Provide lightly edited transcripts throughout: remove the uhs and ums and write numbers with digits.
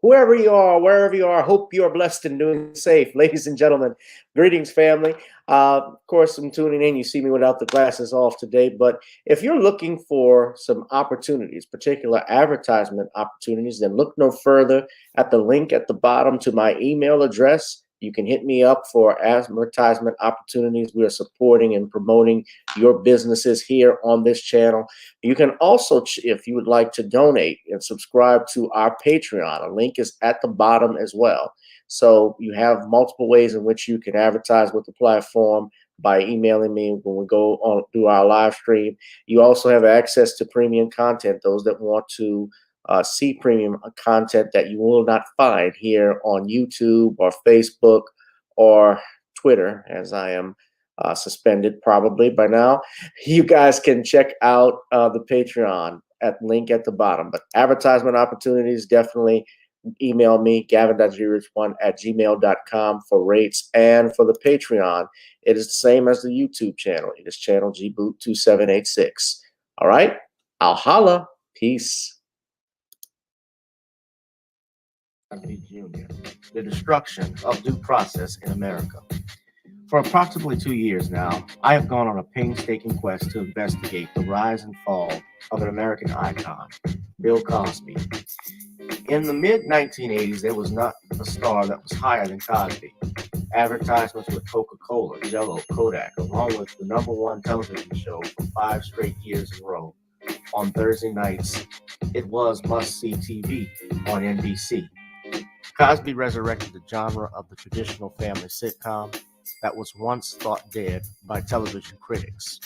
whoever you are, wherever you are, hope you are blessed and doing safe. Ladies and gentlemen, greetings, family. Of course, I'm tuning in. You see me without the glasses off today, but if you're looking for some opportunities, particular advertisement opportunities, then look no further at the link at the bottom to my email address. You can hit me up for advertisement opportunities. We are supporting and promoting your businesses here on this channel. You can also, if you would like to donate and subscribe to our Patreon, a link is at the bottom as well. So you have multiple ways in which you can advertise with the platform by emailing me when we go on through our live stream. You also have access to premium content, those that want to see premium content that you will not find here on YouTube or Facebook or Twitter, as I am suspended probably by now. You guys can check out the Patreon at link at the bottom. But advertisement opportunities, definitely email me, gavin.grich1@gmail.com for rates. And for the Patreon, it is the same as the YouTube channel. It is channel gboot2786. All right, I'll holla. Peace. Jr., the destruction of due process in America. For approximately 2 years now, I have gone on a painstaking quest to investigate the rise and fall of an American icon, Bill Cosby. In the mid-1980s, there was not a star that was higher than Cosby. Advertisements with Coca-Cola, Jell-O, Kodak, along with the #1 television show for 5 straight years in a row. On Thursday nights, it was must-see TV on NBC. Cosby resurrected the genre of the traditional family sitcom that was once thought dead by television critics.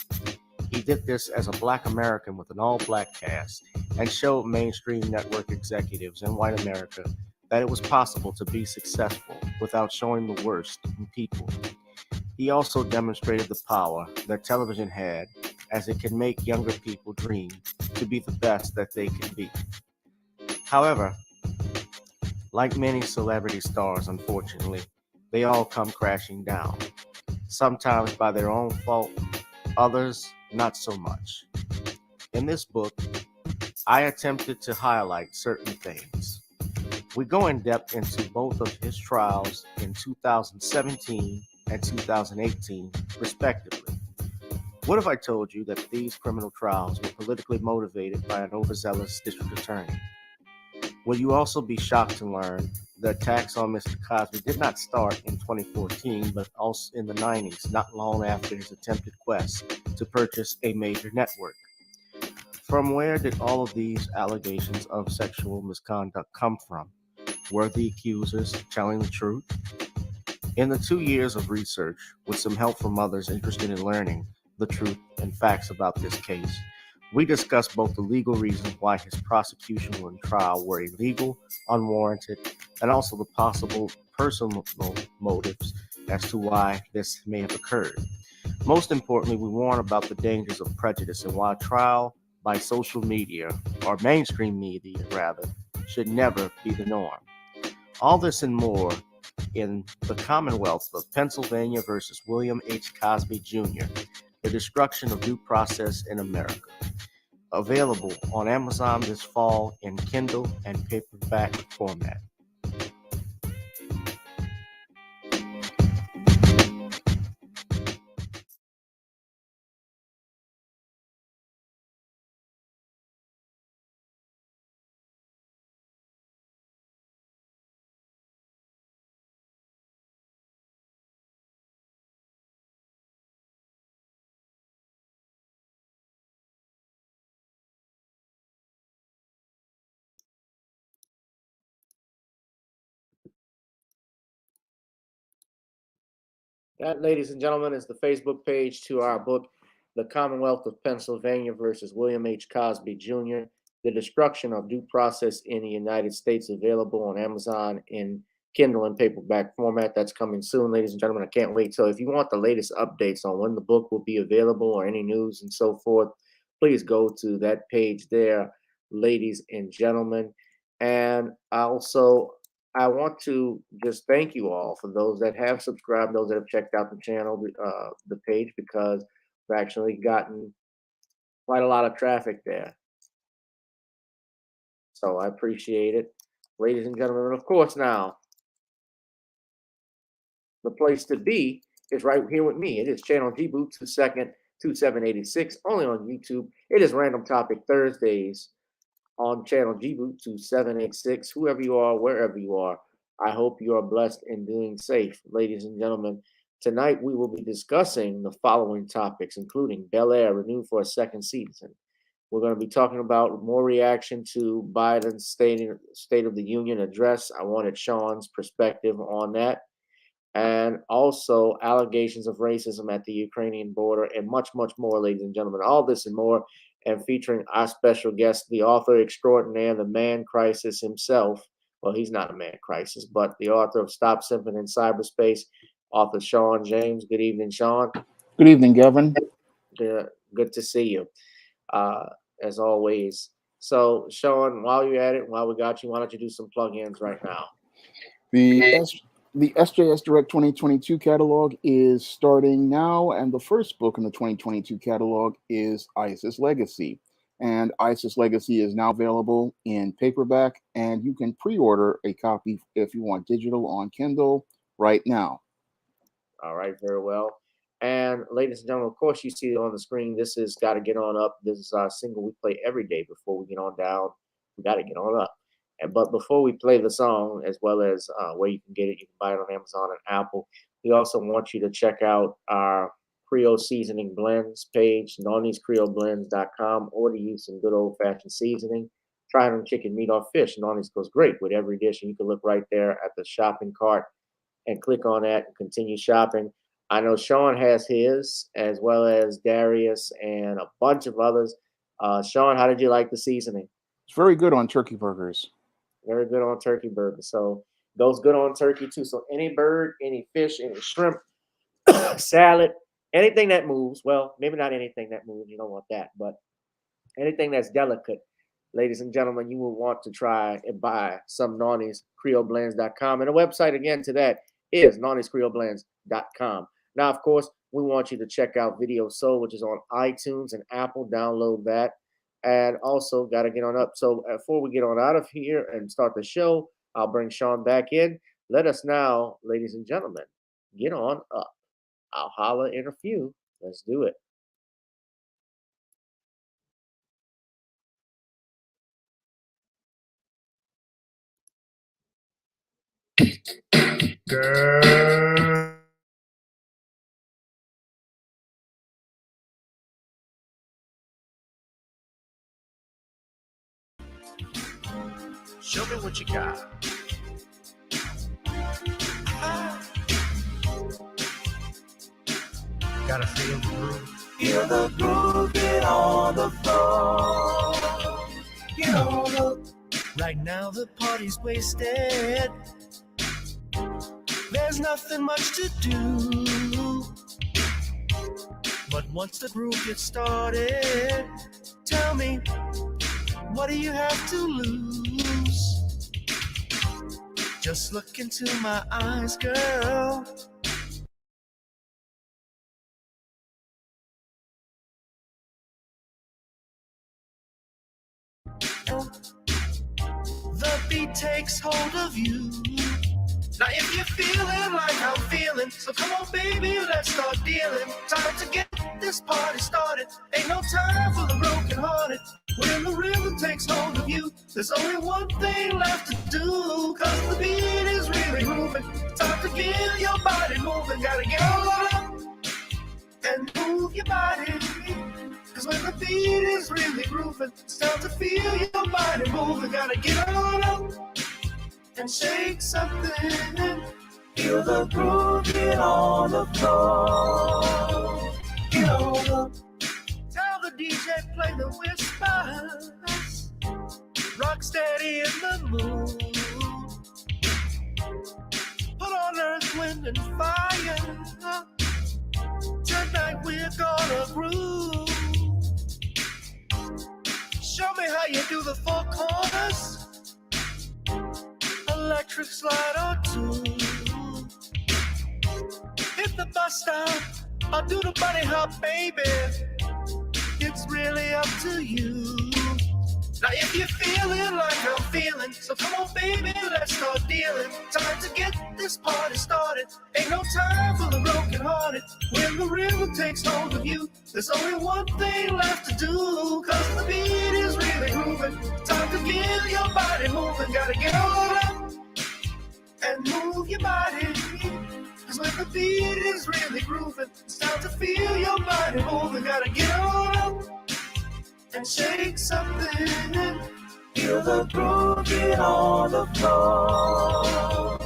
He did this as a Black American with an all-Black cast and showed mainstream network executives in white America that it was possible to be successful without showing the worst in people. He also demonstrated the power that television had, as it can make younger people dream to be the best that they can be. However, like many celebrity stars, unfortunately, they all come crashing down, sometimes by their own fault, others not so much. In this book, I attempted to highlight certain things. We go in depth into both of his trials in 2017 and 2018, respectively. What if I told you that these criminal trials were politically motivated by an overzealous district attorney? Will you also be shocked to learn the attacks on Mr. Cosby did not start in 2014, but also in the 90s, not long after his attempted quest to purchase a major network? From where did all of these allegations of sexual misconduct come from? Were the accusers telling the truth? In the 2 years of research, with some help from others interested in learning the truth and facts about this case, we discussed both the legal reasons why his prosecution and trial were illegal, unwarranted, and also the possible personal motives as to why this may have occurred. Most importantly, we warn about the dangers of prejudice and why trial by social media, or mainstream media rather, should never be the norm. All this and more in The Commonwealth of Pennsylvania versus William H. Cosby Jr., The Destruction of Due Process in America. Available on Amazon this fall in Kindle and paperback format. That, ladies and gentlemen, is the Facebook page to our book, The Commonwealth of Pennsylvania versus William H. Cosby Jr., The Destruction of Due Process in the United States, available on Amazon in Kindle and paperback format. That's coming soon, ladies and gentlemen. I can't wait. So if you want the latest updates on when the book will be available or any news and so forth, please go to that page there, ladies and gentlemen. And also, I want to just thank you all for those that have subscribed, those that have checked out the channel, the page, because we've actually gotten quite a lot of traffic there. So I appreciate it. ladies and gentlemen. And of course, now the place to be is right here with me. It is Channel G Boot 2786, only on YouTube. It is Random Topic Thursdays on Channel G Boot 2786. Whoever you are, wherever you are, I hope you are blessed and doing safe, ladies and gentlemen. Tonight we will be discussing the following topics, including Bel-Air renewed for a second season. We're going to be talking about more reaction to Biden's State of the Union address. I wanted Shawn's perspective on that. And also allegations of racism at the Ukrainian border, and much, much more, ladies and gentlemen. All this and more, and featuring our special guest, the author extraordinaire, the man crisis himself. Well, he's not a man crisis, but the author of Stop Simping in Cyberspace, author Shawn James. Good evening, Shawn. Good evening, Gavin. Good to see you, as always. So, Shawn, while you're at it, while we got you, why don't you do some plug-ins right now? The SJS Direct 2022 catalog is starting now, and the first book in the 2022 catalog is ISIS Legacy. And ISIS Legacy is now available in paperback, and you can pre-order a copy if you want digital on Kindle right now. All right, very well. And ladies and gentlemen, of course, you see it on the screen. This is Got to Get On Up. This is our single we play every day before we get on down. We got to get on up. But before we play the song, as well as where you can get it, you can buy it on Amazon and Apple. We also want you to check out our Creole Seasoning Blends page, NawneesCreoleBlends.com, or to use some good old-fashioned seasoning. Try it on chicken, meat, or fish. Nawnees goes great with every dish, and you can look right there at the shopping cart and click on that and continue shopping. I know Shawn has his, as well as Darius and a bunch of others. Shawn, how did you like the seasoning? It's very good on turkey burgers. Very good on turkey burgers. So goes good on turkey too. So any bird, any fish, any shrimp, salad, anything that moves. Well, maybe not anything that moves. You don't want that, but anything that's delicate, ladies and gentlemen, you will want to try and buy some NawneesCreoleBlends.com. And the website again to that is NawneesCreoleBlends.com. Now, of course, we want you to check out Video Soul, which is on iTunes and Apple. Download that. And also got to get on up. So before we get on out of here and start the show, I'll bring Shawn back in. Let us now, ladies and gentlemen, get on up. I'll holler in a few. Let's do it. Girl. Show me what you got. Gotta feel the groove. Feel the groove, get on the floor. Get on up. Right now the party's wasted. There's nothing much to do. But once the groove gets started, tell me, what do you have to lose? Just look into my eyes, girl. The beat takes hold of you. Now if you're feeling like I'm feeling, so come on baby, let's start dealing. Time to get this party started. Ain't no time for the broken hearted. When the rhythm takes hold of you, there's only one thing left to do. Cause the beat is really moving. Time to get your body moving. Gotta get on up and move your body. Cause when the beat is really grooving, it's time to feel your body moving. Gotta get on up and shake something. Feel the groove, get on the floor. Get on up. Tell the DJ play the whispers. Rock steady in the mood. Put on earth, wind, and fire. Tonight we're gonna groove. Show me how you do the four corners. Electric slide or two. Hit the bus stop, I'll do the bunny hop, baby. It's really up to you. Now if you're feeling like I'm feeling, so come on baby, let's start dealing. Time to get this party started. Ain't no time for the broken hearted. When the river takes hold of you, there's only one thing left to do. Cause the beat is really grooving. Time to get your body moving. Gotta get on up and move your body. Cause when the beat is really grooving, it's time to feel your body moving. Gotta get on up and shake something. Feel the groove, get on the floor.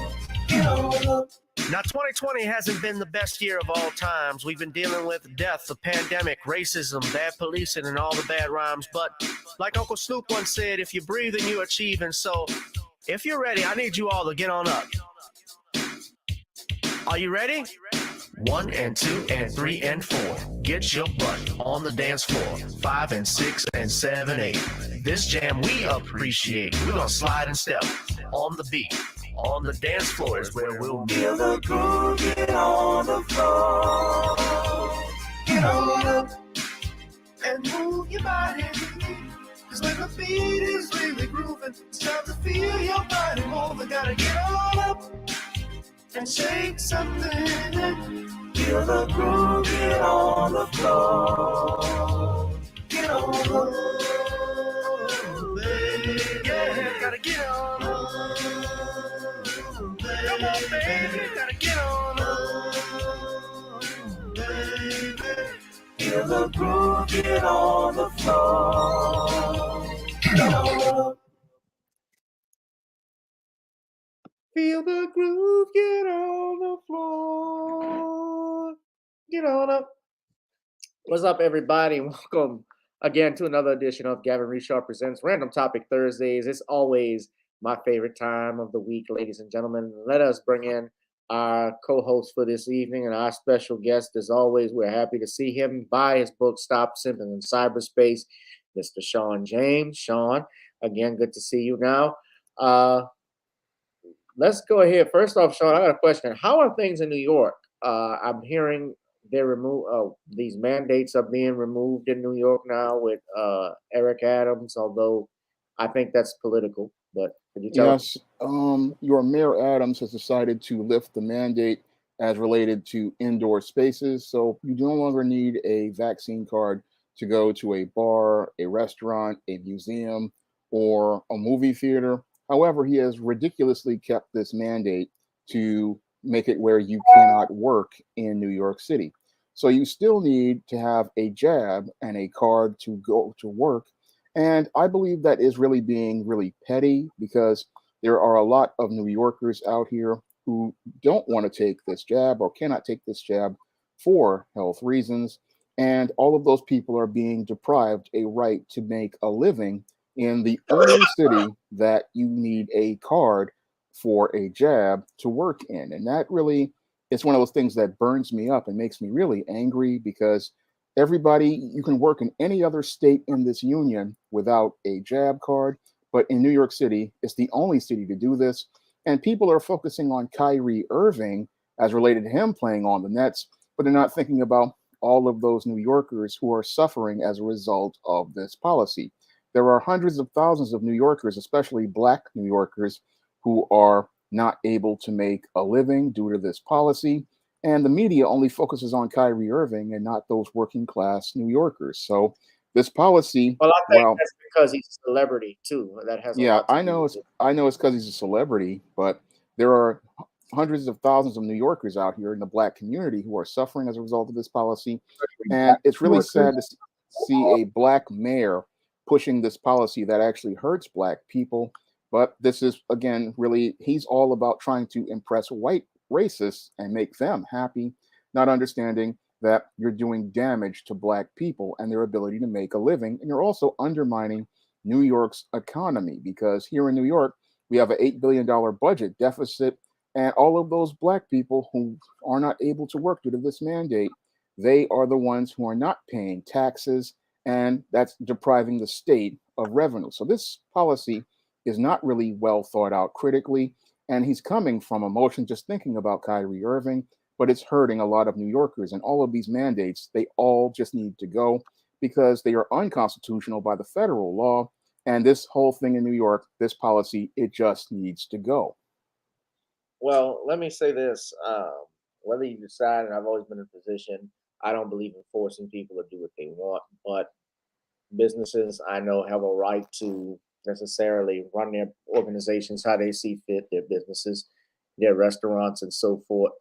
Get on up. Now, 2020 hasn't been the best year of all times. We've been dealing with death, the pandemic, racism, bad policing, and all the bad rhymes. But like Uncle Snoop once said, if you breathe and you achieve. And so, if you're ready, I need you all to get on up. Are you ready? 1 and 2 and 3 and 4. Get your butt on the dance floor. 5 and 6 and 7, 8. This jam we appreciate. We're gonna slide and step on the beat. On the dance floor is where we'll feel the groove. Get on the floor. Get on up and move your body. Cause when the beat is really grooving, it's time to feel your body moving. Gotta get on up and shake something. Feel the groove, get on the floor. Get on up, baby. Yeah, gotta get on up. Come on, baby, gotta get on up, baby. Feel the groove, get on the floor. Get on up. Feel the groove, get on the floor. Get on up. What's up, everybody? Welcome again to another edition of Gavin Richard Presents Random Topic Thursdays. It's always my favorite time of the week, ladies and gentlemen. Let us bring in our co-host for this evening and our special guest. As always, we're happy to see him buy his book, Stop Simping in Cyberspace, Mr. Shawn James. Shawn, again, good to see you now. Let's go ahead. First off, Shawn, I got a question. How are things in New York? I'm hearing these mandates are being removed in New York now with Eric Adams, although I think that's political. But could you tell us? Yes, your Mayor Adams has decided to lift the mandate as related to indoor spaces. So you no longer need a vaccine card to go to a bar, a restaurant, a museum, or a movie theater. However, he has ridiculously kept this mandate to make it where you cannot work in New York City. So you still need to have a jab and a card to go to work. And I believe that is really being really petty because there are a lot of New Yorkers out here who don't want to take this jab or cannot take this jab for health reasons. And all of those people are being deprived a right to make a living in the only city that you need a card for a jab to work in. And that really is one of those things that burns me up and makes me really angry because you can work in any other state in this union without a jab card. But in New York City, it's the only city to do this. And people are focusing on Kyrie Irving as related to him playing on the Nets, but they're not thinking about all of those New Yorkers who are suffering as a result of this policy. There are hundreds of thousands of New Yorkers, especially Black New Yorkers, who are not able to make a living due to this policy. And the media only focuses on Kyrie Irving and not those working class New Yorkers. So this policy, Well, I think that's because he's a celebrity too. That has I know it's because he's a celebrity, but there are hundreds of thousands of New Yorkers out here in the Black community who are suffering as a result of this policy. And it's really sad to see a Black mayor pushing this policy that actually hurts Black people. But this is, again, really, he's all about trying to impress white racists and make them happy, not understanding that you're doing damage to Black people and their ability to make a living. And you're also undermining New York's economy because here in New York, we have an $8 billion budget deficit. And all of those Black people who are not able to work due to this mandate, they are the ones who are not paying taxes. And that's depriving the state of revenue. So this policy is not really well thought out critically. And he's coming from emotion just thinking about Kyrie Irving, but it's hurting a lot of New Yorkers. And all of these mandates, they all just need to go because they are unconstitutional by the federal law. And this whole thing in New York, this policy, it just needs to go. Well, let me say this: whether you decide, and I've always been in a position, I don't believe in forcing people to do what they want, but businesses I know have a right to necessarily run their organizations how they see fit, their businesses, their restaurants, and so forth.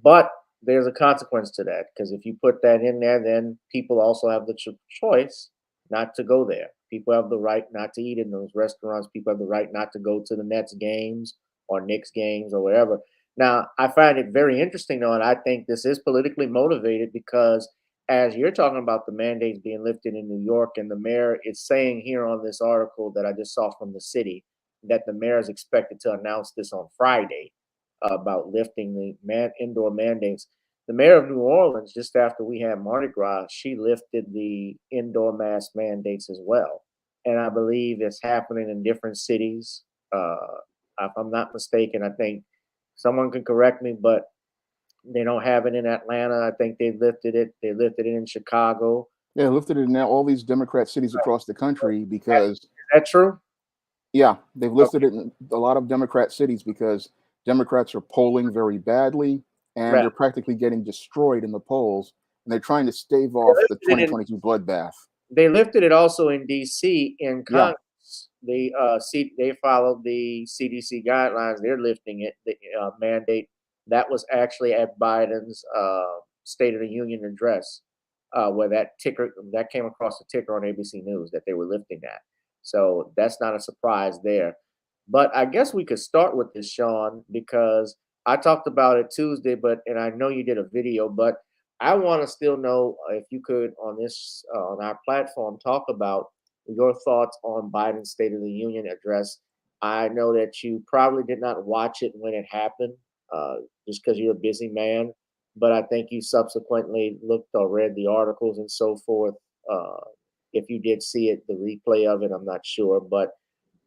But there's a consequence to that because if you put that in there, then people also have the choice not to go there. People have the right not to eat in those restaurants. People have the right not to go to the Nets games or Knicks games or whatever. Now, I find it very interesting, though, and I think this is politically motivated because as you're talking about the mandates being lifted in New York, and the mayor is saying here on this article that I just saw from the city that the mayor is expected to announce this on Friday about lifting the indoor mandates. The mayor of New Orleans, just after we had Mardi Gras, she lifted the indoor mask mandates as well. And I believe it's happening in different cities. If I'm not mistaken, I think someone can correct me, but they don't have it in Atlanta. I think they lifted it. They lifted it in Chicago. They lifted it in now all these Democrat cities across the country because, Is that true? yeah, they've listed Okay. it in a lot of Democrat cities because Democrats are polling very badly and Right. they're practically getting destroyed in the polls. And they're trying to stave They off the lifted it in 2022 bloodbath. They lifted it also in DC in Yeah. Congress. They followed the CDC guidelines. They're lifting it, the mandate that was actually at Biden's State of the Union address, where that came across the ticker on ABC News that they were lifting that. So that's not a surprise there. But I guess we could start with this, Shawn, because I talked about it Tuesday, and I know you did a video, but I want to still know if you could on this on our platform talk about your thoughts on Biden's State of the Union address. I know that you probably did not watch it when it happened, just because you're a busy man. But I think you subsequently looked or read the articles and so forth. Uh, if you did see it, the replay of it, I'm not sure, but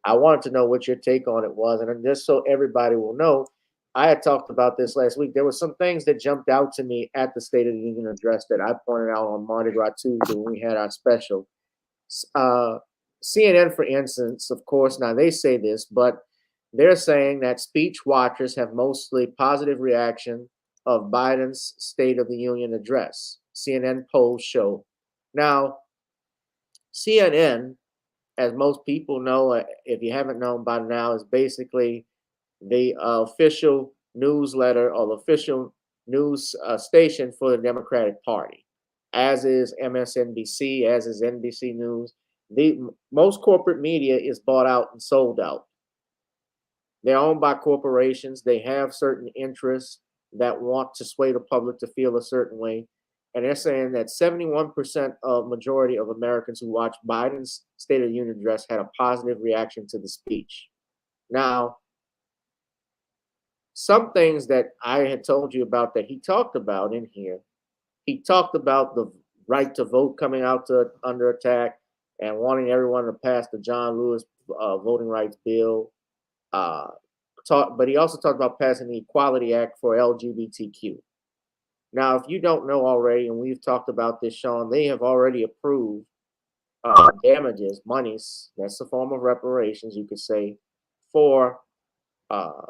I wanted to know what your take on it was, and just so everybody will know, I had talked about this last week. There were some things that jumped out to me at the State of the Union address that I pointed out on Mardi Gras Tuesday when we had our special. Uh, CNN, for instance, of course, now they say this, but they're saying that speech watchers have mostly positive reaction of Biden's State of the Union address. CNN polls show. Now, CNN, as most people know, if you haven't known by now, is basically the official newsletter or the official news station for the Democratic Party, as is MSNBC, as is NBC News. Most corporate media is bought out and sold out. They're owned by corporations. They have certain interests that want to sway the public to feel a certain way. And they're saying that 71% of majority of Americans who watched Biden's State of the Union address had a positive reaction to the speech. Now, some things that I had told you about that he talked about in here, he talked about the right to vote coming out to under attack and wanting everyone to pass the John Lewis voting rights bill. But he also talked about passing the Equality Act for LGBTQ. Now, if you don't know already, and we've talked about this, Shawn, they have already approved damages, monies, that's a form of reparations, you could say, for uh,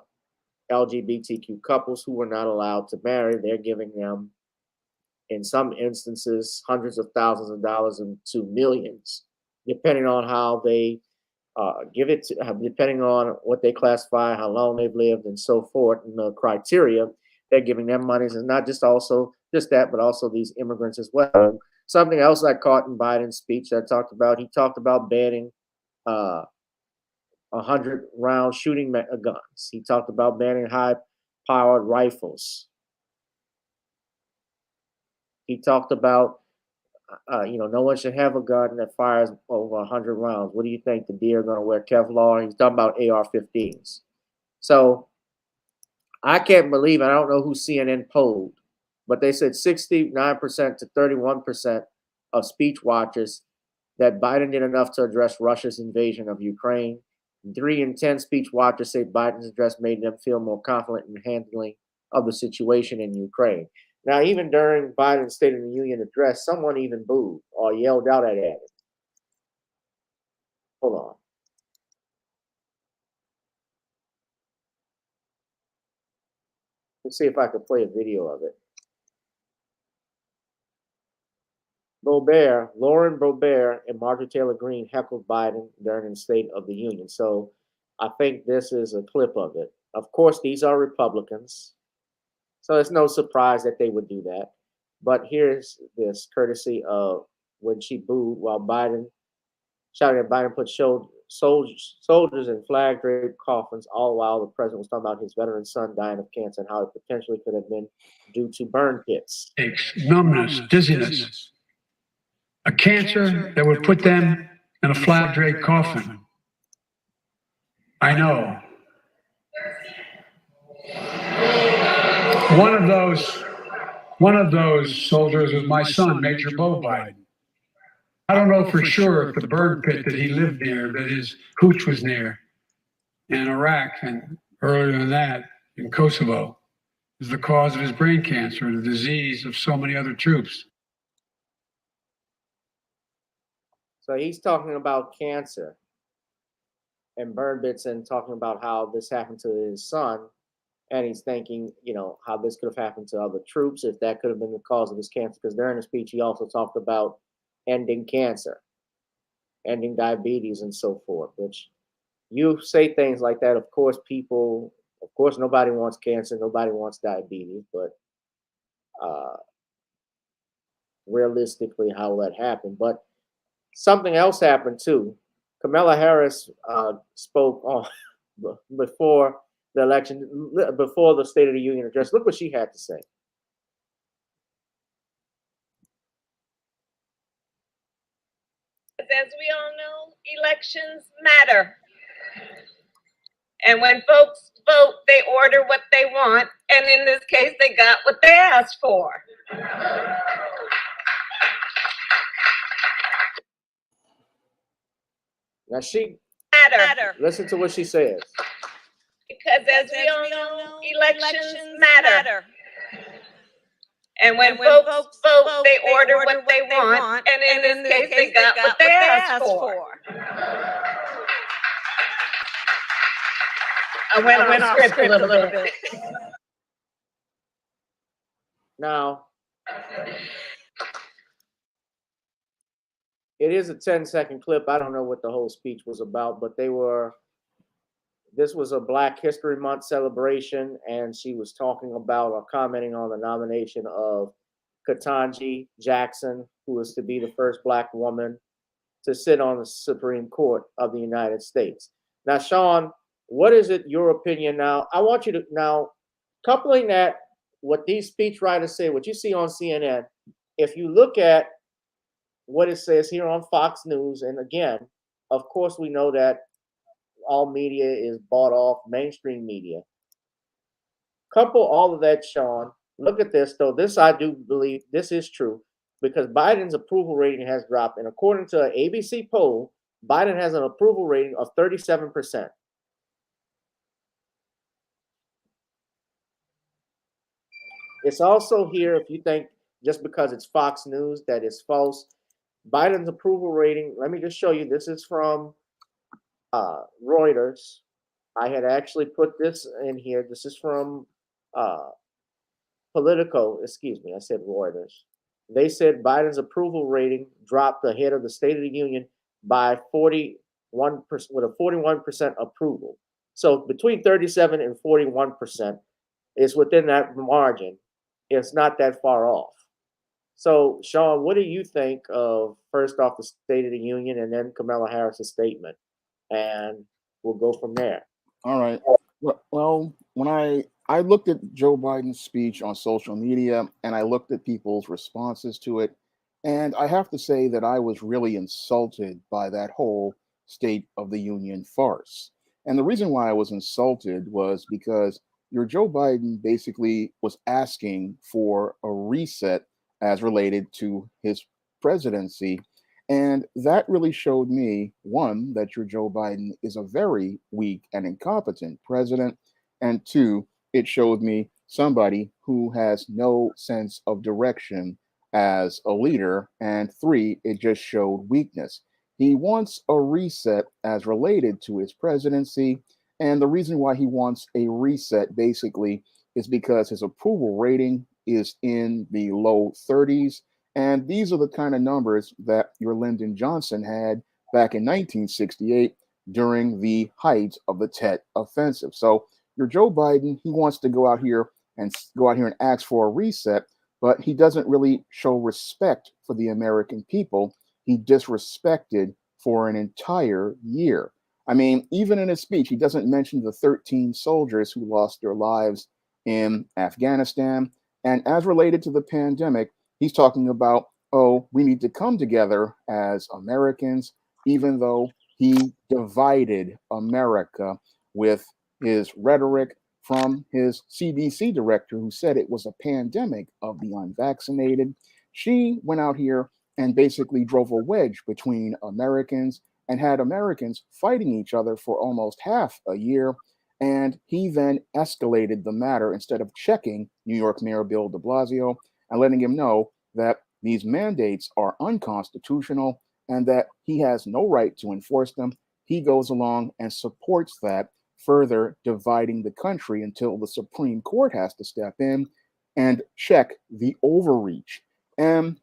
LGBTQ couples who were not allowed to marry. They're giving them, in some instances, hundreds of thousands of dollars to millions, depending on how they give it to, depending on what they classify, how long they've lived, and so forth, and the criteria. They're giving them monies, and not just that, but also these immigrants as well. Something else I caught in Biden's speech that I talked about, he talked about banning 100-round shooting guns. He talked about banning high-powered rifles. He talked about, no one should have a gun that fires over 100 rounds. What do you think? The deer are going to wear Kevlar? He's talking about AR-15s. So I can't believe, I don't know who CNN polled, but they said 69% to 31% of speech watchers that Biden did enough to address Russia's invasion of Ukraine. 3 in 10 speech watchers say Biden's address made them feel more confident in handling of the situation in Ukraine. Now, even during Biden's State of the Union address, someone even booed or yelled out at him. Hold on. Let's see if I can play a video of it. Lauren Boebert and Marjorie Taylor Greene heckled Biden during the State of the Union. So I think this is a clip of it. Of course, these are Republicans, so it's no surprise that they would do that. But here's this courtesy of when she booed while Biden shouting at Biden put soldiers in flag draped coffins, all while the president was talking about his veteran son dying of cancer and how it potentially could have been due to burn pits. Numbness, dizziness, a cancer that would put them in a flag draped coffin. I know. One of those soldiers was my son, Major Bo Biden. I don't know for sure if the burn pit that he lived near, that his hooch was near in Iraq and earlier than that in Kosovo, is the cause of his brain cancer and the disease of so many other troops. So he's talking about cancer and burn pits and talking about how this happened to his son. And he's thinking, you know, how this could have happened to other troops, if that could have been the cause of his cancer. Because during the speech, he also talked about ending cancer, ending diabetes, and so forth. Which you say things like that, of course, nobody wants cancer, nobody wants diabetes, but realistically, how will that happen? But something else happened too. Kamala Harris spoke on before the election, before the State of the Union address. Look what she had to say. As we all know, elections matter. And when folks vote, they order what they want. And in this case, they got what they asked for. Now she Matter. listen to what she says. Because as we all know, elections matter. And when folks vote, they order what they want. And in this case, they got what they asked for. I went off script a little bit. Now, it is a 10-second clip. I don't know what the whole speech was about, but this was a Black History Month celebration, and she was talking about or commenting on the nomination of Ketanji Jackson, who is to be the first Black woman to sit on the Supreme Court of the United States. Now, Shawn, what is it, your opinion now? I want you to, now, coupling that, what these speechwriters say, what you see on CNN, if you look at what it says here on Fox News, and again, of course, we know that all media is bought off, mainstream media. Couple all of that, Shawn. Look at this, though. This, I do believe, this is true, because Biden's approval rating has dropped. And according to an ABC poll, Biden has an approval rating of 37%. It's also here, if you think just because it's Fox News that it's false, Biden's approval rating, let me just show you. This is from Reuters. I had actually put this in here. This is from Politico. Excuse me, I said Reuters. They said Biden's approval rating dropped ahead of the State of the Union by 41%, with a 41% approval. So between 37 and 41% is within that margin. It's not that far off. So, Shawn, what do you think of, first off, the State of the Union and then Kamala Harris's statement? And we'll go from there. All right. Well, when I looked at Joe Biden's speech on social media and I looked at people's responses to it, and I have to say that I was really insulted by that whole State of the Union farce. And the reason why I was insulted was because your Joe Biden basically was asking for a reset as related to his presidency. And that really showed me, one, that your Joe Biden is a very weak and incompetent president. And two, it showed me somebody who has no sense of direction as a leader. And three, it just showed weakness. He wants a reset as related to his presidency. And the reason why he wants a reset basically is because his approval rating is in the low 30s. And these are the kind of numbers that your Lyndon Johnson had back in 1968 during the height of the Tet Offensive. So your Joe Biden, he wants to go out here and ask for a reset, but he doesn't really show respect for the American people. He disrespected for an entire year. I mean, even in his speech, he doesn't mention the 13 soldiers who lost their lives in Afghanistan. And as related to the pandemic, he's talking about, oh, we need to come together as Americans, even though he divided America with his rhetoric from his CDC director, who said it was a pandemic of the unvaccinated. She went out here and basically drove a wedge between Americans and had Americans fighting each other for almost half a year. And he then escalated the matter instead of checking New York Mayor Bill de Blasio and letting him know that these mandates are unconstitutional and that he has no right to enforce them. He goes along and supports that, further dividing the country until the Supreme Court has to step in and check the overreach. And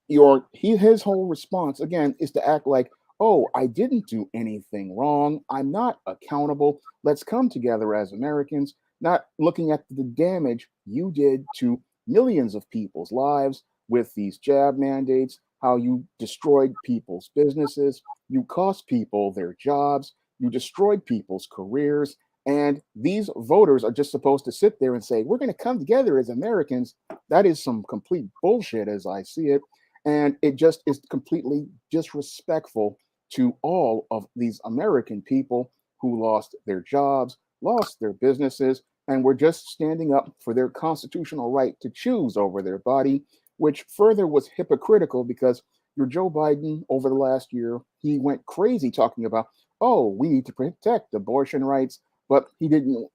his whole response again is to act like, oh, I didn't do anything wrong. I'm not accountable. Let's come together as Americans, not looking at the damage you did to millions of people's lives with these jab mandates, how you destroyed people's businesses, you cost people their jobs, you destroyed people's careers. And these voters are just supposed to sit there and say, we're going to come together as Americans. That is some complete bullshit as I see it. And it just is completely disrespectful to all of these American people who lost their jobs, lost their businesses, and were just standing up for their constitutional right to choose over their body, which further was hypocritical because your Joe Biden over the last year, he went crazy talking about, oh, we need to protect abortion rights, but he didn't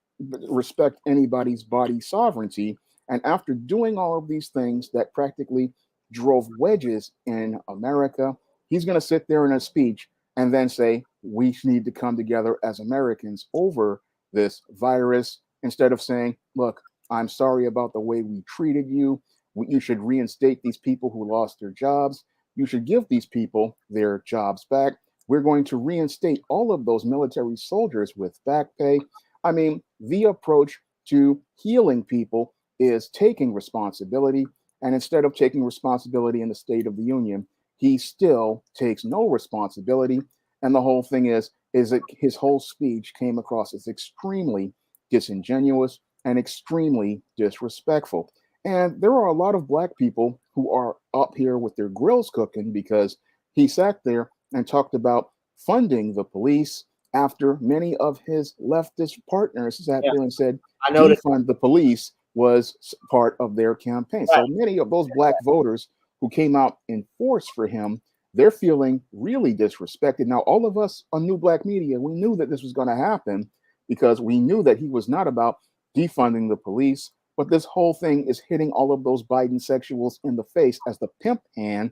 respect anybody's body sovereignty. And after doing all of these things that practically drove wedges in America, he's going to sit there in a speech and then say, we need to come together as Americans over this virus, instead of saying, look, I'm sorry about the way we treated you. You should reinstate these people who lost their jobs. You should give these people their jobs back. We're going to reinstate all of those military soldiers with back pay. I mean, the approach to healing people is taking responsibility. And instead of taking responsibility in the State of the Union, he still takes no responsibility. And the whole thing is that his whole speech came across as extremely disingenuous and extremely disrespectful. And there are a lot of Black people who are up here with their grills cooking because he sat there and talked about funding the police after many of his leftist partners sat there and said, defund the police was part of their campaign. Right. So many of those Black voters who came out in force for him, they're feeling really disrespected. Now, all of us on New Black Media, we knew that this was going to happen because we knew that he was not about defunding the police, but this whole thing is hitting all of those Biden sexuals in the face as the pimp hand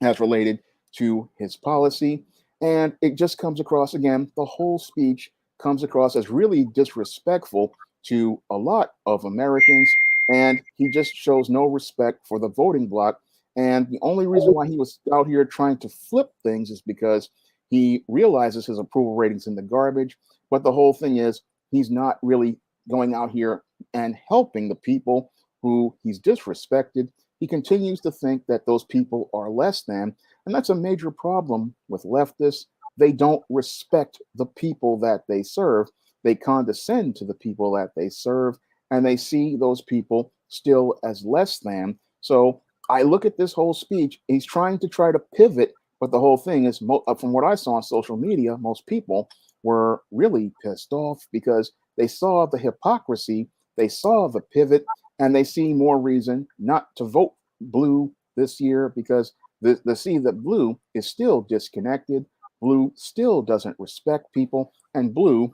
as related to his policy. And it just comes across, again, the whole speech comes across as really disrespectful to a lot of Americans. And he just shows no respect for the voting bloc. And the only reason why he was out here trying to flip things is because he realizes his approval ratings in the garbage. But the whole thing is he's not really going out here and helping the people who he's disrespected. He continues to think that those people are less than. And that's a major problem with leftists. They don't respect the people that they serve. They condescend to the people that they serve, and they see those people still as less than. So I look at this whole speech, he's trying to pivot, but the whole thing is, from what I saw on social media, most people were really pissed off because they saw the hypocrisy, they saw the pivot, and they see more reason not to vote blue this year because they see that blue is still disconnected. Blue still doesn't respect people, and blue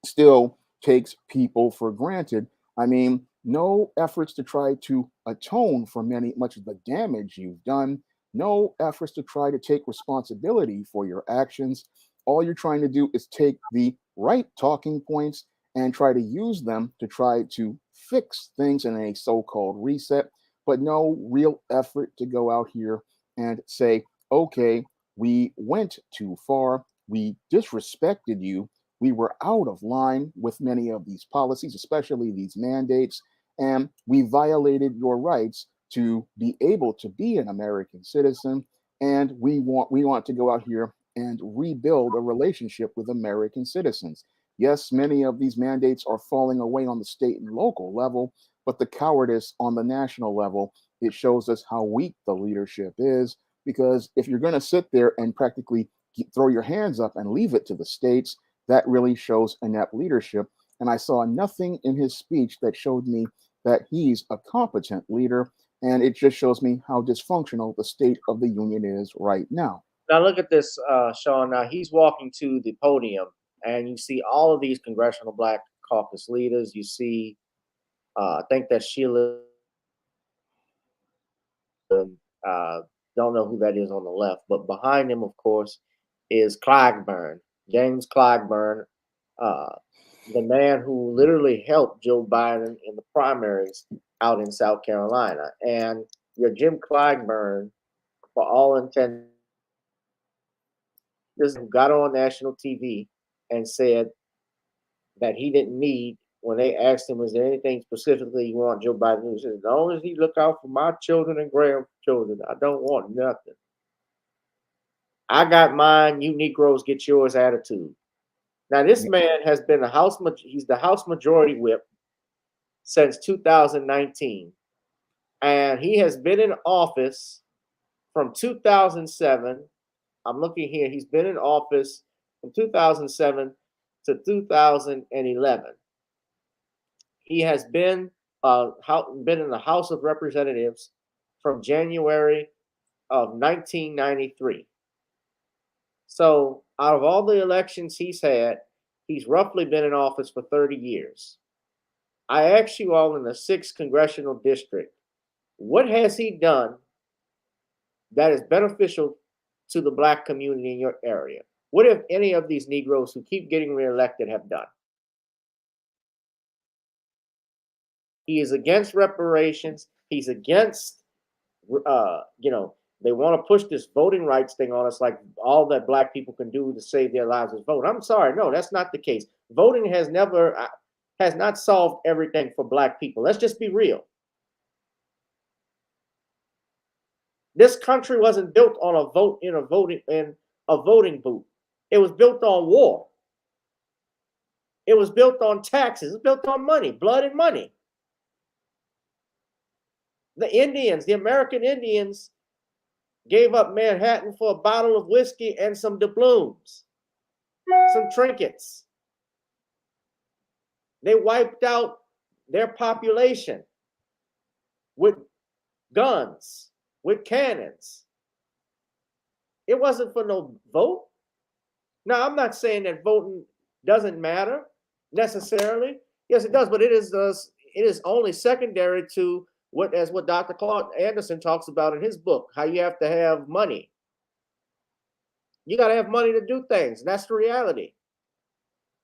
still takes people for granted. I mean, no efforts to try to atone for much of the damage you've done, no efforts to try to take responsibility for your actions. All you're trying to do is take the right talking points and try to use them to try to fix things in a so-called reset, but no real effort to go out here and say, okay, we went too far, we disrespected you, we were out of line with many of these policies, especially these mandates, and we violated your rights to be able to be an American citizen, and we want to go out here and rebuild a relationship with American citizens. Yes, many of these mandates are falling away on the state and local level, but the cowardice on the national level, it shows us how weak the leadership is. Because if you're going to sit there and practically throw your hands up and leave it to the states, that really shows inept leadership. And I saw nothing in his speech that showed me that he's a competent leader. And it just shows me how dysfunctional the state of the union is right now. Now look at this, Shawn. Now he's walking to the podium, and you see all of these congressional Black Caucus leaders. You see, I think that Sheila. Uh, don't know who that is on the left, but behind him, of course, is Clyburn, James Clyburn, uh, the man who literally helped Joe Biden in the primaries out in South Carolina. And your Jim Clyburn, for all intents, got on national TV and said that he didn't need, when they asked him, is there anything specifically you want Joe Biden to do? He said, as long as he look out for my children and grandchildren, I don't want nothing. I got mine, you Negroes get yours attitude. Now, this man has been he's the House Majority Whip since 2019. And he has been in office from 2007. I'm looking here. He's been in office from 2007 to 2011. He has been in the House of Representatives from January of 1993. So out of all the elections he's had, he's roughly been in office for 30 years. I ask you all in the 6th congressional district, what has he done that is beneficial to the Black community in your area? What have any of these Negroes who keep getting reelected have done? He is against reparations. He's against, they want to push this voting rights thing on us, like all that Black people can do to save their lives is vote. I'm sorry, no, that's not the case. Voting has not solved everything for Black people. Let's just be real. This country wasn't built on a voting booth. It was built on war. It was built on taxes. It was built on money, blood and money. The Indians, the American Indians, gave up Manhattan for a bottle of whiskey and some doubloons, some trinkets. They wiped out their population with guns, with cannons. It wasn't for no vote. Now, I'm not saying that voting doesn't matter necessarily. Yes, it does, but it is only secondary to what Dr. Claude Anderson talks about in his book, how you have to have money. You got to have money to do things. And that's the reality.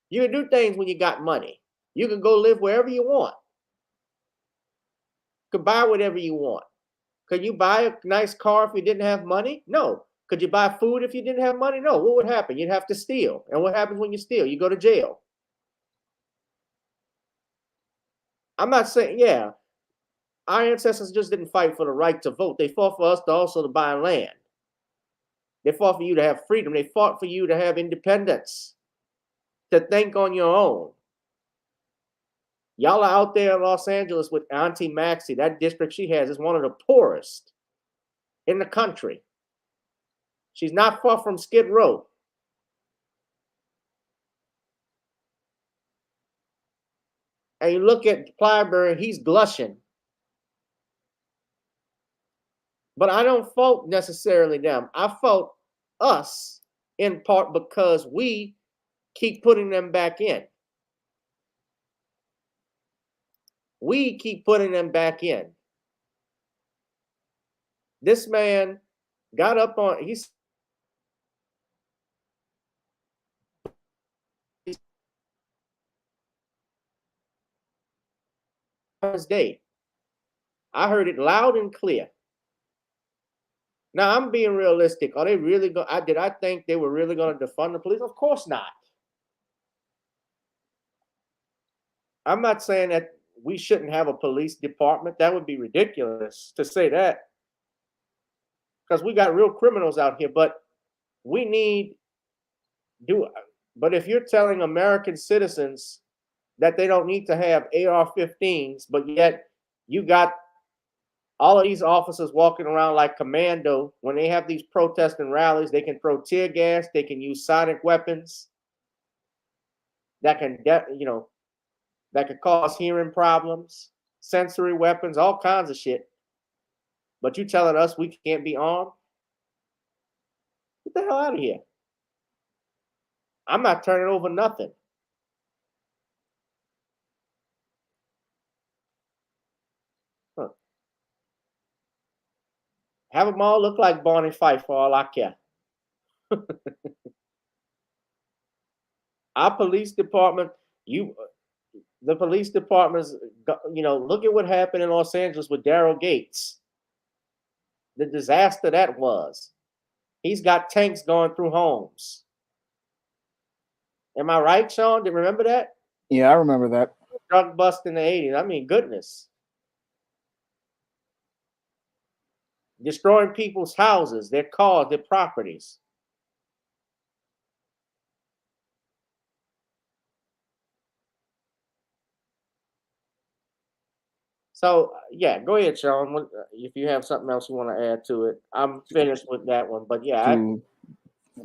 You can do things when you got money. You can go live wherever you want. You can buy whatever you want. Could you buy a nice car if you didn't have money? No. Could you buy food if you didn't have money? No. What would happen? You'd have to steal. And what happens when you steal? You go to jail. I'm not saying, yeah, our ancestors just didn't fight for the right to vote. They fought for us to also to buy land. They fought for you to have freedom. They fought for you to have independence, to think on your own. Y'all are out there in Los Angeles with Auntie Maxie. That district she has is one of the poorest in the country. She's not far from Skid Row. And you look at Clyburn, he's blushing. But I don't fault necessarily them. I fault us in part because we keep putting them back in. We keep putting them back in. This man got up on, he's Valentine's Day. I heard it loud and clear. Now I'm being realistic. Are they really going? Did I think they were really going to defund the police? Of course not. I'm not saying that we shouldn't have a police department. That would be ridiculous to say that, because we got real criminals out here. But we need do. But if you're telling American citizens that they don't need to have AR-15s, but yet you got all of these officers walking around like commando. When they have these protests and rallies, they can throw tear gas, they can use sonic weapons that can, that could cause hearing problems, sensory weapons, all kinds of shit. But you telling us we can't be armed? Get the hell out of here. I'm not turning over nothing. Huh. Have them all look like Barney Fife for all I care. Our police department, the police departments, look at what happened in Los Angeles with Daryl Gates. The disaster that was. He's got tanks going through homes. Am I right, Shawn? Do you remember that? Yeah, I remember that. Drug bust in the 80s. I mean, goodness. Destroying people's houses, their cars, their properties. So, yeah, go ahead, Shawn. If you have something else you want to add to it. I'm finished with that one. But yeah,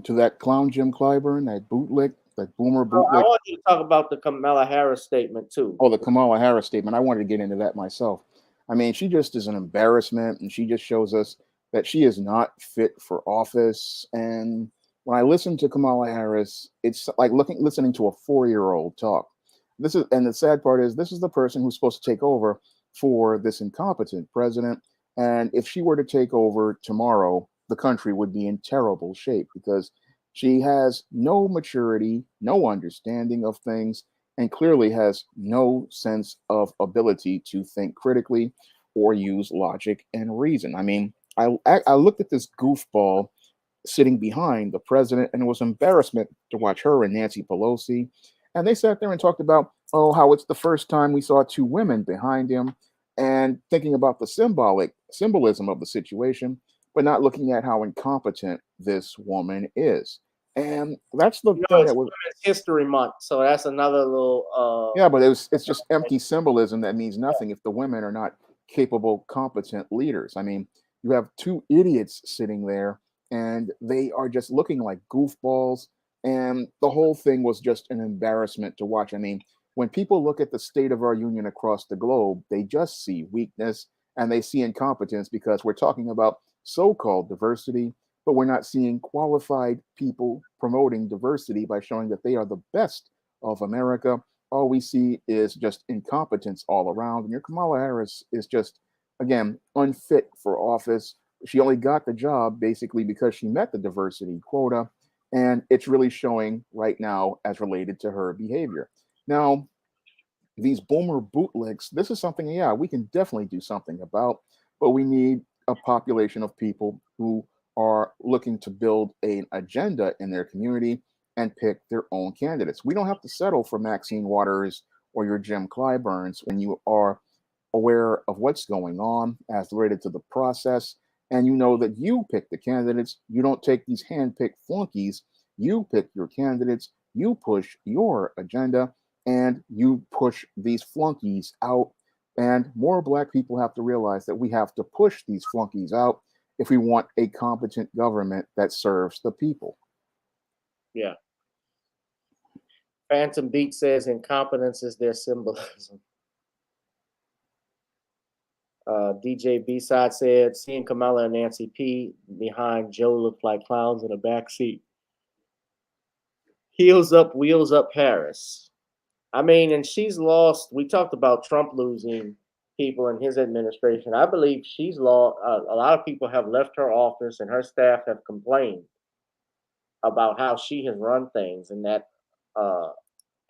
To that clown Jim Clyburn, that bootlick, that boomer I bootlick. want you to talk about the Kamala Harris statement too. Oh, the Kamala Harris statement. I wanted to get into that myself. I mean, she just is an embarrassment, and she just shows us that she is not fit for office. And when I listen to Kamala Harris, it's like listening to a 4-year-old talk. And the sad part is, this is the person who's supposed to take over for this incompetent president. And if she were to take over tomorrow, the country would be in terrible shape, because she has no maturity, no understanding of things, and clearly has no sense of ability to think critically or use logic and reason. I mean, I looked at this goofball sitting behind the president, and it was embarrassment to watch her and Nancy Pelosi. And they sat there and talked about, oh, how it's the first time we saw 2 women behind him, and thinking about the symbolism of the situation, but not looking at how incompetent this woman is. And that's the thing It's that was Women's History Month, so that's another little. yeah, but it's just empty symbolism that means nothing if the women are not capable, competent leaders. I mean, you have 2 idiots sitting there, and they are just looking like goofballs. And the whole thing was just an embarrassment to watch. I mean, when people look at the state of our union across the globe, they just see weakness and they see incompetence, because we're talking about so-called diversity, but we're not seeing qualified people promoting diversity by showing that they are the best of America. All we see is just incompetence all around. And your Kamala Harris is just, again, unfit for office. She only got the job basically because she met the diversity quota. And it's really showing right now as related to her behavior. Now, these boomer bootlicks, this is something, yeah, we can definitely do something about, but we need a population of people who are looking to build an agenda in their community and pick their own candidates. We don't have to settle for Maxine Waters or your Jim Clyburns when you are aware of what's going on as related to the process, and you know that you pick the candidates. You don't take these hand-picked flunkies. You pick your candidates, you push your agenda, and you push these flunkies out. And more Black people have to realize that we have to push these flunkies out if we want a competent government that serves the people. Yeah. Phantom Beat says incompetence is their symbolism. DJ B-Side said, seeing Kamala and Nancy P behind Joe looked like clowns in a back seat. Heels up, wheels up, Harris. I mean, and she's lost. We talked about Trump losing people in his administration. I believe she's lost. A lot of people have left her office, and her staff have complained about how she has run things, and that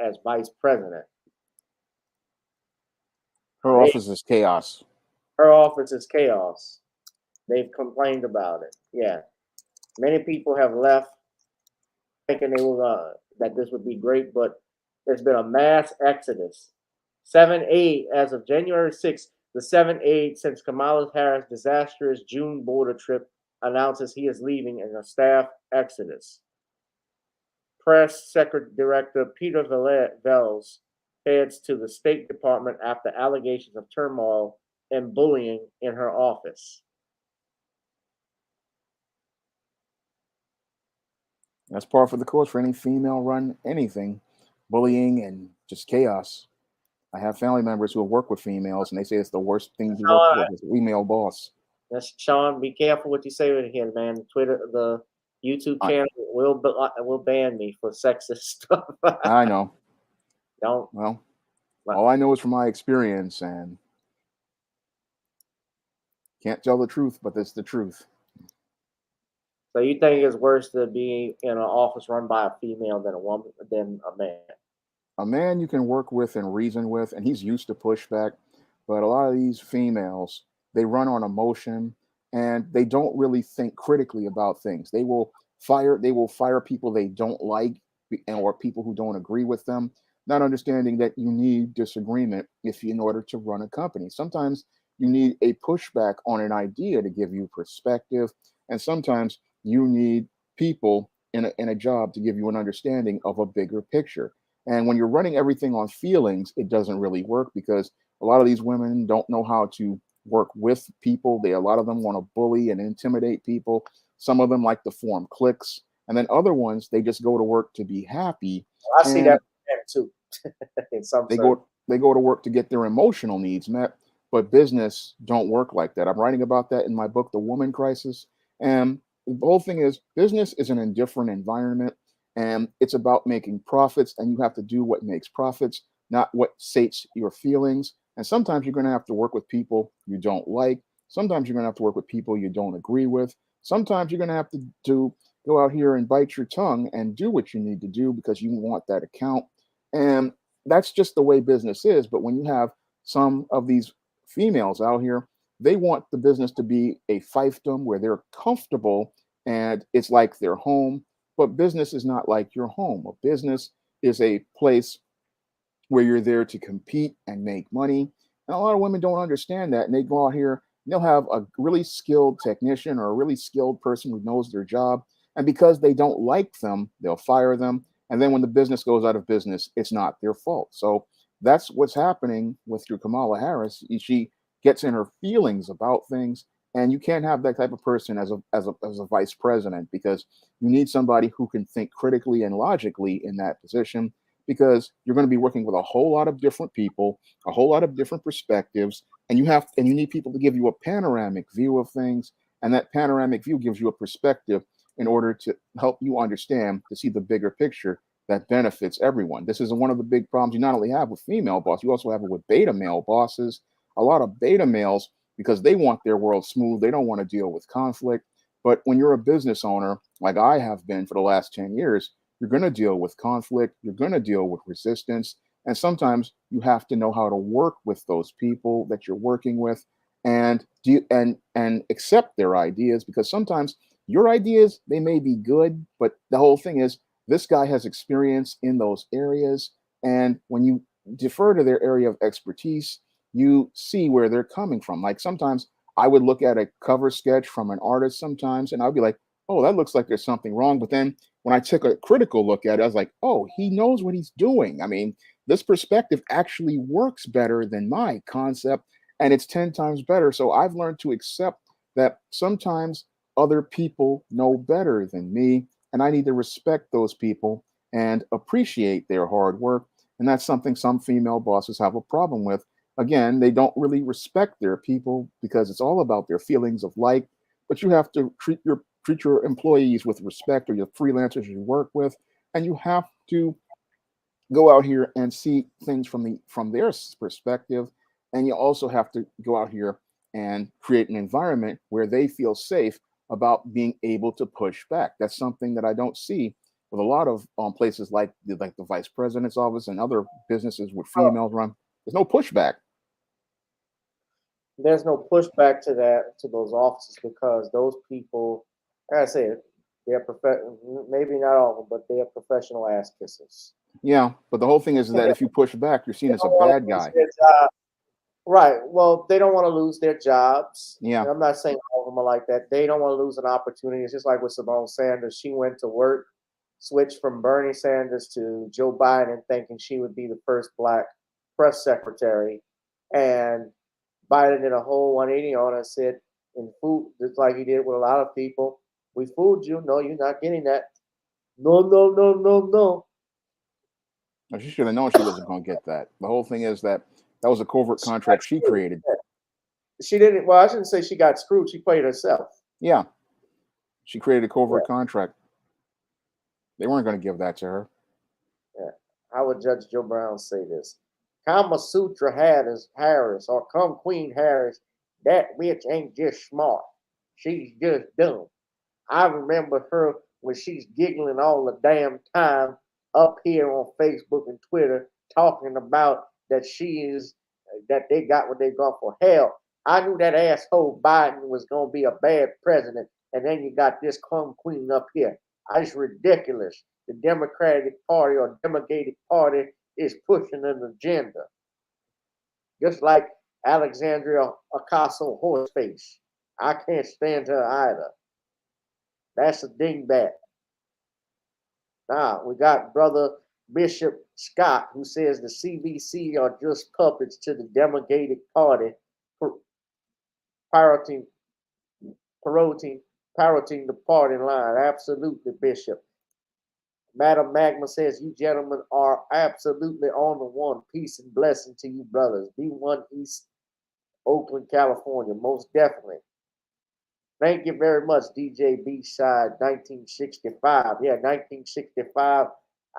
as vice president. Her office is chaos. Her office is chaos. They've complained about it. Yeah. Many people have left thinking they were that this would be great, but there's been a mass exodus. 7 aid as of January 6th, the 7 aid since Kamala Harris' disastrous June border trip announces he is leaving in a staff exodus. Press Secretary Director Peter Vels heads to the State Department after allegations of turmoil and bullying in her office. That's par for the course for any female run anything, bullying and just chaos. I have family members who have worked with females, and they say it's the worst thing to work with is a female boss. Yes, Shawn, be careful what you say with him, man. Twitter, the YouTube channel will ban me for sexist stuff. I know. Don't. Well, all I know is from my experience, and can't tell the truth, but that's the truth. So you think it's worse to be in an office run by a female than a man? A man you can work with and reason with, and he's used to pushback. But a lot of these females, they run on emotion, and they don't really think critically about things. They will fire people they don't like, or people who don't agree with them, not understanding that you need disagreement in order to run a company. Sometimes you need a pushback on an idea to give you perspective, and sometimes you need people in a job to give you an understanding of a bigger picture. And when you're running everything on feelings, it doesn't really work, because a lot of these women don't know how to work with people. A lot of them want to bully and intimidate people. Some of them like to form cliques, and then other ones, they just go to work to be happy. I see that too. In some they go to work to get their emotional needs met, but business don't work like that. I'm writing about that in my book, The Woman Crisis. And the whole thing is, business is an indifferent environment, and it's about making profits, and you have to do what makes profits, not what sates your feelings. And sometimes you're going to have to work with people you don't like. Sometimes you're going to have to work with people you don't agree with. Sometimes you're going to have to go out here and bite your tongue and do what you need to do because you want that account. And that's just the way business is. But when you have some of these females out here, they want the business to be a fiefdom where they're comfortable and it's like their home. But business is not like your home. A business is a place where you're there to compete and make money. And a lot of women don't understand that. And they go out here, they'll have a really skilled technician or a really skilled person who knows their job. And because they don't like them, they'll fire them. And then when the business goes out of business, it's not their fault. So that's what's happening with your Kamala Harris. She gets in her feelings about things. And you can't have that type of person as a vice president, because you need somebody who can think critically and logically in that position, because you're going to be working with a whole lot of different people, a whole lot of different perspectives, and you need people to give you a panoramic view of things, and that panoramic view gives you a perspective in order to help you understand, to see the bigger picture that benefits everyone. This is one of the big problems you not only have with female bosses, you also have it with beta male bosses. A lot of beta males, because they want their world smooth, they don't want to deal with conflict. But when you're a business owner, like I have been for the last 10 years, you're going to deal with conflict, you're going to deal with resistance, and sometimes you have to know how to work with those people that you're working with and accept their ideas, because sometimes your ideas, they may be good, but the whole thing is, this guy has experience in those areas, and when you defer to their area of expertise, you see where they're coming from. Like sometimes I would look at a cover sketch from an artist sometimes, and I'd be like, oh, that looks like there's something wrong. But then when I took a critical look at it, I was like, oh, he knows what he's doing. I mean, this perspective actually works better than my concept, and it's 10 times better. So I've learned to accept that sometimes other people know better than me, and I need to respect those people and appreciate their hard work. And that's something some female bosses have a problem with. Again, they don't really respect their people because it's all about their feelings of like, but you have to treat your employees with respect, or your freelancers you work with, and you have to go out here and see things from their perspective. And you also have to go out here and create an environment where they feel safe about being able to push back. That's something that I don't see with a lot of places like the vice president's office and other businesses with females run. There's no pushback. there's no pushback to that, to those officers, because those people, like I said, they're maybe not all of them, but they are professional ass kissers. Yeah, but the whole thing is And that if you push back, you're they seen as a don't want bad to lose guy. their job. Right. Well, they don't want to lose their jobs. Yeah. And I'm not saying all of them are like that. They don't want to lose an opportunity. It's just like with Simone Sanders. She went to work, switched from Bernie Sanders to Joe Biden, thinking she would be the first black press secretary. And Biden did a whole 180 on her and said, in food, just like he did with a lot of people, we fooled you. No, you're not getting that. No, no, no, no, no. Now, she should have known she wasn't going to get that. The whole thing is that was a covert contract she created. She didn't, well, I shouldn't say she got screwed. She played herself. Yeah. She created a covert contract. They weren't going to give that to her. Yeah. How would Judge Joe Brown say this? Kama Sutra Harris or Come Queen Harris, that bitch ain't just smart. She's just dumb. I remember her when she's giggling all the damn time up here on Facebook and Twitter talking about that that they got what they got for hell. I knew that asshole Biden was going to be a bad president. And then you got this Come Queen up here. It's ridiculous. The Democratic Party or Democratic Party is pushing an agenda. Just like Alexandria Ocasio Horseface. I can't stand her either. That's a dingbat. Now, we got Brother Bishop Scott, who says the CBC are just puppets to the Democratic Party, parroting the party line. Absolutely, Bishop. Madam Magma says, you gentlemen are absolutely on the one. Peace and blessing to you, brothers. B1 East Oakland, California. Most definitely. Thank you very much, DJ B-Side 1965. Yeah, 1965.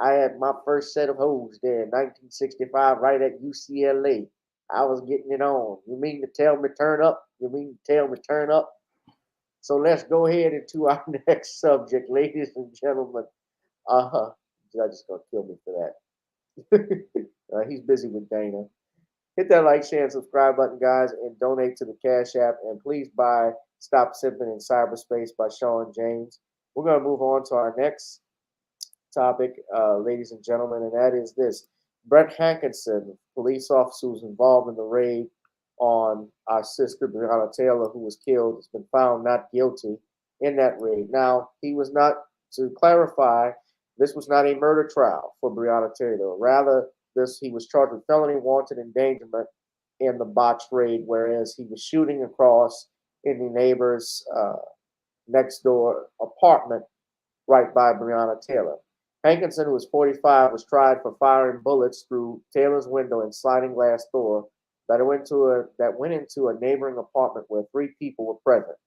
I had my first set of hoes there in 1965 right at UCLA. I was getting it on. You mean to tell me turn up? You mean to tell me turn up? So let's go ahead into our next subject, ladies and gentlemen. Judge is going to kill me for that. He's busy with Dana. Hit that like, share, and subscribe button, guys, and donate to the Cash App. And please buy Stop Simping in Cyberspace by Shawn James. We're going to move on to our next topic, ladies and gentlemen, and that is this. Brett Hankinson, police officer who was involved in the raid on our sister Breonna Taylor, who was killed, has been found not guilty in that raid. Now, he was not, to clarify, this was not a murder trial for Breonna Taylor. Rather, he was charged with felony wanton endangerment in the botched raid, whereas he was shooting across in the neighbor's next door apartment right by Breonna Taylor. Hankinson, who was 45, was tried for firing bullets through Taylor's window and sliding glass door that went into a neighboring apartment where 3 people were present.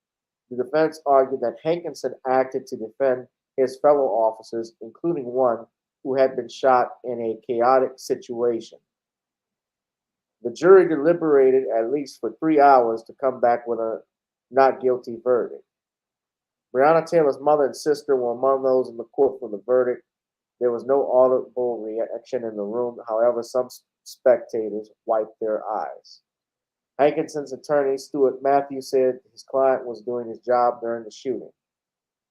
The defense argued that Hankinson acted to defend his fellow officers, including one who had been shot in a chaotic situation. The jury deliberated at least for 3 hours to come back with a not guilty verdict. Breonna Taylor's mother and sister were among those in the court for the verdict. There was no audible reaction in the room. However, some spectators wiped their eyes. Hankinson's attorney, Stuart Matthews, said his client was doing his job during the shooting.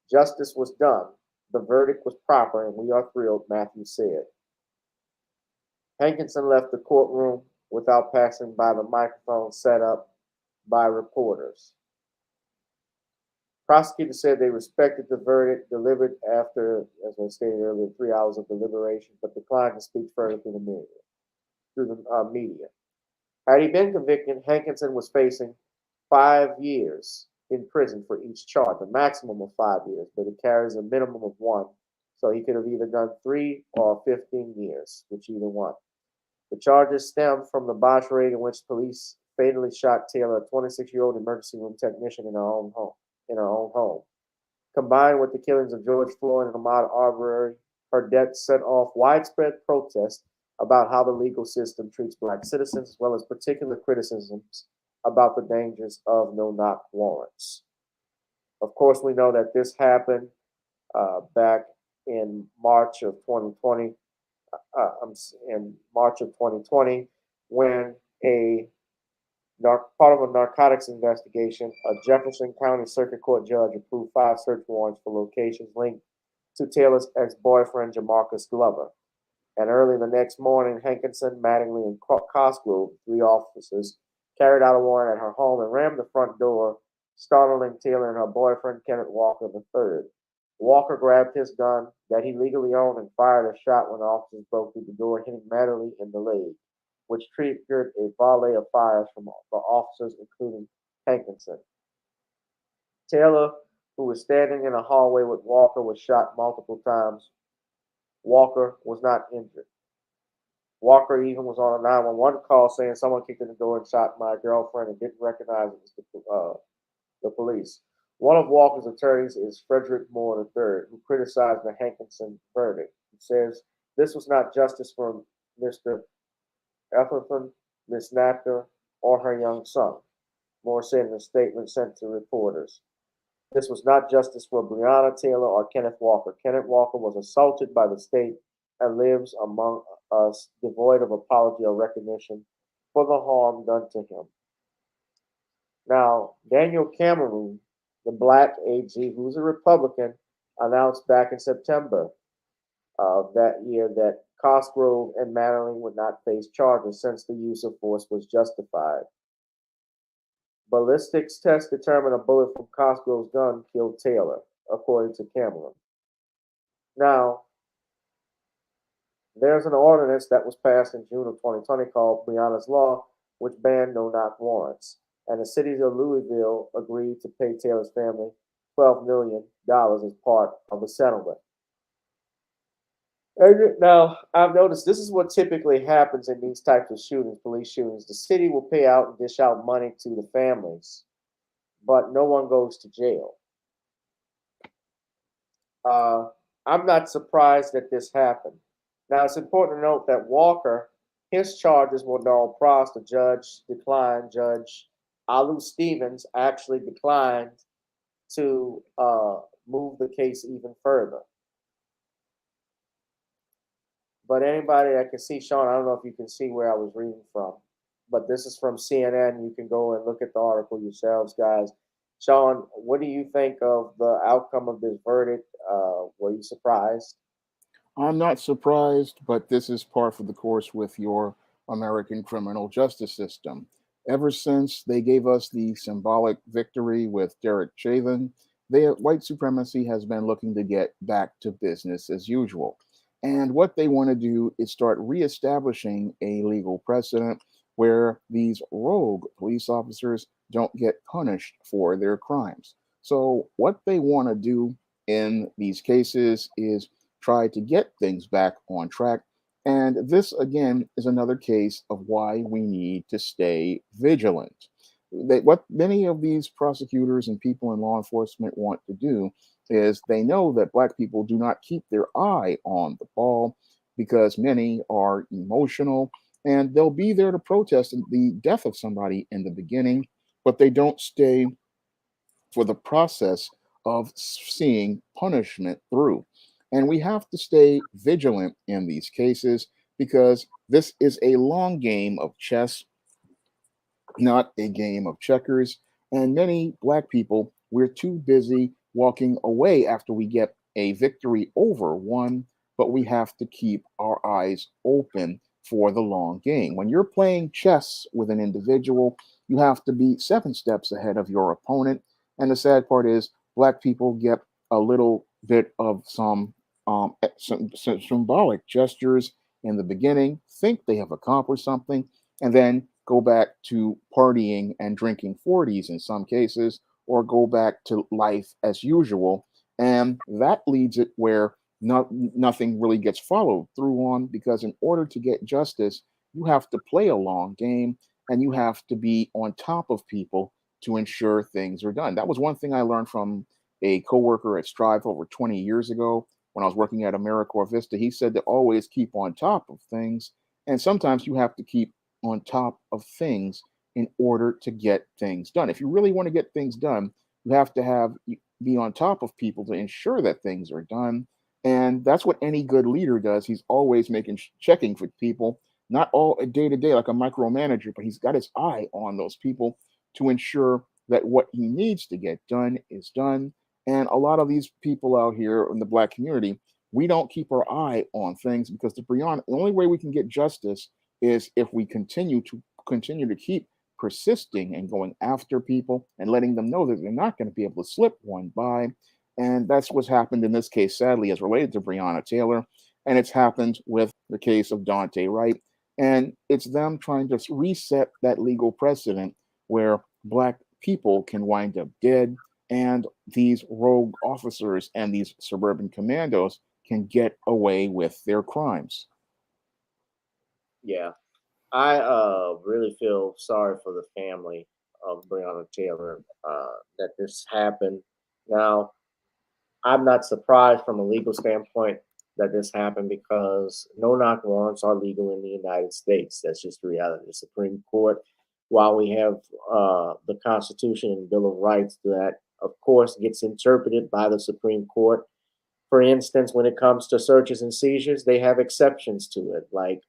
Justice was done. The verdict was proper, and we are thrilled, Matthews said. Hankinson left the courtroom without passing by the microphone set up by reporters. Prosecutors said they respected the verdict delivered after, as I stated earlier, 3 hours of deliberation, but declined to speak further through the media. Had he been convicted, Hankinson was facing 5 years in prison for each charge, a maximum of 5 years, but it carries a minimum of 1. So he could have either done 3 or 15 years, which either one. The charges stemmed from the botched raid in which police fatally shot Taylor, a 26-year-old emergency room technician, in her own home. Combined with the killings of George Floyd and Ahmaud Arbery, her death set off widespread protests about how the legal system treats Black citizens, as well as particular criticisms about the dangers of no-knock warrants. Of course, we know that this happened back in March of 2020. part of a narcotics investigation, a Jefferson County Circuit Court judge approved 5 search warrants for locations linked to Taylor's ex-boyfriend, Jamarcus Glover. And early the next morning, Hankinson, Mattingly, and Cosgrove, 3 officers, carried out a warrant at her home and rammed the front door, startling Taylor and her boyfriend, Kenneth Walker III. Walker grabbed his gun that he legally owned and fired a shot when the officers broke through the door, hitting Mattingly in the leg, which triggered a volley of fires from the officers, including Hankinson. Taylor, who was standing in a hallway with Walker, was shot multiple times. Walker was not injured. Walker even was on a 911 call saying someone kicked in the door and shot my girlfriend and didn't recognize it was the police. One of Walker's attorneys is Frederick Moore III, who criticized the Hankinson verdict. He says this was not justice for Mr. Ethelton, Miss Napter, or her young son. Moore said in a statement sent to reporters. This was not justice for Breonna Taylor or Kenneth Walker. Kenneth Walker was assaulted by the state and lives among us devoid of apology or recognition for the harm done to him. Now, Daniel Cameron, the black AG, who's a Republican, announced back in September of that year that Cosgrove and Mattingly would not face charges since the use of force was justified. Ballistics tests determined a bullet from Cosgrove's gun killed Taylor, according to Cameron. Now, there's an ordinance that was passed in June of 2020 called Breonna's Law, which banned no-knock warrants. And the city of Louisville agreed to pay Taylor's family $12 million as part of a settlement. Now, I've noticed this is what typically happens in these types of shootings, police shootings. The city will pay out and dish out money to the families, but no one goes to jail. I'm not surprised that this happened. Now, it's important to note that Walker, his charges were null pros. The judge declined. Judge Alu Stevens actually declined to move the case even further. But anybody that can see, Shawn, I don't know if you can see where I was reading from, but this is from CNN. You can go and look at the article yourselves, guys. Shawn, what do you think of the outcome of this verdict? Were you surprised? I'm not surprised, but this is par for the course with your American criminal justice system. Ever since they gave us the symbolic victory with Derek Chauvin, white supremacy has been looking to get back to business as usual. And what they want to do is start reestablishing a legal precedent where these rogue police officers don't get punished for their crimes. So, what they want to do in these cases is try to get things back on track. And this, again, is another case of why we need to stay vigilant. What many of these prosecutors and people in law enforcement want to do is they know that Black people do not keep their eye on the ball because many are emotional and they'll be there to protest the death of somebody in the beginning, but they don't stay for the process of seeing punishment through. And we have to stay vigilant in these cases because this is a long game of chess, not a game of checkers. And many Black people, we're too busy walking away after we get a victory over one, but we have to keep our eyes open for the long game. When you're playing chess with an individual, you have to be 7 steps ahead of your opponent. And the sad part is, Black people get a little bit of some symbolic gestures in the beginning, think they have accomplished something, and then go back to partying and drinking 40s in some cases, or go back to life as usual. And that leads it where nothing really gets followed through on, because in order to get justice, you have to play a long game and you have to be on top of people to ensure things are done. That was one thing I learned from a coworker at Strive over 20 years ago when I was working at AmeriCorps Vista. He said to always keep on top of things. And sometimes you have to keep on top of things in order to get things done. If you really want to get things done, you have to be on top of people to ensure that things are done. And that's what any good leader does. He's always checking for people, not all day to day like a micromanager, but he's got his eye on those people to ensure that what he needs to get done is done. And a lot of these people out here in the Black community, we don't keep our eye on things because the only way we can get justice is if we continue to keep persisting and going after people and letting them know that they're not going to be able to slip one by. And that's what's happened in this case, sadly, as related to Breonna Taylor. And it's happened with the case of Daunte Wright. And it's them trying to reset that legal precedent where Black people can wind up dead and these rogue officers and these suburban commandos can get away with their crimes. Yeah. I really feel sorry for the family of Breonna Taylor that this happened. Now, I'm not surprised from a legal standpoint that this happened because no-knock warrants are legal in the United States. That's just the reality. The Supreme Court, while we have the Constitution and Bill of Rights that, of course, gets interpreted by the Supreme Court. For instance, when it comes to searches and seizures, they have exceptions to it, like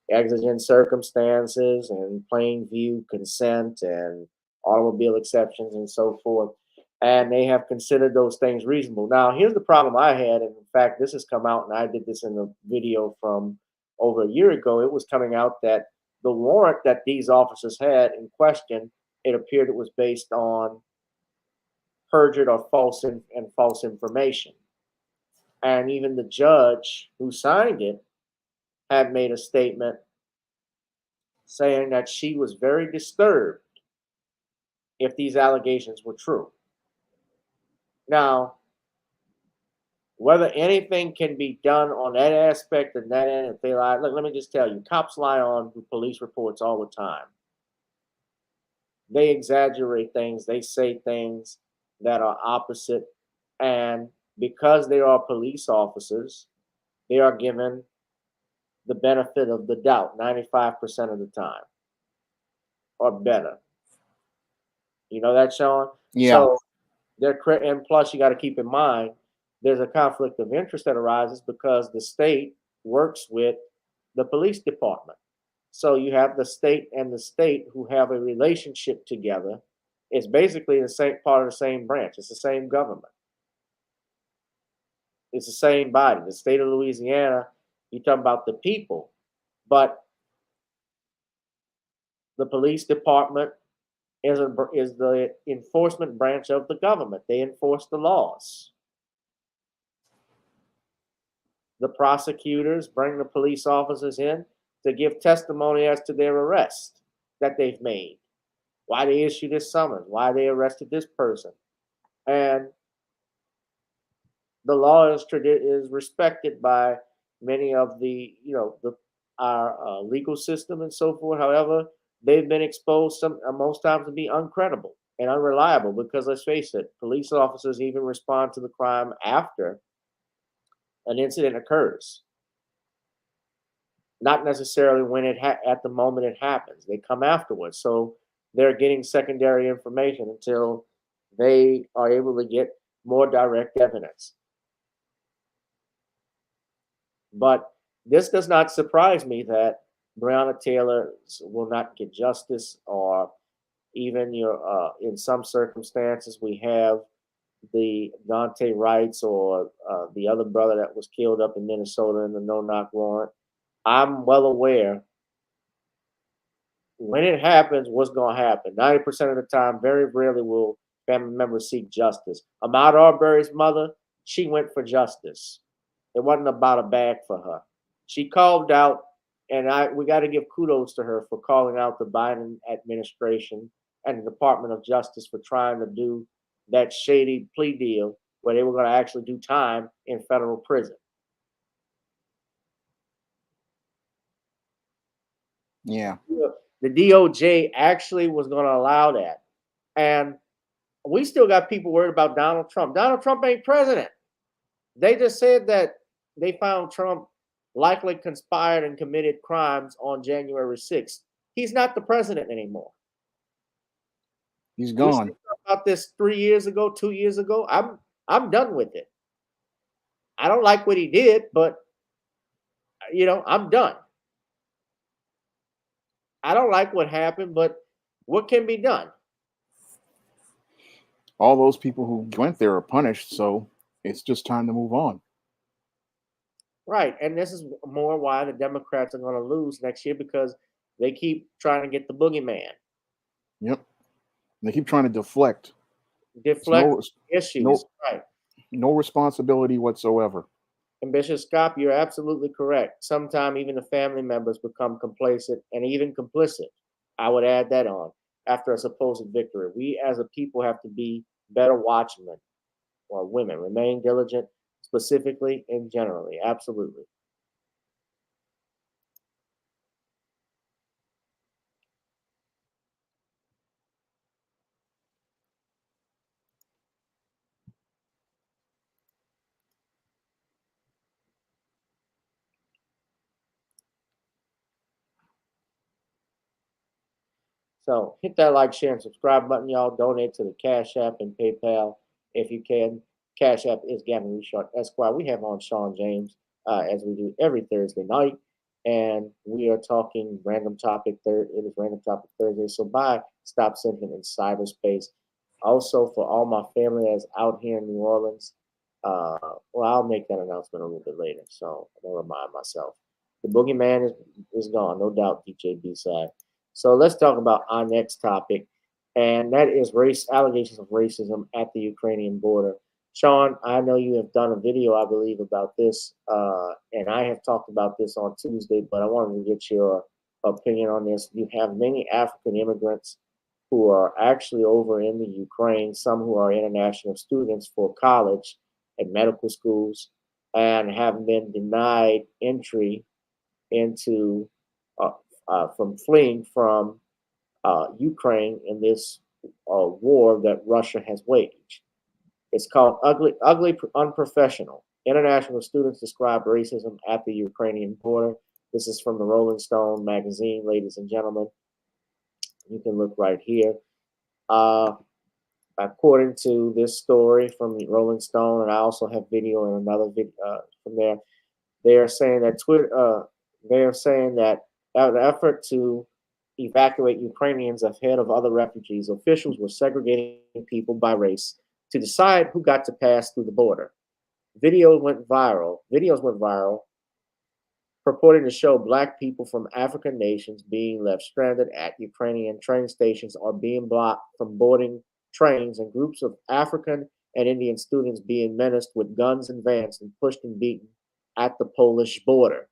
exigent circumstances and plain view consent and automobile exceptions and so forth. And they have considered those things reasonable. Now, here's the problem I had. And in fact, this has come out, and I did this in a video from over a year ago. It was coming out that the warrant that these officers had in question, it appeared it was based on perjured or false information. And even the judge who signed it had made a statement saying that she was very disturbed if these allegations were true. Now, whether anything can be done on that aspect and that end, if they lie, look, let me just tell you, cops lie on police reports all the time. They exaggerate things, they say things that are opposite, and because they are police officers, they are given the benefit of the doubt 95% of the time or better. You know that, Shawn? Yeah. So and plus you got to keep in mind there's a conflict of interest that arises because the state works with the police department. So you have the state and the state who have a relationship together. It's basically the same part of the same branch. It's the same government. It's the same body. The state of Louisiana, you're talking about the people, but the police department is the enforcement branch of the government. They enforce the laws. The prosecutors bring the police officers in to give testimony as to their arrest that they've made, why they issued this summons, why they arrested this person. And the law is respected by many of our legal system and so forth. However, they've been exposed most times to be uncredible and unreliable because, let's face it, police officers even respond to the crime after an incident occurs. Not necessarily when at the moment it happens. They come afterwards. So they're getting secondary information until they are able to get more direct evidence. But this does not surprise me that Breonna Taylor will not get justice, or even in some circumstances we have the Daunte Wrights or the other brother that was killed up in Minnesota in the no-knock warrant. I'm well aware when it happens, what's going to happen. 90% of the time, very rarely will family members seek justice. Ahmaud Arbery's mother, she went for justice. It wasn't about a bag for her. She called out, and we got to give kudos to her for calling out the Biden administration and the Department of Justice for trying to do that shady plea deal where they were going to actually do time in federal prison. Yeah. The DOJ actually was going to allow that. And we still got people worried about Donald Trump. Donald Trump ain't president. They just said that they found Trump likely conspired and committed crimes on January 6th. He's not the president anymore. He's gone. We talked about this 3 years ago, 2 years ago. I'm done with it. I don't like what he did, but I'm done. I don't like what happened, but what can be done? All those people who went there are punished, so it's just time to move on. Right. And this is more why the Democrats are going to lose next year because they keep trying to get the boogeyman, Yep. They keep trying to deflect. deflect no, issues. no, Right. no responsibility whatsoever. And Bishop Scott, you're absolutely correct. Sometimes even the family members become complacent and even complicit. I would add that on after a supposed victory. We as a people have to be better watchmen or women. Remain diligent, specifically and generally. Absolutely. So hit that like, share, and subscribe button, y'all. Donate to the Cash App and PayPal if you can. Cash App is Gavin Richard Esquire. We have on Shawn James as we do every Thursday night, and we are talking random topic. It is random topic Thursday. So bye. Stop Simping in cyberspace. Also, for all my family that's out here in New Orleans, well, I'll make that announcement a little bit later. So I'm gonna remind myself. The boogeyman is gone, no doubt. DJ B-side. So let's talk about our next topic, and that is race allegations of racism at the Ukrainian border. Shawn, I know you have done a video, I believe, about this, and I have talked about this on Tuesday, but I wanted to get your opinion on this. You have many African immigrants who are actually over in the Ukraine, some who are international students for college and medical schools, and have been denied entry into from fleeing from Ukraine in this war that Russia has waged. It's called ugly, unprofessional. International students describe racism at the Ukrainian border. This is from the Rolling Stone magazine, ladies and gentlemen. You can look right here. According to this story from the Rolling Stone, and I also have video and another video from there, they are saying that the effort to evacuate Ukrainians ahead of other refugees, officials were segregating people by race to decide who got to pass through the border. Videos went viral, purporting to show Black people from African nations being left stranded at Ukrainian train stations or being blocked from boarding trains, and groups of African and Indian students being menaced with guns and vans and pushed and beaten at the Polish border.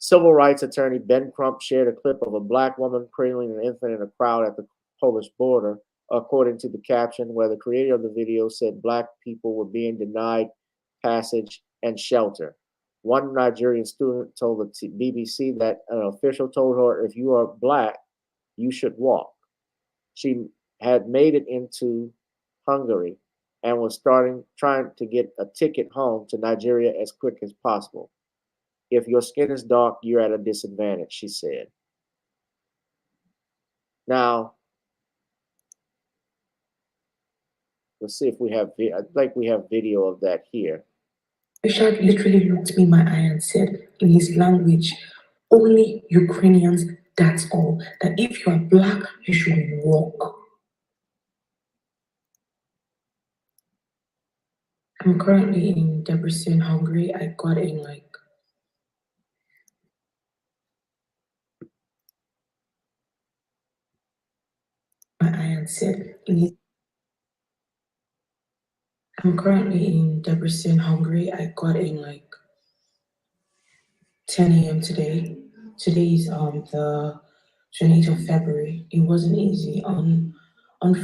Civil rights attorney Ben Crump shared a clip of a Black woman cradling an infant in a crowd at the Polish border, according to the caption, where the creator of the video said Black people were being denied passage and shelter. One Nigerian student told the BBC that an official told her, if you are Black, you should walk. She had made it into Hungary and was trying to get a ticket home to Nigeria as quick as possible. If your skin is dark, you're at a disadvantage, she said. Now, let's see if we have, I think we have video of that here. Richard literally looked me in my eye and said, in his language, only Ukrainians, that's all. That if you are Black, you should walk. I'm currently in Debrecen, Hungary. I got in my eye and said, I'm currently in Debrecen, Hungary. I got in 10 a.m. today. Today is the 28th of February. It wasn't easy. On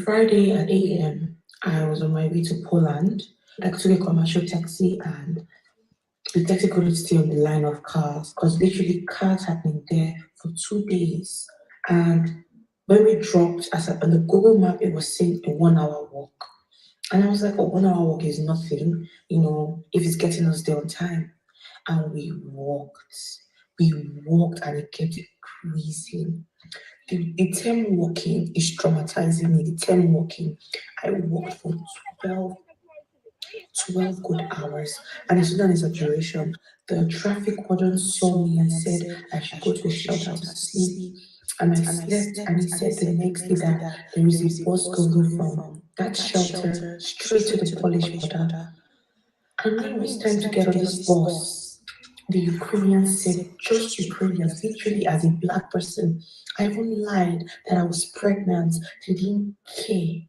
Friday at 8 a.m., I was on my way to Poland. I took a commercial taxi, and the taxi couldn't stay on the line of cars because literally cars had been there for 2 days. And when we dropped, on the Google map, it was saying a 1 hour walk. And I was like, a 1 hour walk is nothing, if it's getting us there on time. And we walked and it kept increasing. The term walking is traumatizing me. The term walking, I walked for 12 good hours, and it's not an exaggeration. The traffic warden saw me and said I should go to a shelter to sleep. And I slept, and he said the next day that there is a bus going from that shelter straight to the Polish border. And when it was time to get on this bus, the Ukrainians said, just Ukrainians, literally as a black person. I even lied that I was pregnant. They didn't care.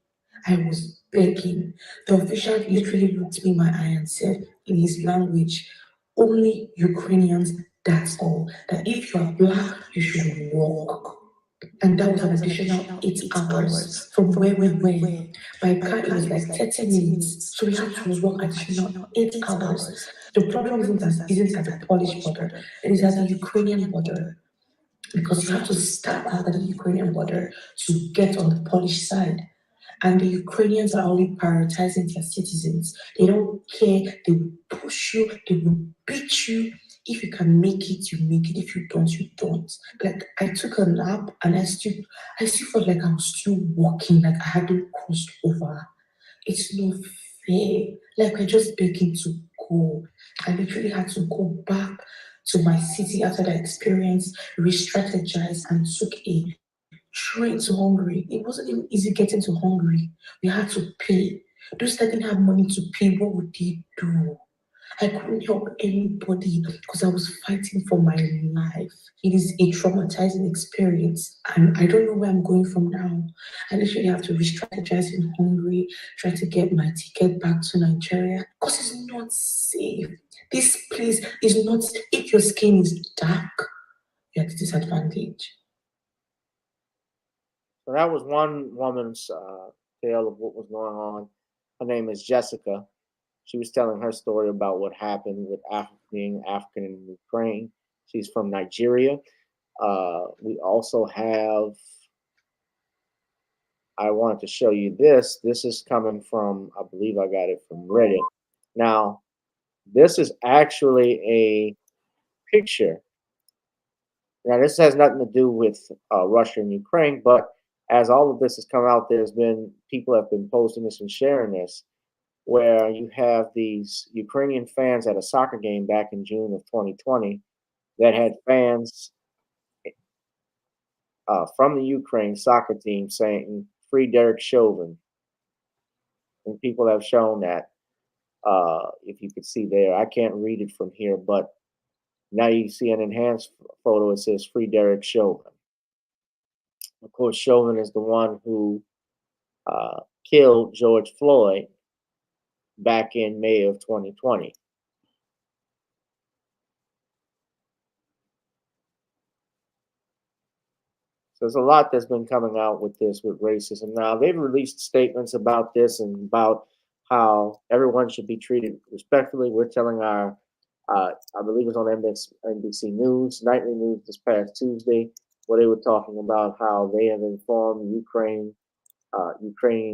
I was begging. The official literally looked me in my eye and said, in his language, only Ukrainians, that's all. That if you are black, you should walk. And that was an additional 8 hours from where we were. By car, it was like 30 minutes. So we had to walk additional 8 hours. The problem isn't at the Polish border, it is at the Ukrainian border. Because you have to start at the Ukrainian border to get on the Polish side. And the Ukrainians are only prioritizing their citizens. They don't care. They will push you. They will beat you. If you can make it, you make it. If you don't, you don't. Like I took a nap and I still felt like I was still walking, like I hadn't crossed over. It's not fair. Like we're just begging to go. I literally had to go back to my city after that experience, re-strategize, and took a train to Hungary. It wasn't even easy getting to Hungary. We had to pay. Those that didn't have money to pay, what would they do? I couldn't help anybody because I was fighting for my life. It is a traumatizing experience, and I don't know where I'm going from now. I literally have to re-strategize in Hungary, try to get my ticket back to Nigeria because it's not safe. This place is not. If your skin is dark, you're at a disadvantage. So that was one woman's tale of what was going on. Her name is Jessica. She was telling her story about what happened with being African in Ukraine. She's from Nigeria. We also have, I wanted to show you this. This is coming from, I believe I got it from Reddit. Now, this is actually a picture. Now, this has nothing to do with Russia and Ukraine, but as all of this has come out, there's been people have been posting this and sharing this, where you have these Ukrainian fans at a soccer game back in June of 2020 that had fans from the Ukraine soccer team saying, "Free Derek Chauvin." And people have shown that, if you could see there, I can't read it from here, but now you see an enhanced photo. It says, "Free Derek Chauvin." Of course, Chauvin is the one who killed George Floyd back in May of 2020. So there's a lot that's been coming out with this, with racism. Now, they've released statements about this and about how everyone should be treated respectfully. We're telling our, I believe it was on NBC News, nightly news this past Tuesday, where they were talking about how they have informed Ukrainian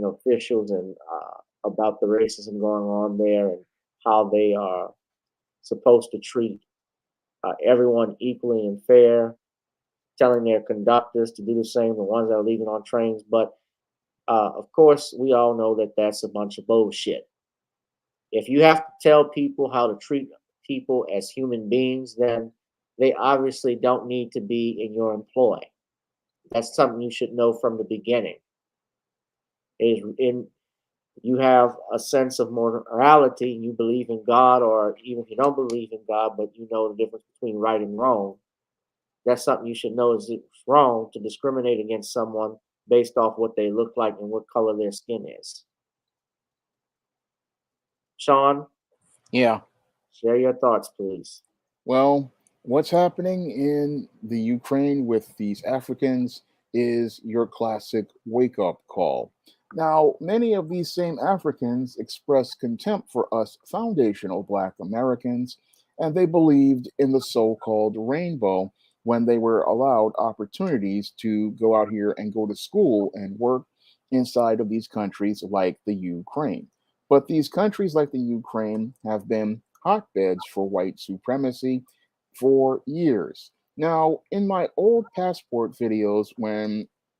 officials and about the racism going on there and how they are supposed to treat everyone equally and fair, telling their conductors to do the same, the ones that are leaving on trains. But of course, we all know that that's a bunch of bullshit. If you have to tell people how to treat people as human beings, then they obviously don't need to be in your employ. That's something you should know from the beginning. You have a sense of morality, you believe in God, or even if you don't believe in God, but you know the difference between right and wrong, that's something you should know is it's wrong to discriminate against someone based off what they look like and what color their skin is. Shawn, Yeah. share your thoughts, please. Well, what's happening in the Ukraine with these Africans is your classic wake up call. Now, many of these same Africans express contempt for us foundational Black Americans, and they believed in the so called rainbow when they were allowed opportunities to go out here and go to school and work inside of these countries like the Ukraine. But these countries like the Ukraine have been hotbeds for white supremacy for years. Now, in my old passport videos,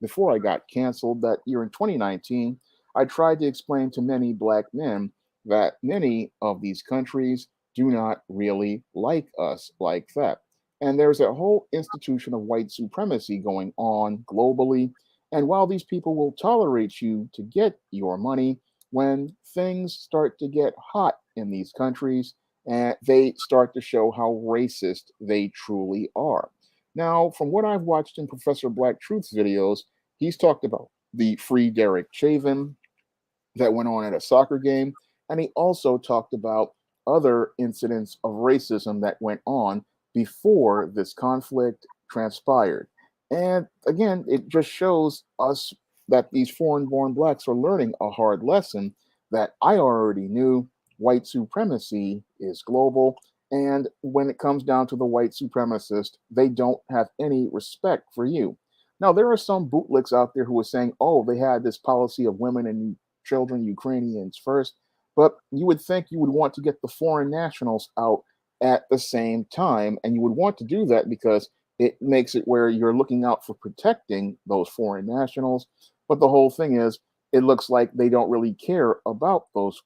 before I got canceled that year in 2019, I tried to explain to many Black men that many of these countries do not really like us like that. And there's a whole institution of white supremacy going on globally. And while these people will tolerate you to get your money, when things start to get hot in these countries, and they start to show how racist they truly are. Now, from what I've watched in Professor Black Truth's videos, he's talked about the Free Derek Chauvin that went on at a soccer game. And he also talked about other incidents of racism that went on before this conflict transpired. And again, it just shows us that these foreign born blacks are learning a hard lesson that I already knew. White supremacy is global. And when it comes down to the white supremacist, they don't have any respect for you. Now, there are some bootlicks out there who are saying, oh, they had this policy of women and children, Ukrainians first. But you would think you would want to get the foreign nationals out at the same time. And you would want to do that because it makes it where you're looking out for protecting those foreign nationals. But the whole thing is, it looks like they don't really care about those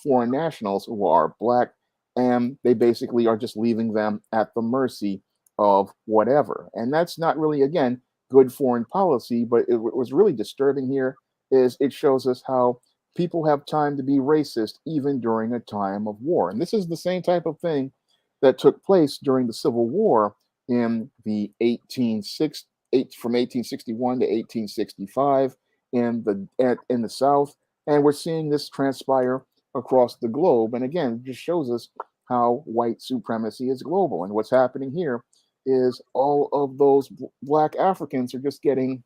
foreign nationals who are black. And they basically are just leaving them at the mercy of whatever. And that's not really, again, good foreign policy. But it was really disturbing here is it shows us how people have time to be racist even during a time of war. And this is the same type of thing that took place during the Civil War in the 1860 from 1861 to 1865 in the South. And we're seeing this transpire across the globe. And again, it just shows us how white supremacy is global. And what's happening here is all of those black Africans are just getting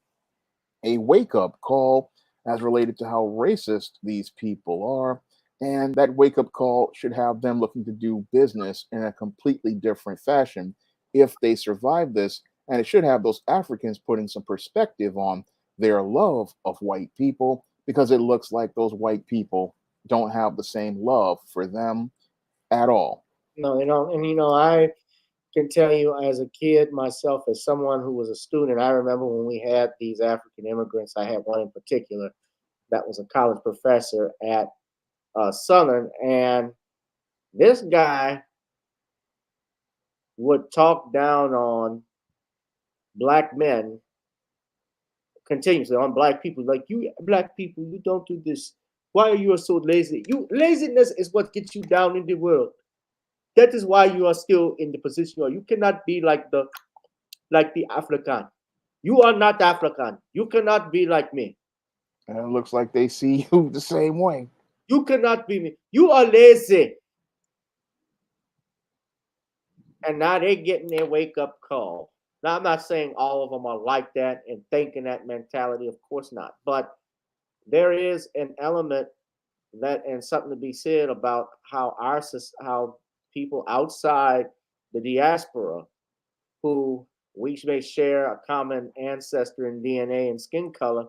a wake-up call as related to how racist these people are. And that wake-up call should have them looking to do business in a completely different fashion if they survive this. And it should have those Africans putting some perspective on their love of white people, because it looks like those white people don't have the same love for them at all. No, I can tell you as a kid myself, as someone who was a student, I remember when we had these African immigrants. I had one in particular that was a college professor at Southern, and this guy would talk down on black men continuously, on black people, like, you black people, you don't do this. Why are you so lazy? Laziness is what gets you down in the world. That is why you are still in the position you are. You cannot be like the African. You are not African. You cannot be like me. And it looks like they see you the same way. You cannot be me. You are lazy. And now they're getting their wake-up call. Now, I'm not saying all of them are like that and thinking that mentality. Of course not. But there is an element that, and something to be said about how people outside the diaspora, who we may share a common ancestor in DNA and skin color,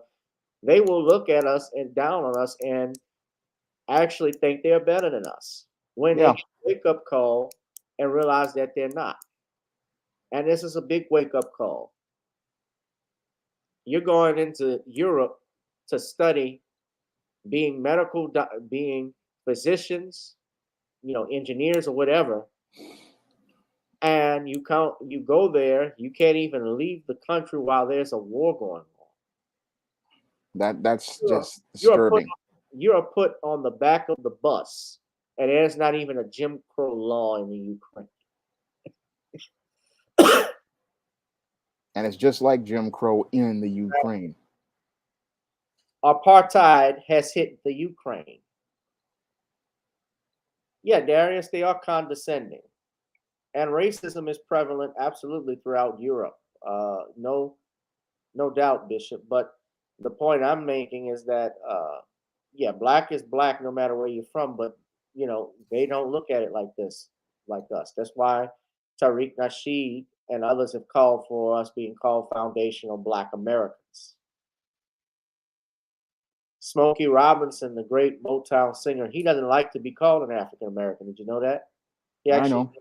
they will look at us and down on us and actually think they're better than us when Yeah. they wake up call and realize that they're not. And this is a big wake up call. You're going into Europe to study being being physicians, engineers or whatever. And you go there, you can't even leave the country while there's a war going on. That's just You're put disturbing. you're put on the back of the bus, and there's not even a Jim Crow law in the Ukraine. And it's just like Jim Crow in the Ukraine. Apartheid has hit the Ukraine. Yeah, Darius, they are condescending. And racism is prevalent absolutely throughout Europe. No doubt, Bishop. But the point I'm making is that, yeah, black is black no matter where you're from, but, they don't look at it like this, like us. That's why Tariq Nasheed and others have called for us being called foundational Black Americans. Smokey Robinson, the great Motown singer, he doesn't like to be called an African American. Did you know that? I know.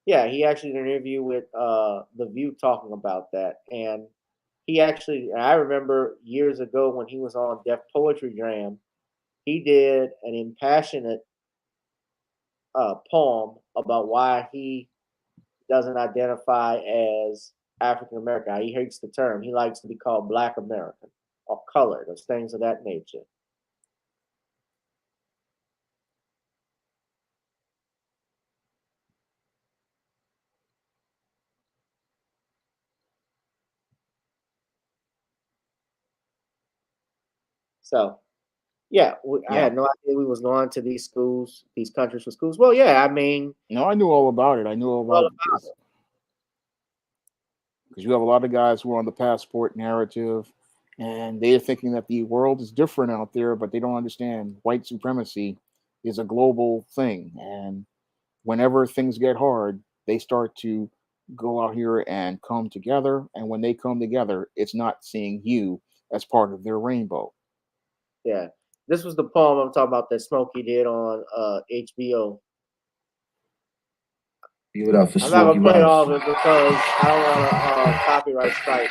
Yeah, he actually did an interview with The View talking about that. And I remember years ago when he was on Def Poetry Jam, he did an impassionate poem about why he doesn't identify as African American. He hates the term. He likes to be called Black American or colored or things of that nature. So, yeah, I had no idea we was going to these schools, these countries for schools. Well, yeah, I mean, No, I knew all about it. I knew all about it because you have a lot of guys who are on the passport narrative, and they're thinking that the world is different out there, but they don't understand white supremacy is a global thing. And whenever things get hard, they start to go out here and come together. And when they come together, it's not seeing you as part of their rainbow. Yeah, this was the poem I'm talking about that Smokey did on HBO. Give it up for I'm not Smokey gonna play all of Robinson. it because I don't want to copyright strike.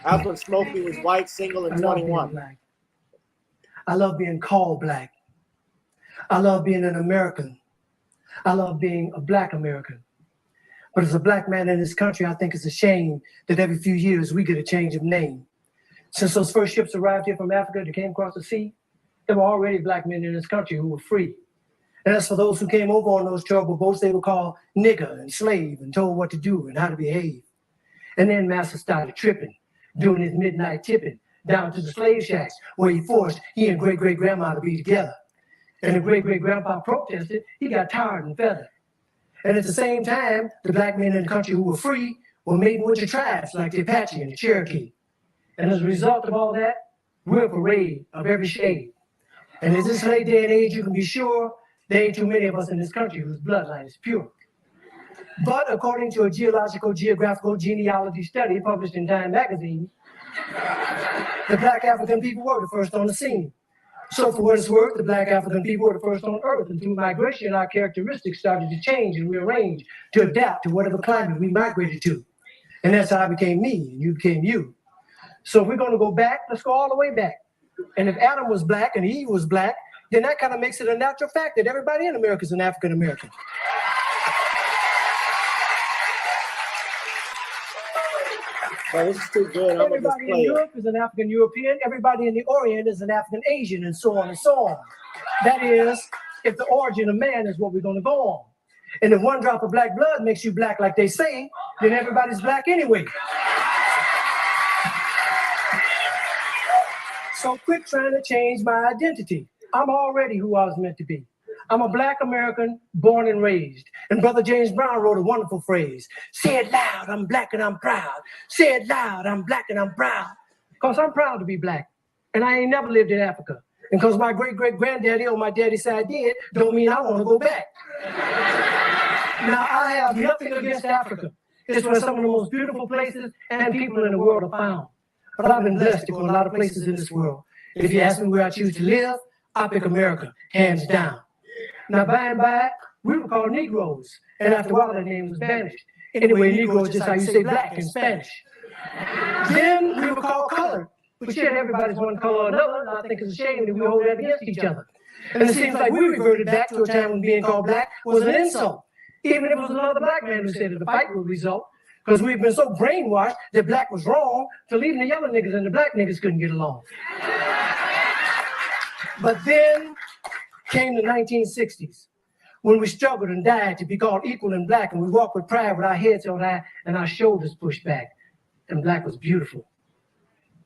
That's when Smokey was white, single, and 21. Black. I love being called black. I love being an American. I love being a Black American. But as a black man in this country, I think it's a shame that every few years we get a change of name. Since those first ships arrived here from Africa that came across the sea, there were already black men in this country who were free. And as for those who came over on those terrible boats, they were called nigger and slave and told what to do and how to behave. And then Master started tripping, doing his midnight tipping down to the slave shacks where he forced he and great-great-grandma to be together. And the great-great-grandpa protested, he got tired and feathered. And at the same time, the black men in the country who were free were made into tribes like the Apache and the Cherokee. And as a result of all that, we're a parade of every shade. And in this late day and age, you can be sure there ain't too many of us in this country whose bloodline is pure. But according to a geographical genealogy study published in Time magazine, the black African people were the first on the scene. So for what it's worth, the black African people were the first on Earth, and through migration, our characteristics started to change and rearrange to adapt to whatever climate we migrated to. And that's how I became me, and you became you. So if we're gonna go back, let's go all the way back. And if Adam was black and Eve was black, then that kind of makes it a natural fact that everybody in America is an African American. Well, this is too good. Everybody in Europe is an African European. Everybody in the Orient is an African Asian, and so on and so on. That is, if the origin of man is what we're going to go on. And if one drop of black blood makes you black like they say, then everybody's black anyway. So quit trying to change my identity. I'm already who I was meant to be. I'm a black American born and raised. And Brother James Brown wrote a wonderful phrase. Say it loud, I'm black and I'm proud. Say it loud, I'm black and I'm proud. Because I'm proud to be black. And I ain't never lived in Africa. And because my great-great-granddaddy on my daddy's side did, don't mean I want to go back. Now, I have nothing against Africa. It's where some of the most beautiful places and people in the world are found. But I've been blessed to go a lot of places in this world. If you ask me where I choose to live, I pick America, hands down. Now, by and by, we were called Negroes, and after a while, that name was banished. Anyway, Negro is just how you say black in Spanish. Then we were called colored, but yet everybody's one color or another, and I think it's a shame that we hold that against each other. And it seems like we reverted back to a time when being called black was an insult, even if it was another black man who said that the fight would result, because we've been so brainwashed that black was wrong, till even the yellow niggas and the black niggas couldn't get along. But then came the 1960s, when we struggled and died to be called equal and black, and we walked with pride with our heads held high and our shoulders pushed back, and black was beautiful.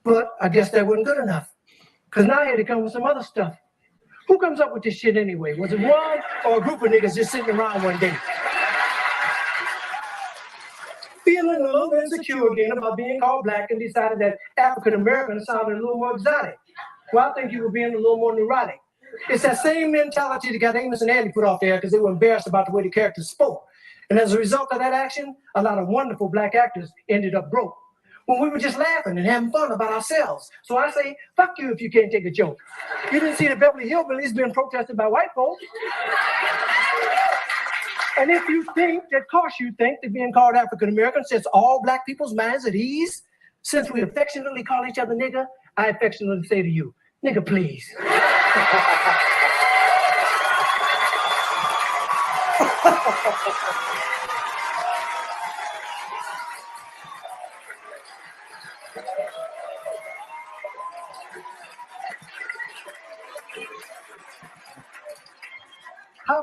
But I guess that wasn't good enough, because now I had to come with some other stuff. Who comes up with this shit anyway? Was it one or a group of niggas just sitting around one day? Feeling a little insecure again about being called black and decided that African American sounded a little more exotic. Well, I think you were being a little more neurotic. It's that same mentality that got Amos and Andy put off there because they were embarrassed about the way the characters spoke. And as a result of that action, a lot of wonderful black actors ended up broke. When we were just laughing and having fun about ourselves. So I say, fuck you if you can't take a joke. You didn't see the Beverly Hillbillies being protested by white folks. And if you think that, of course you think that being called African American sets all black people's minds at ease, since we affectionately call each other nigger, I affectionately say to you, nigga, please. How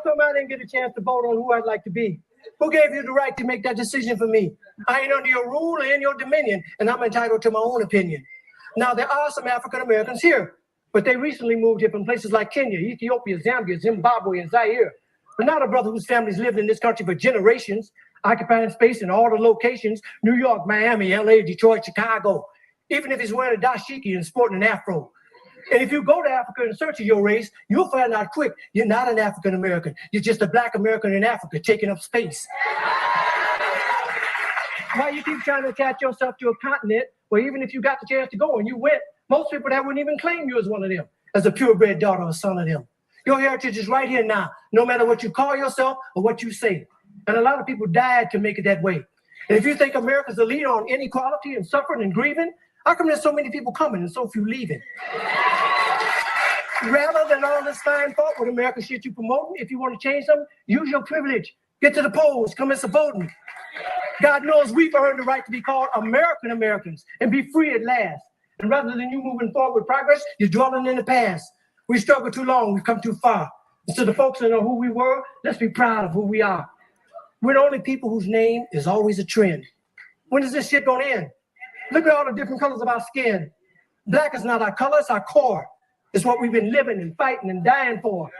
come I didn't get a chance to vote on who I'd like to be? Who gave you the right to make that decision for me? I ain't under your rule or in your dominion, and I'm entitled to my own opinion. Now, there are some African Americans here, but they recently moved here from places like Kenya, Ethiopia, Zambia, Zimbabwe, and Zaire. But not a brother whose family's lived in this country for generations, occupying space in all the locations: New York, Miami, LA, Detroit, Chicago. Even if he's wearing a dashiki and sporting an afro. And if you go to Africa in search of your race, you'll find out quick you're not an African American. You're just a black American in Africa taking up space. Why you keep trying to attach yourself to a continent where even if you got the chance to go and you went, most people that wouldn't even claim you as one of them, as a purebred daughter or son of them. Your heritage is right here now, no matter what you call yourself or what you say. And a lot of people died to make it that way. And if you think America's the leader on inequality and suffering and grieving, how come there's so many people coming and so few leaving? Rather than all this fine thought with America shit you promoting, if you want to change something, use your privilege. Get to the polls, come and voting. God knows we've earned the right to be called American Americans and be free at last. And rather than you moving forward with progress, you're dwelling in the past. We struggled too long, we've come too far. And so the folks that know who we were, let's be proud of who we are. We're the only people whose name is always a trend. When is this shit gonna end? Look at all the different colors of our skin. Black is not our color, it's our core. It's what we've been living and fighting and dying for.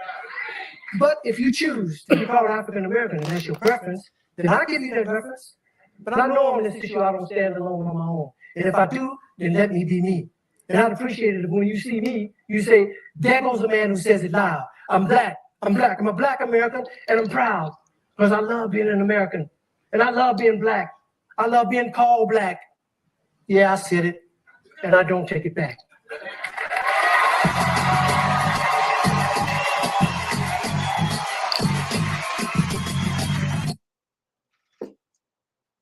But if you choose to be called African American and that's your preference, then I'll give you that reference. But I know on this issue I don't stand alone on my own. And if I do, then let me be me. And I'd appreciate it if when you see me, you say, there goes a man who says it loud. I'm black, I'm black, I'm a black American, and I'm proud. Because I love being an American. And I love being black. I love being called black. Yeah, I said it, and I don't take it back.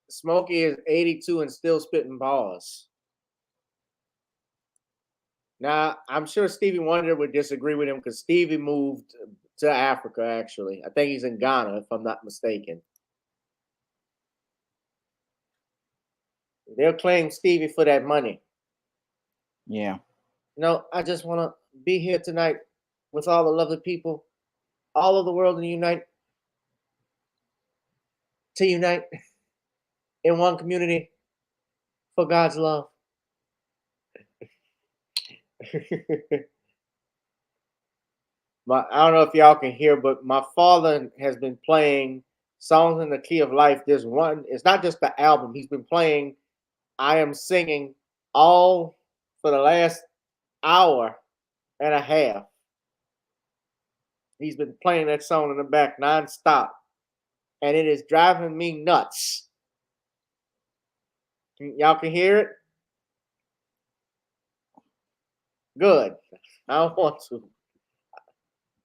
Smokey is 82 and still spitting bars. Now, I'm sure Stevie Wonder would disagree with him because Stevie moved to Africa, actually. I think he's in Ghana, if I'm not mistaken. They'll claim Stevie for that money. Yeah. No, I just want to be here tonight with all the lovely people, all of the world, and unite in one community for God's love. I don't know if y'all can hear, but my father has been playing Songs in the Key of Life. There's one, it's not just the album. He's been playing I Am Singing all for the last hour and a half. He's been playing that song in the back nonstop, and it is driving me nuts. Y'all can hear it? Good. I don't want to.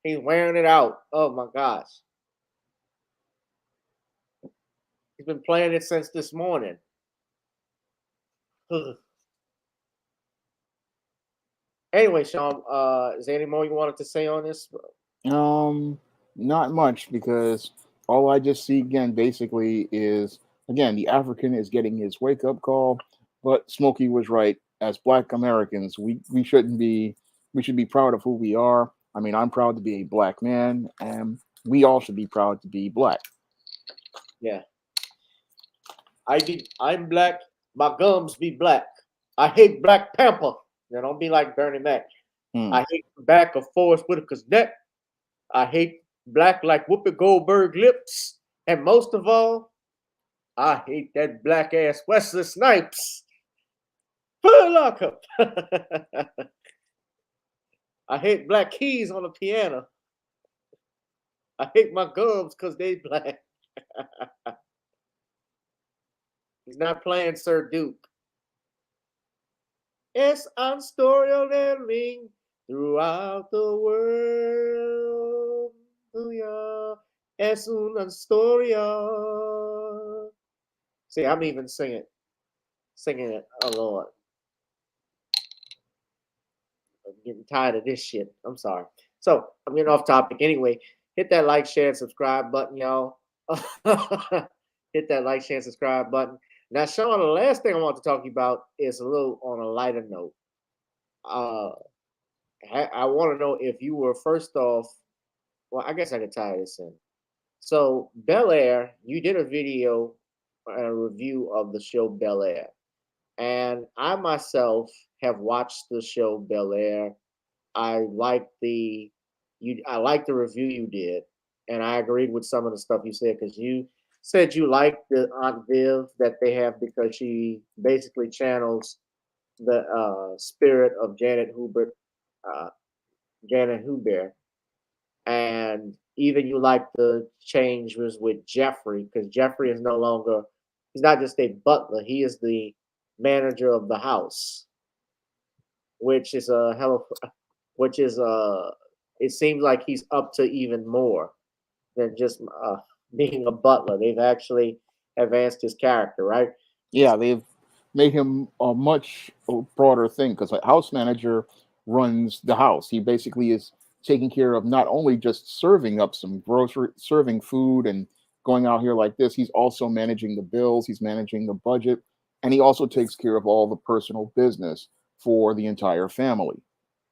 He's wearing it out. Oh my gosh. He's been playing it since this morning. Anyway, Shawn, is there any more you wanted to say on this? Not much, because all I just see again basically is, again, the African is getting his wake-up call, but Smokey was right. As Black Americans, we should be proud of who we are. I mean, I'm proud to be a black man, and we all should be proud to be black. Yeah. I'm black, my gums be black. I hate Black Panther. Now don't be like Bernie Mac. I hate the back of Forrest Whitaker's neck. I hate black like Whoopi Goldberg lips. And most of all, I hate that black ass Wesley Snipes. Put a lock up. I hate black keys on the piano. I hate my gums because they black. He's not playing Sir Duke. Es un story that ring throughout the world. Es una historia. See, I'm even singing it. Oh, Lord. I'm getting tired of this shit. I'm sorry. So, I'm getting off topic. Anyway, hit that like, share, and subscribe button, y'all. hit that like, share, subscribe button. Now, Shawn, the last thing I want to talk to you about is a little on a lighter note. I want to know if you were first off. Well, I guess I could tie this in. So, Bel-Air, you did a video, a review of the show Bel-Air, and I myself have watched the show Bel-Air. I like I like the review you did, and I agreed with some of the stuff you said because you said you liked the Aunt Viv that they have because she basically channels the spirit of uh, Janet Hubert, and even you like the change was with Jeffrey because Jeffrey is no longer he's not just a butler, he is the manager of the house, which is a hell of which is it seems like he's up to even more than just being a butler. They've actually advanced his character, right? Yeah, they've made him a much broader thing because a house manager runs the house. He basically is taking care of not only just serving up some grocery, serving food and going out here like this, he's also managing the bills, he's managing the budget, and he also takes care of all the personal business for the entire family.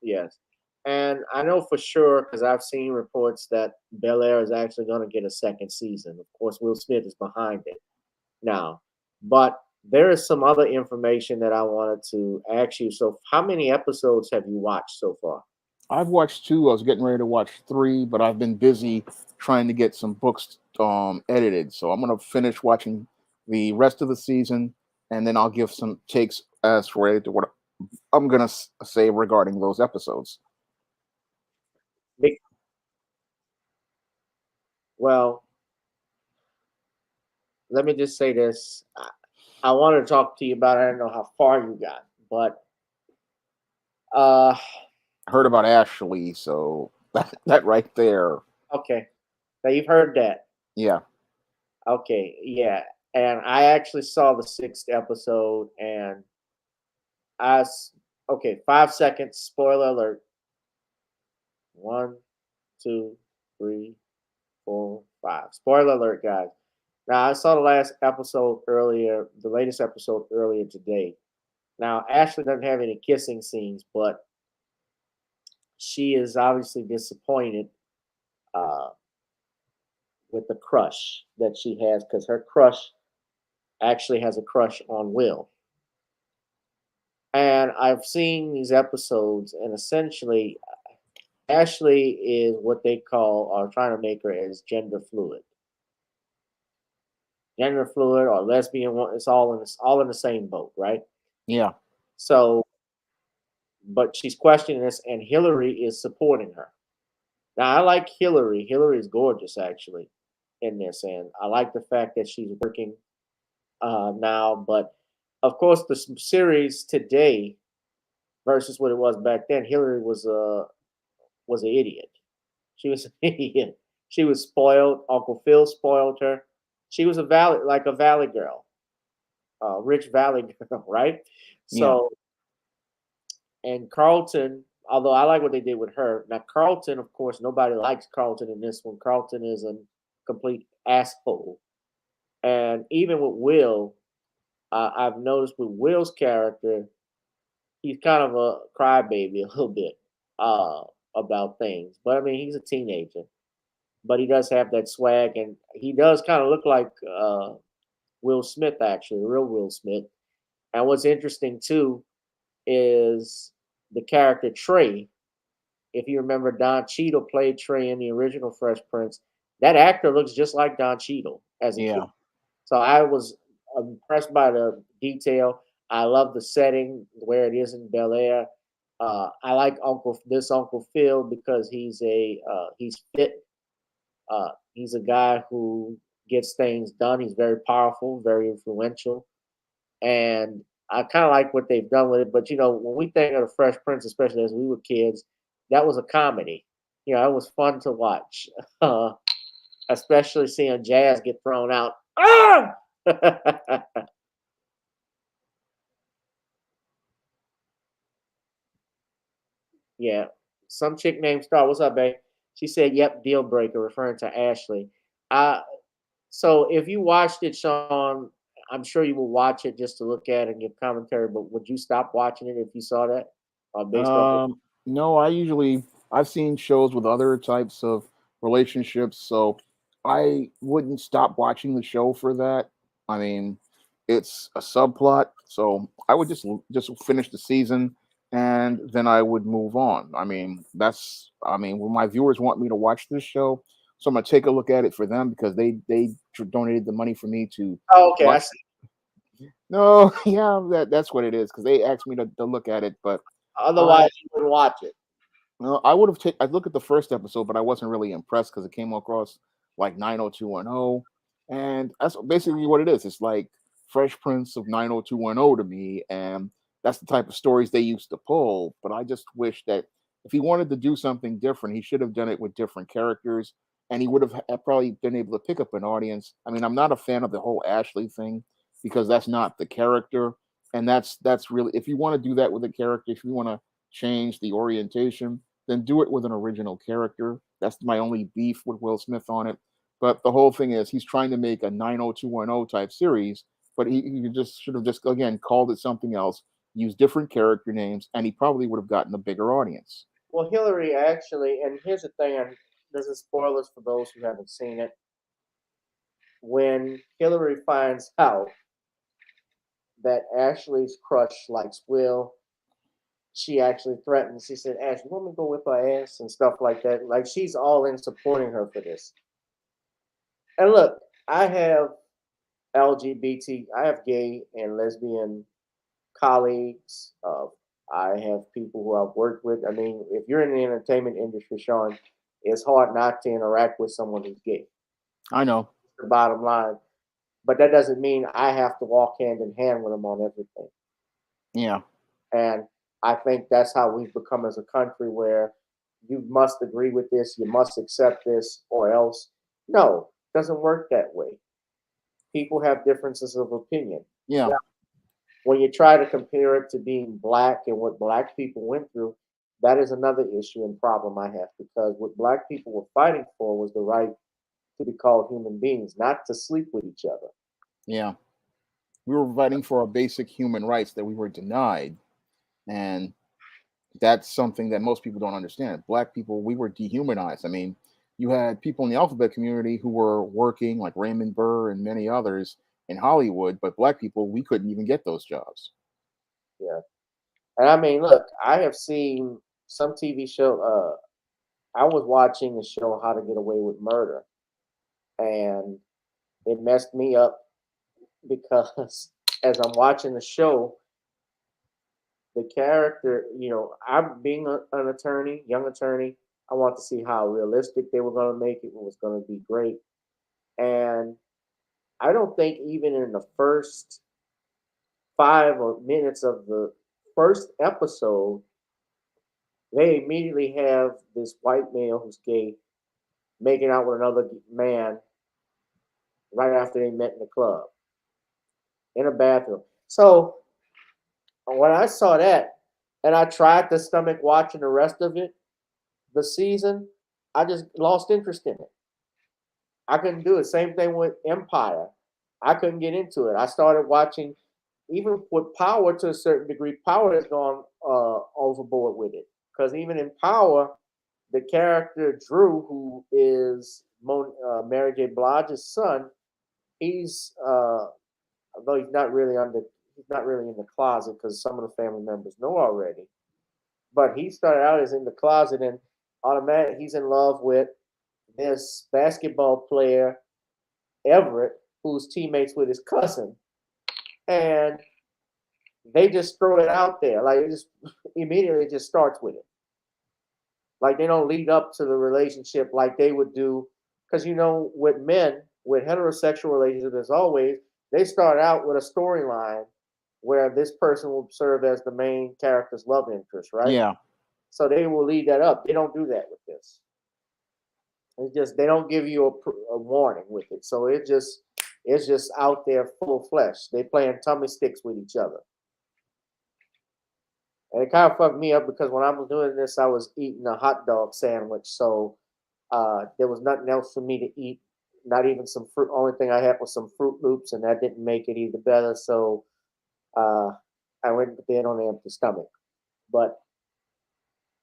Yes. And I know for sure because I've seen reports that Bel Air is actually going to get a second season. Of course, Will Smith is behind it now. But there is some other information that I wanted to ask you. So, how many episodes have you watched so far? I've watched two. I was getting ready to watch three, but I've been busy trying to get some books edited. So I'm gonna finish watching the rest of the season, and then I'll give some takes as related to what I'm gonna say regarding those episodes. Big, well, let me just say this. I wanted to talk to you about it. I don't know how far you got, but uh, I heard about Ashley, so that right there, okay. Now you've heard that. yeah, Okay, yeah. And I actually saw the sixth episode, and okay, 5 seconds. Spoiler alert. One, two, three, four, five. Spoiler alert, guys. Now I saw the last episode earlier, the latest episode earlier today. Now Ashley doesn't have any kissing scenes, but she is obviously disappointed uh, with the crush that she has because her crush actually has a crush on Will. And I've seen these episodes, and essentially, Ashley is what they call, or trying to make her as gender fluid. Gender fluid or lesbian, it's all in the same boat, right? yeah, So, but she's questioning this, and Hillary is supporting her. Now, I like Hillary. Hillary is gorgeous, actually, in this, and I like the fact that she's working now. But of course, the series today versus what it was back then, Hillary was an idiot. She was an idiot. She was spoiled. Uncle Phil spoiled her. She was a valley girl, rich valley girl, right? yeah, So, and Carlton, although I like what they did with her. Now, Carlton, of course, nobody likes Carlton in this one. Carlton is a complete asshole. And even with Will, I've noticed with Will's character, he's kind of a crybaby a little bit about things. But I mean, he's a teenager, but he does have that swag, and he does kind of look like Will Smith, actually, real Will Smith. And what's interesting too is the character Trey. If you remember, Don Cheadle played Trey in the original Fresh Prince. That actor looks just like Don Cheadle as a kid. yeah. So I was impressed by the detail. I love the setting where it is in Bel Air. I like Uncle Phil because he's fit. He's a guy who gets things done. He's very powerful, very influential, and I kind of like what they've done with it. But when we think of the Fresh Prince, especially as we were kids, that was a comedy. It was fun to watch, especially seeing Jazz get thrown out. Ah! Yeah, some chick named Star. What's up, babe? She said, "Yep, deal breaker," referring to Ashley. I So if you watched it, Sean, I'm sure you will watch it just to look at it and give commentary. But would you stop watching it if you saw that? Based off of No, I've seen shows with other types of relationships, so I wouldn't stop watching the show for that. I mean, it's a subplot, so I would just finish the season and then I would move on. When my viewers want me to watch this show, so I'm gonna take a look at it for them because they donated the money for me to oh, okay, I watch. see. No, yeah, that's what it is because they asked me to look at it, but I Otherwise, you wouldn't watch it. no, I would have taken. I'd look at the first episode, but I wasn't really impressed because it came across like 90210, and that's basically what it is. It's like Fresh Prince of 90210 to me, and that's the type of stories they used to pull. But I just wish that if he wanted to do something different, he should have done it with different characters, and he would have probably been able to pick up an audience. I mean, I'm not a fan of the whole Ashley thing because that's not the character, and that's really if you want to do that with a character, if you want to change the orientation then do it with an original character. That's my only beef with Will Smith on it. But the whole thing is he's trying to make a 90210 type series, but he just should have just again called it something else, used different character names, and he probably would have gotten a bigger audience. Well, Hillary actually, and here's the thing, and this is spoilers for those who haven't seen it. When Hillary finds out that Ashley's crush likes Will, she actually threatens. She said, "Ash, you want me to go whip her ass and stuff like that?" Like she's all in supporting her for this. And look, I have LGBT, I have gay and lesbian colleagues. I have people who I've worked with. I mean, if you're in the entertainment industry, Sean, it's hard not to interact with someone who's gay. I know. The bottom line, but that doesn't mean I have to walk hand in hand with them on everything. Yeah. And I think that's how we've become as a country where you must agree with this, you must accept this, or else. No, it doesn't work that way. People have differences of opinion. Yeah. When you try to compare it to being black and what black people went through, that is another issue and problem I have because what black people were fighting for was the right to be called human beings, not to sleep with each other. Yeah. We were fighting for our basic human rights that we were denied. And that's something that most people don't understand. Black people, we were dehumanized. I mean, you had people in the alphabet community who were working, like Raymond Burr and many others in Hollywood, but black people, we couldn't even get those jobs. Yeah. And I mean, look, I have seen some TV show. I was watching a show, How to Get Away with Murder, and it messed me up because as I'm watching the show, the character, I'm being an attorney, young attorney. I want to see how realistic they were going to make it. It was going to be great. And I don't think even in the first 5 minutes of the first episode, they immediately have this white male who's gay making out with another man right after they met in the club in a bathroom. So when I saw that and I tried to stomach watching the rest of it, the season, I just lost interest in it. I couldn't do it. Same thing with Empire. I couldn't get into it. I started watching, even with Power to a certain degree. Power has gone overboard with it because even in Power, the character Drew, who is Mary J. Blige's son, he's although he's not really in the closet because some of the family members know already. But he started out as in the closet, and automatically he's in love with this basketball player Everett, who's teammates with his cousin, and they just throw it out there like it just immediately just starts with it. Like they don't lead up to the relationship like they would do, because with men with heterosexual relationships, as always, they start out with a storyline where this person will serve as the main character's love interest, right? Yeah. So they will lead that up. They don't do that with this. It's just they don't give you a warning with it. So it's just out there full flesh. They playing tummy sticks with each other. And it kind of fucked me up because when I was doing this, I was eating a hot dog sandwich. So there was nothing else for me to eat Not even some fruit. Only thing I had was some Fruit Loops, and that didn't make it either better. So uh, I went to bed on an empty stomach. But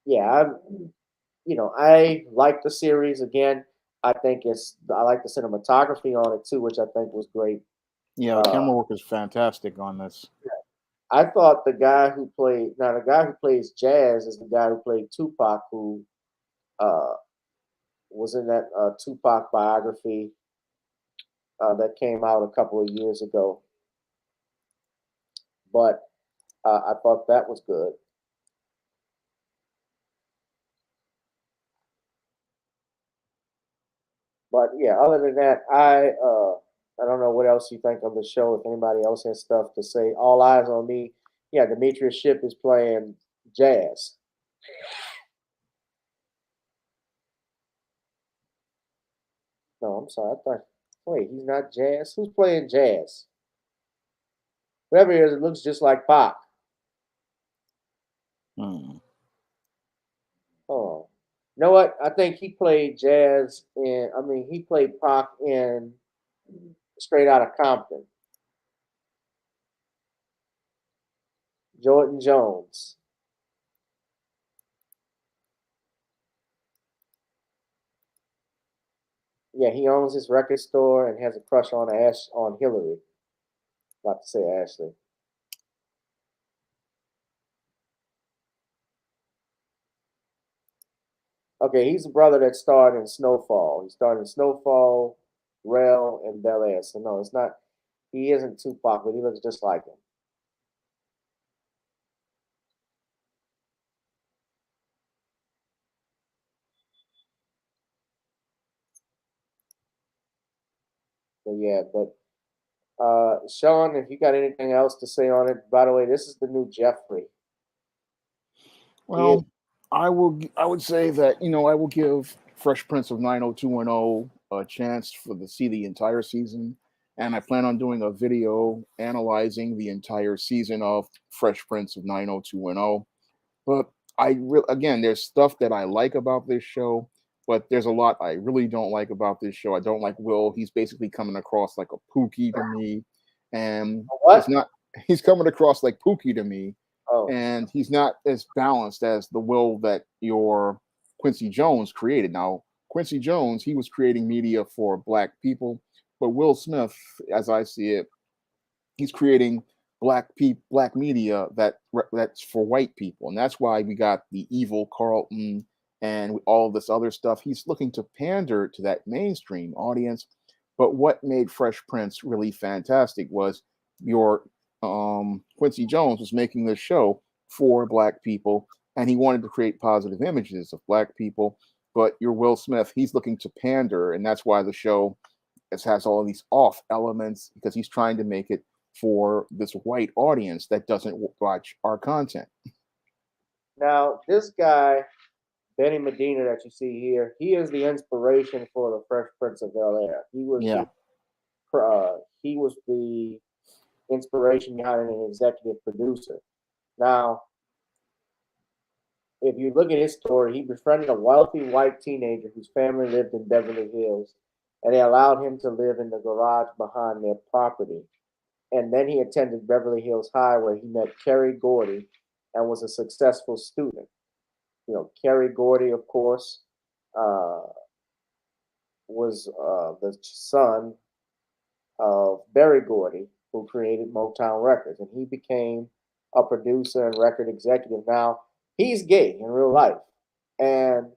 yeah, I like the series again. I like the cinematography on it too, which I think was great. Yeah, the Uh, camera work is fantastic on this. I thought the guy who plays Jazz is the guy who played Tupac, who uh, was in that Tupac biography that came out a couple of years ago. But I thought that was good. But yeah, other than that, I don't know what else you think of the show. If anybody else has stuff to say, all eyes on me. Yeah, Demetrius Shipp is playing Jazz. No, I'm sorry. I thought. Wait, he's not Jazz. Who's playing Jazz? Whoever it is, it looks just like Pac. Hmm. Oh, you know what? I think he played Jazz in. I mean, he played Pac in Straight Outta Compton. Jordan Jones. Yeah, he owns his record store and has a crush on Hillary. About to say Ashley. Okay, he's the brother that starred in Snowfall. He starred in Snowfall, Rel, and Bel-Air. So no, it's not. He isn't Tupac, but he looks just like him. But yeah, but Shawn, if you got anything else to say on it, by the way, this is the new Jeffrey. He is, Well, I would say that I will give Fresh Prince of 90210 a chance to see the entire season, and I plan on doing a video analyzing the entire season of Fresh Prince of 90210. But again, there's stuff that I like about this show, but there's a lot I really don't like about this show. I don't like Will. He's basically coming across like a Pookie to me, and what? it's not. He's coming across like Pookie to me, Oh, and he's not as balanced as the Will that your Quincy Jones created. Now, Quincy Jones, he was creating media for black people, but Will Smith, as I see it, he's creating black media that's for white people, and that's why we got the evil Carlton and all this other stuff. He's looking to pander to that mainstream audience. But what made Fresh Prince really fantastic was your Quincy Jones was making this show for black people, and he wanted to create positive images of black people. But your Will Smith, he's looking to pander, and that's why the show has all of these off elements, because he's trying to make it for this white audience that doesn't watch our content. now this guy, Benny Medina, that you see here, he is the inspiration for the Fresh Prince of Bel-Air. Yeah. He was the inspiration behind an executive producer. Now, if you look at his story, he befriended a wealthy white teenager whose family lived in Beverly Hills, and they allowed him to live in the garage behind their property. And then he attended Beverly Hills High, where he met Kerry Gordy and was a successful student. Kerry Gordy, of course, uh, was the son of Berry Gordy, who created Motown Records, and he became a producer and record executive. Now, he's gay in real life, and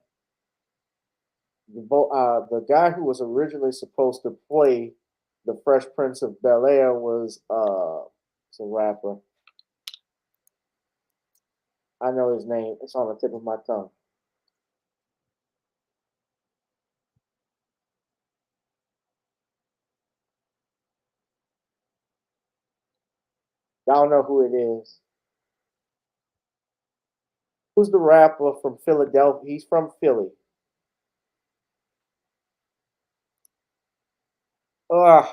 the guy who was originally supposed to play the Fresh Prince of Bel-Air was it's a rapper. I know his name. It's on the tip of my tongue. Y'all know who it is. Who's the rapper from Philadelphia? He's from Philly. Ugh,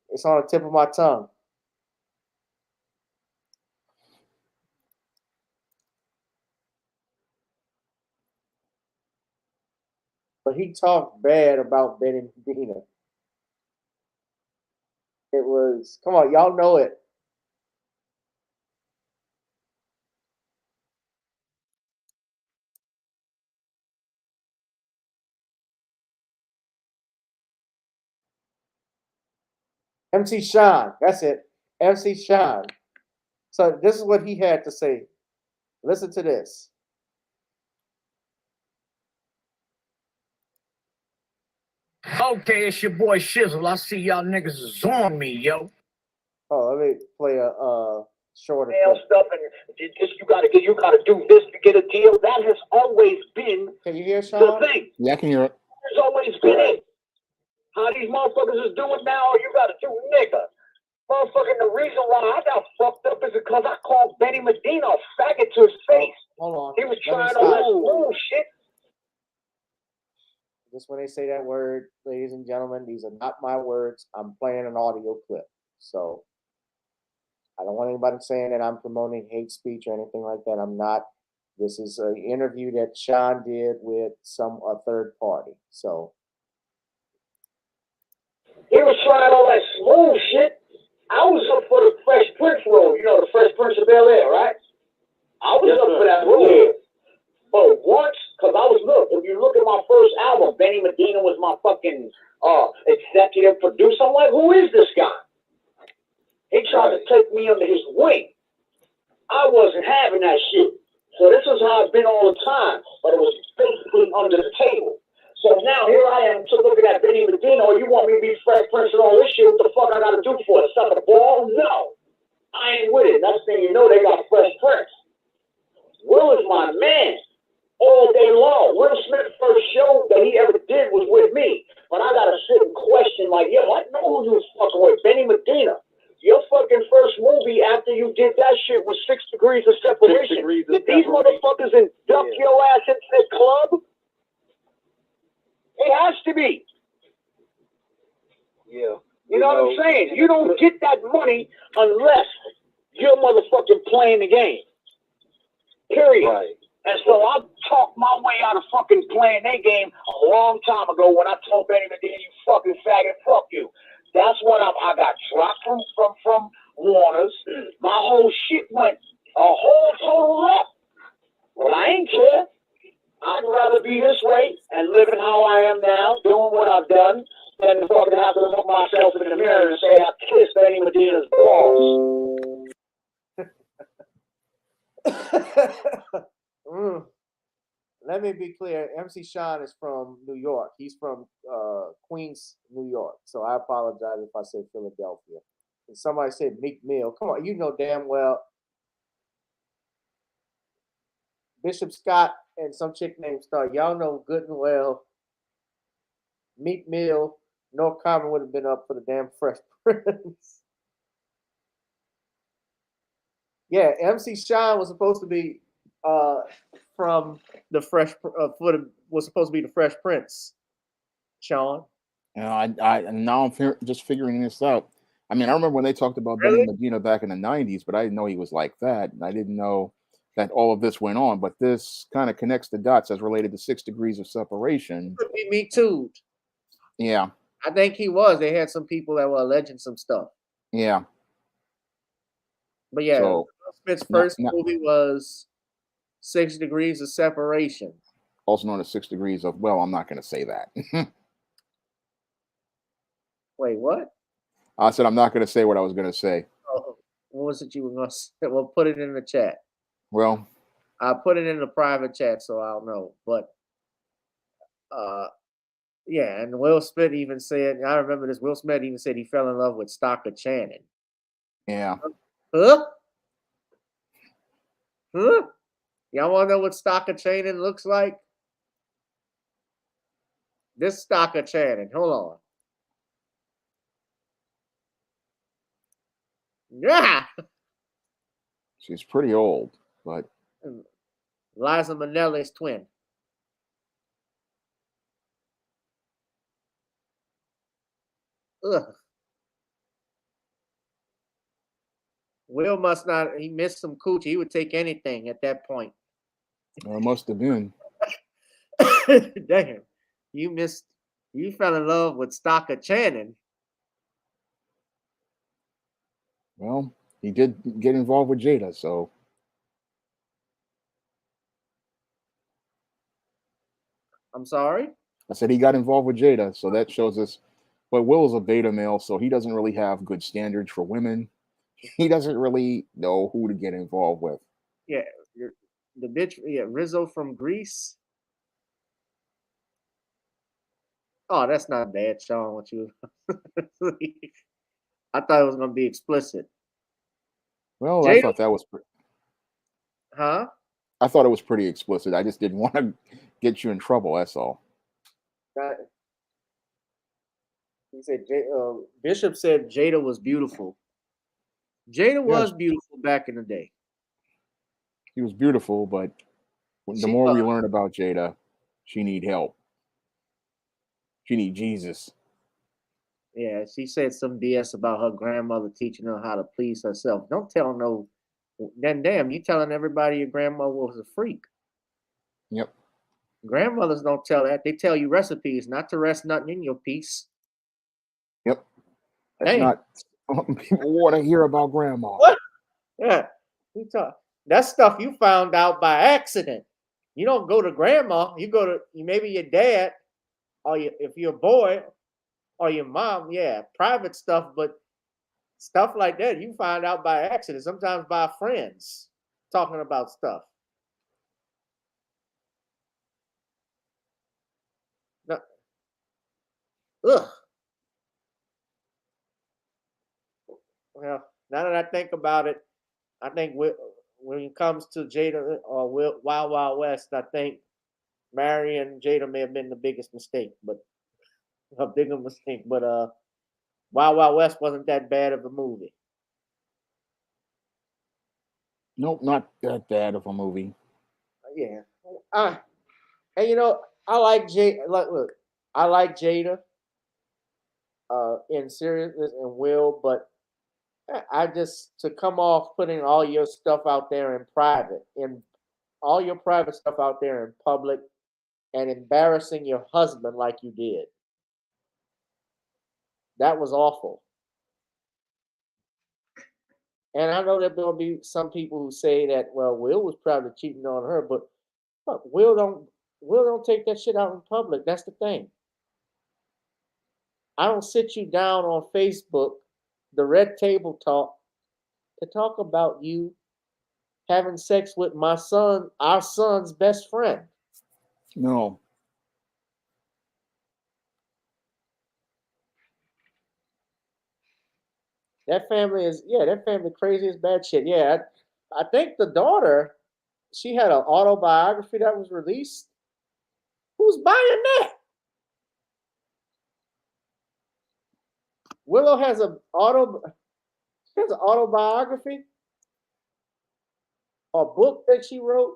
it's on the tip of my tongue. But he talked bad about Benny Medina. It was, come on, y'all know it. MC Shawn, that's it. MC Shawn. So this is what he had to say. Listen to this. Okay, it's your boy Shizzle. I see y'all niggas is on me, yo. Oh, let me play a shorter Nail clip. stuff and you gotta do this to get a deal. That has always been Can you hear the Shawn? thing. Yeah, I can hear it. There's always been it. How these motherfuckers is doing now, you gotta do nigga. Motherfucking the reason why I got fucked up is because I called Benny Medina a faggot to his face. Hold on. He was Let me trying stop. to move shit. Just when they say that word, ladies and gentlemen, these are not my words. I'm playing an audio clip. So I don't want anybody saying that I'm promoting hate speech or anything like that. I'm not. This is an interview that Shawn did with a third party. So He was trying all that smooth shit. I was up for the Fresh Prince role. You know, the Fresh Prince of Bel-Air, right? I was up for that role. But once, because if you look at my first album, Benny Medina was my fucking executive producer. I'm like, who is this guy? He tried to take me under his wing. I wasn't having that shit. So this is how it's been all the time. But it was basically under the table. So now here I am to looking at Benny Medina. Oh, you want me to be Fresh Prince and all this shit? What the fuck I gotta do for it? Suck the ball? No. I ain't with it. Next thing you know, they got Fresh Prince. Will is my man. All day long. Will Smith's first show that he ever did was with me. But I gotta sit and question, like, yo, I know who you was fucking with, Benny Medina. Your fucking first movie after you did that shit was 6 Degrees of Separation. Did these motherfuckers induct your ass into the club? It has to be. Yeah. You know what I'm saying? You don't get that money unless you're motherfucking playing the game. Period. Right. And so I talked my way out of fucking playing that game a long time ago when I told Benny Medina, you fucking faggot, fuck you. That's when I got dropped from Warner's. My whole shit went a whole total left. Well, I ain't care. I'd rather be this way and living how I am now, doing what I've done, than to fucking have to look myself in the mirror and say I kissed Benny Medina's balls. Let me be clear. MC Shawn is from New York. He's from Queens, New York. So I apologize if I said Philadelphia. And somebody said Meek Mill. Come on, you know damn well Bishop Scott and some chick named Star. Y'all know good and well Meek Mill, North Carmen would have been up for the damn Fresh Prince. Yeah, MC Shawn was supposed to be from the was supposed to be the Fresh Prince. Shawn. And now I'm just figuring this out. I mean, I remember when they talked about Really? Benny Medina back in the 90s, but I didn't know he was like that. And I didn't know that all of this went on. But this kind of connects the dots as related to 6 Degrees of Separation. Could be Me Too. Yeah. I think he was. They had some people that were alleging some stuff. Yeah. But yeah, So, Will Smith's first movie was 6 Degrees of Separation. Also known as 6 Degrees of, well, I'm not going to say that. Wait, what? I said I'm not going to say what I was going to say. Oh, what was it you were going to say? Well, put it in the chat. Well, I put it in the private chat so I'll know. But yeah, and Will Smith even said, I remember this, Will Smith even said he fell in love with Stocker Channing. Yeah. Huh? Huh? Y'all want to know what Stocker Channing looks like? This Stocker Channing. Hold on. Yeah. She's pretty old, but Liza Minnelli's twin. Ugh. Will must not, he missed some coochie. He would take anything at that point. Well, it must have been. Damn. You fell in love with Stocker Channing. Well, he did get involved with Jada, so I'm sorry. I said he got involved with Jada, so that shows us. But Will is a beta male, so he doesn't really have good standards for women. He doesn't really know who to get involved with. Yeah, the bitch. Yeah, Rizzo from Greece. Oh, that's not bad, Shawn. What you? I thought it was gonna be explicit. Well, I Jada, thought that was. huh? I thought it was pretty explicit. I just didn't want to get you in trouble. That's all. He said Bishop said Jada was beautiful. Jada Yes, was beautiful back in the day. she was beautiful, but the She more was. we learn about Jada, she need help. She need Jesus. Yeah, she said some BS about her grandmother teaching her how to please herself. Don't tell no. Then damn, you telling everybody your grandmother was a freak. Yep. Grandmothers don't tell that. They tell you recipes, not to rest nothing in your piece. Yep. That's Damn. not what people want to hear about grandma. What? Yeah. You talk. That's stuff you found out by accident. You don't go to grandma. You go to maybe your dad, or if you're a boy, or your mom. Yeah, private stuff, but stuff like that you find out by accident. Sometimes by friends talking about stuff. No, ugh. Well, now that I think about it, I think when it comes to Jada or Wild Wild West, I think marrying Jada may have been the biggest mistake, but a bigger mistake. But Wild Wild West wasn't that bad of a movie. Nope, not that bad of a movie. Yeah. Uh, and I like Jada. Look, I like Jada in seriousness and Will, but I just to come off putting all your stuff out there in private, in all your private stuff out there in public, and embarrassing your husband like you did. That was awful. And I know that there'll be some people who say that, well, Will was probably cheating on her, but look, Will don't take that shit out in public. That's the thing. I don't sit you down on Facebook, the red table talk, to talk about you having sex with our son's best friend. No. That family crazy as bad shit. Yeah, I think the daughter, she had an autobiography that was released. Who's buying that? Willow has an autobiography or book that she wrote.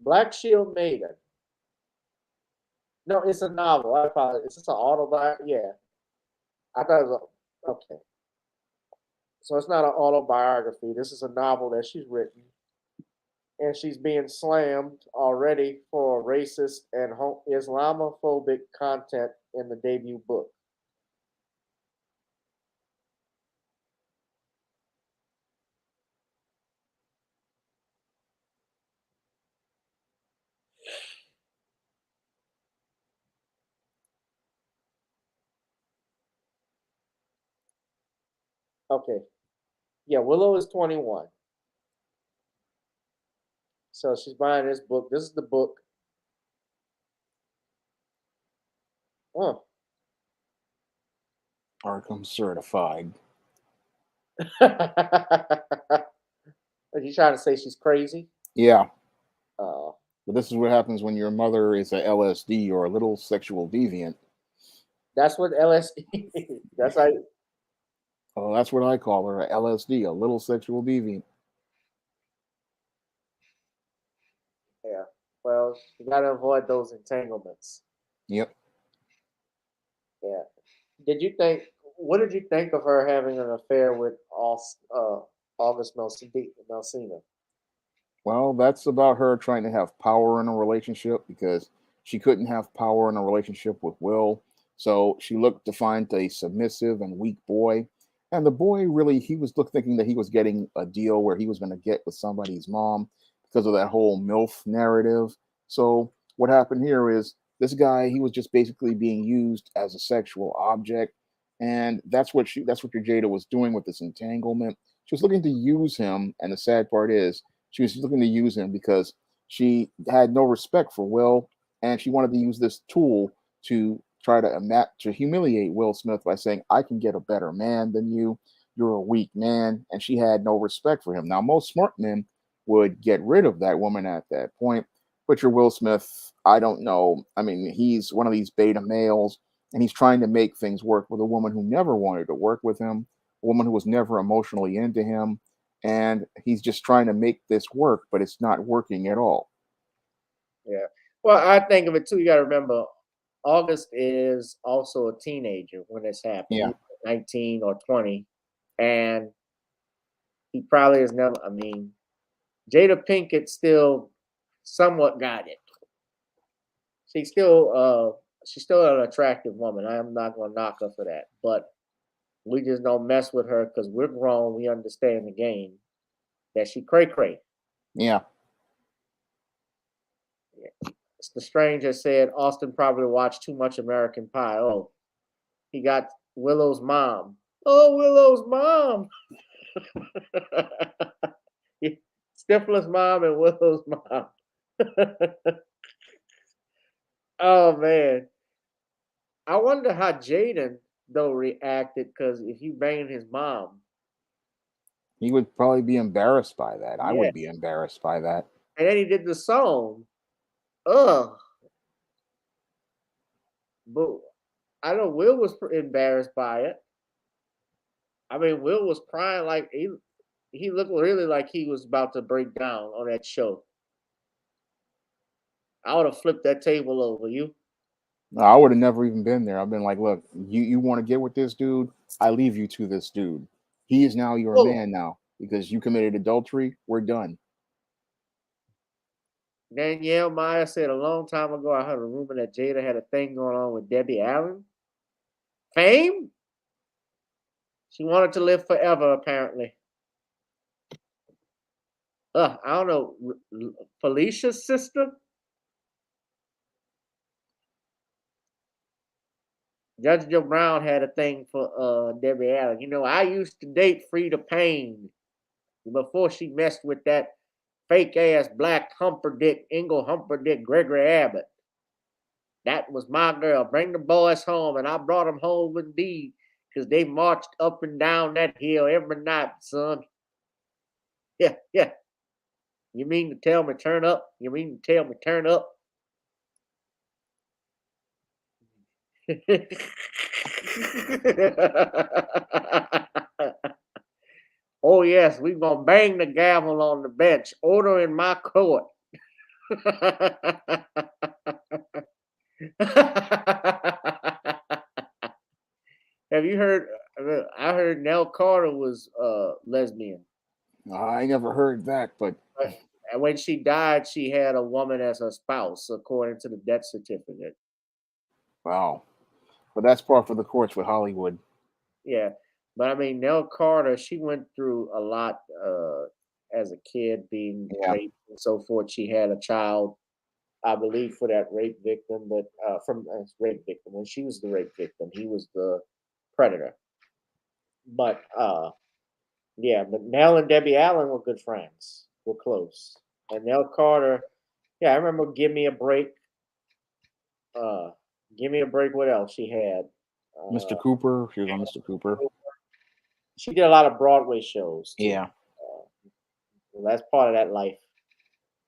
Black Shield Maiden. No, it's a novel. I apologize. Is this an autobiography? Yeah, I thought it was okay. So it's not an autobiography. This is a novel that she's written, and she's being slammed already for racist and Islamophobic content in the debut book. Okay, yeah, Willow is 21, so she's buying this book. This is the book. Oh. Arkham certified. Are you trying to say she's crazy? Yeah. Uh, But this is what happens when your mother is a LSD or a little sexual deviant. that's what LSD. That's like Oh, that's what I call her, a LSD, a little sexual deviant. yeah. Well, you gotta avoid those entanglements. Yep. Yeah. Did you think? What did you think of her having an affair with August Melsina? Well, that's about her trying to have power in a relationship because she couldn't have power in a relationship with Will. So she looked to find a submissive and weak boy. And the boy really, he was thinking that he was getting a deal where he was going to get with somebody's mom because of that whole MILF narrative. So what happened here is this guy, he was just basically being used as a sexual object. And that's what your Jada was doing with this entanglement. She was looking to use him. And the sad part is, she was looking to use him because she had no respect for Will, and she wanted to use this tool to try to humiliate Will Smith by saying, "I can get a better man than you. You're a weak man," and she had no respect for him. Now, most smart men would get rid of that woman at that point, but your Will Smith, I don't know. I mean, he's one of these beta males, and he's trying to make things work with a woman who never wanted to work with him, a woman who was never emotionally into him, and he's just trying to make this work, but it's not working at all. Yeah. Well, I think of it too. You got to remember, August is also a teenager when this happened. Yeah. He's 19 or 20, and he probably has never. I mean, Jada Pinkett still somewhat got it. She's still an attractive woman. I am not going to knock her for that, but we just don't mess with her because we're grown. We understand the game. That she cray. Yeah. It's the stranger said Austin probably watched too much American Pie. Oh, he got Willow's mom. Oh, Willow's mom. Stifler's mom and Willow's mom. Oh man. I wonder how Jaden though reacted because if you banged his mom. He would probably be embarrassed by that. I Yeah. would be embarrassed by that. And then he did the song. Ugh. But I know Will was embarrassed by it. I mean, Will was crying like he looked really like he was about to break down on that show. I would have flipped that table over. You? No, I would have never even been there. I've been like, look, you want to get with this dude? I leave you to this dude. He is now your Oh. man now because you committed adultery. We're done. Danielle Meyer said a long time ago, I heard a rumor that Jada had a thing going on with Debbie Allen. Fame? She wanted to live forever, apparently. I don't know. Felicia's sister? Judge Joe Brown had a thing for Debbie Allen. You know, I used to date Frida Payne before she messed with that fake ass black Humperdinck, Gregory Abbott. That was my girl. Bring the boys home, and I brought them home indeed, because they marched up and down that hill every night, son. Yeah. You mean to tell me turn up? You mean to tell me turn up? Oh yes, we gonna bang the gavel on the bench. Order in my court. Have you heard? I heard Nell Carter was lesbian. I never heard that, but And when she died, she had a woman as her spouse, according to the death certificate. wow. But that's par for the course with Hollywood. Yeah, but I mean, Nell Carter, she went through a lot as a kid, being raped and so forth. She had a child, I believe, for that rape victim, but from rape victim. When she was the rape victim, he was the predator. But yeah, but Nell and Debbie Allen were good friends. Were close. And Nell Carter, yeah, I remember Give Me a Break. Give Me a Break, what else she had? Mr. Cooper, she was on Mr. Cooper. She did a lot of Broadway shows too. Yeah. Well, that's part of that life.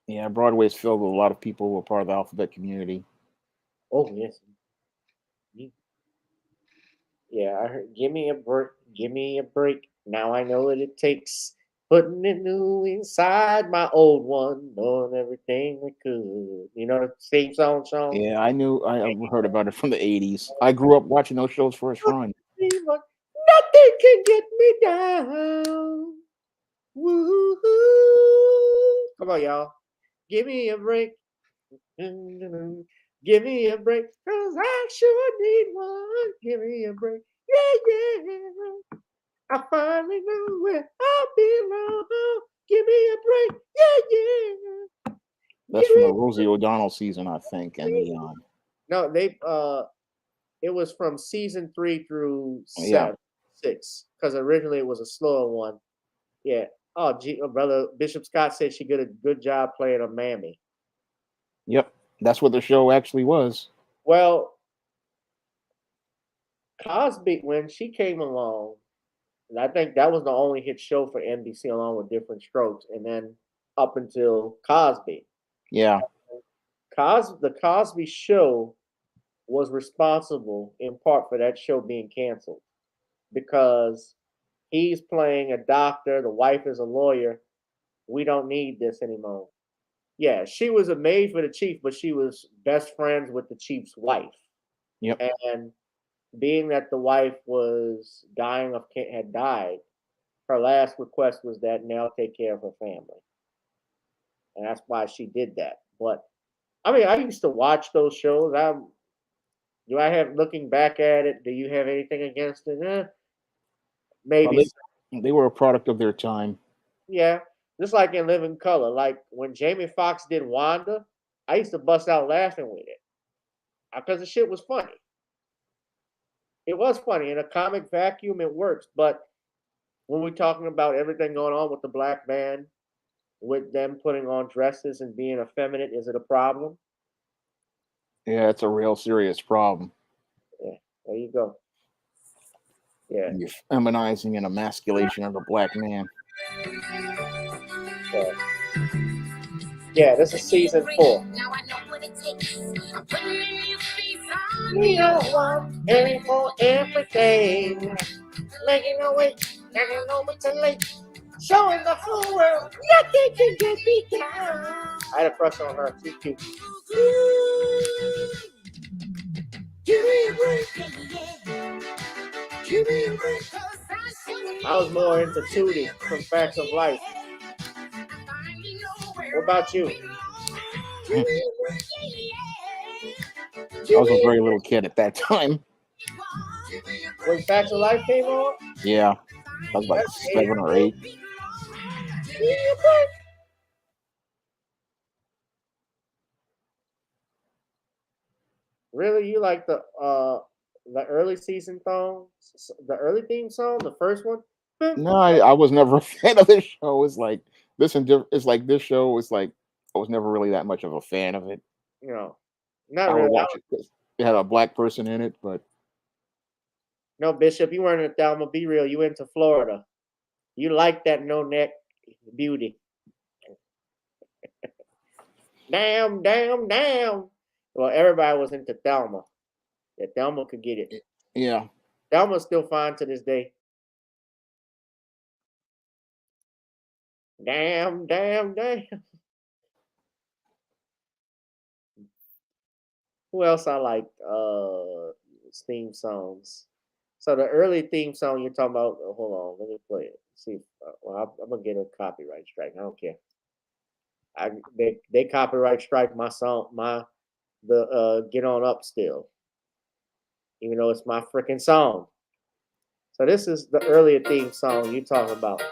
Yeah, Broadway's filled with a lot of people who are part of the alphabet community. Oh yes. Yeah, I heard Give Me a Break, Give Me a Break. Now I know what it takes. Putting it new inside my old one, doing everything we could. You know the theme song, Shawn? Yeah, I heard about it from the 80s. I grew up watching those shows first run. Nothing can get me down. Woo-hoo. Come on, y'all. Give me a break. Give me a break, cause I sure need one. Give me a break. Yeah, yeah. I finally know where I belong. Give me a break. Yeah, yeah. That's Give from the me Rosie O'Donnell season, I think, and the No, it was from season 3 through yeah. 6, because originally it was a slower one. Yeah. Oh, brother Bishop Scott said she did a good job playing a mammy. Yep, that's what the show actually was. Well, Cosby, when she came along, and I think that was the only hit show for NBC along with Different Strokes, and then up until Cosby. Yeah, The Cosby Show was responsible in part for that show being canceled because he's playing a doctor, the wife is a lawyer. We don't need this anymore. Yeah, she was a maid for the chief, but she was best friends with the chief's wife. yep. And being that the wife was had died, her last request was that Nell take care of her family, and that's why she did that. But I mean, I used to watch those shows. Do I have looking back at it? Do you have anything against it? Well, Maybe. they were a product of their time. Yeah, just like in Living Color. Like when Jamie Foxx did Wanda, I used to bust out laughing with it because the shit was funny. It was funny in a comic vacuum. It works, but when we're talking about everything going on with the black man, with them putting on dresses and being effeminate, is it a problem? Yeah, it's a real serious problem. Yeah, there you go. Yeah. The feminizing and emasculation of the black man. Yeah. Yeah, this is season 4. Now I know what it takes. I'm putting in your face We don't want any for everything. Making a way, making over to late. Showing the whole world nothing can get me down. I had a crush on her. She's cute. Give me a break. Give me a break. I was more into Tootie from Facts of Life. What about you? I was a very little kid at that time. When Facts of Life came on? Yeah, I was like 7 or 8. Really, you like the early season song, the early theme song, the first one? No, I was never a fan of this show. It's like it's like this show was like I was never really that much of a fan of it. You know, not I would really. watch it because it had a black person in it, but No, Bishop, you weren't in Thelma. Be real. You went to Florida. You like that no neck beauty. Damn, damn, damn. Well, everybody was into Thelma. Yeah, Thelma could get it. yeah. Thelma's still fine to this day. Damn, damn, damn. Who else I like? Theme songs. So the early theme song you're talking about. Hold on, let me play it. See, well, I'm gonna get a copyright strike. I don't care. They copyright strike my song, the Get On Up still, even though it's my freaking song. So this is the earlier theme song you talking about.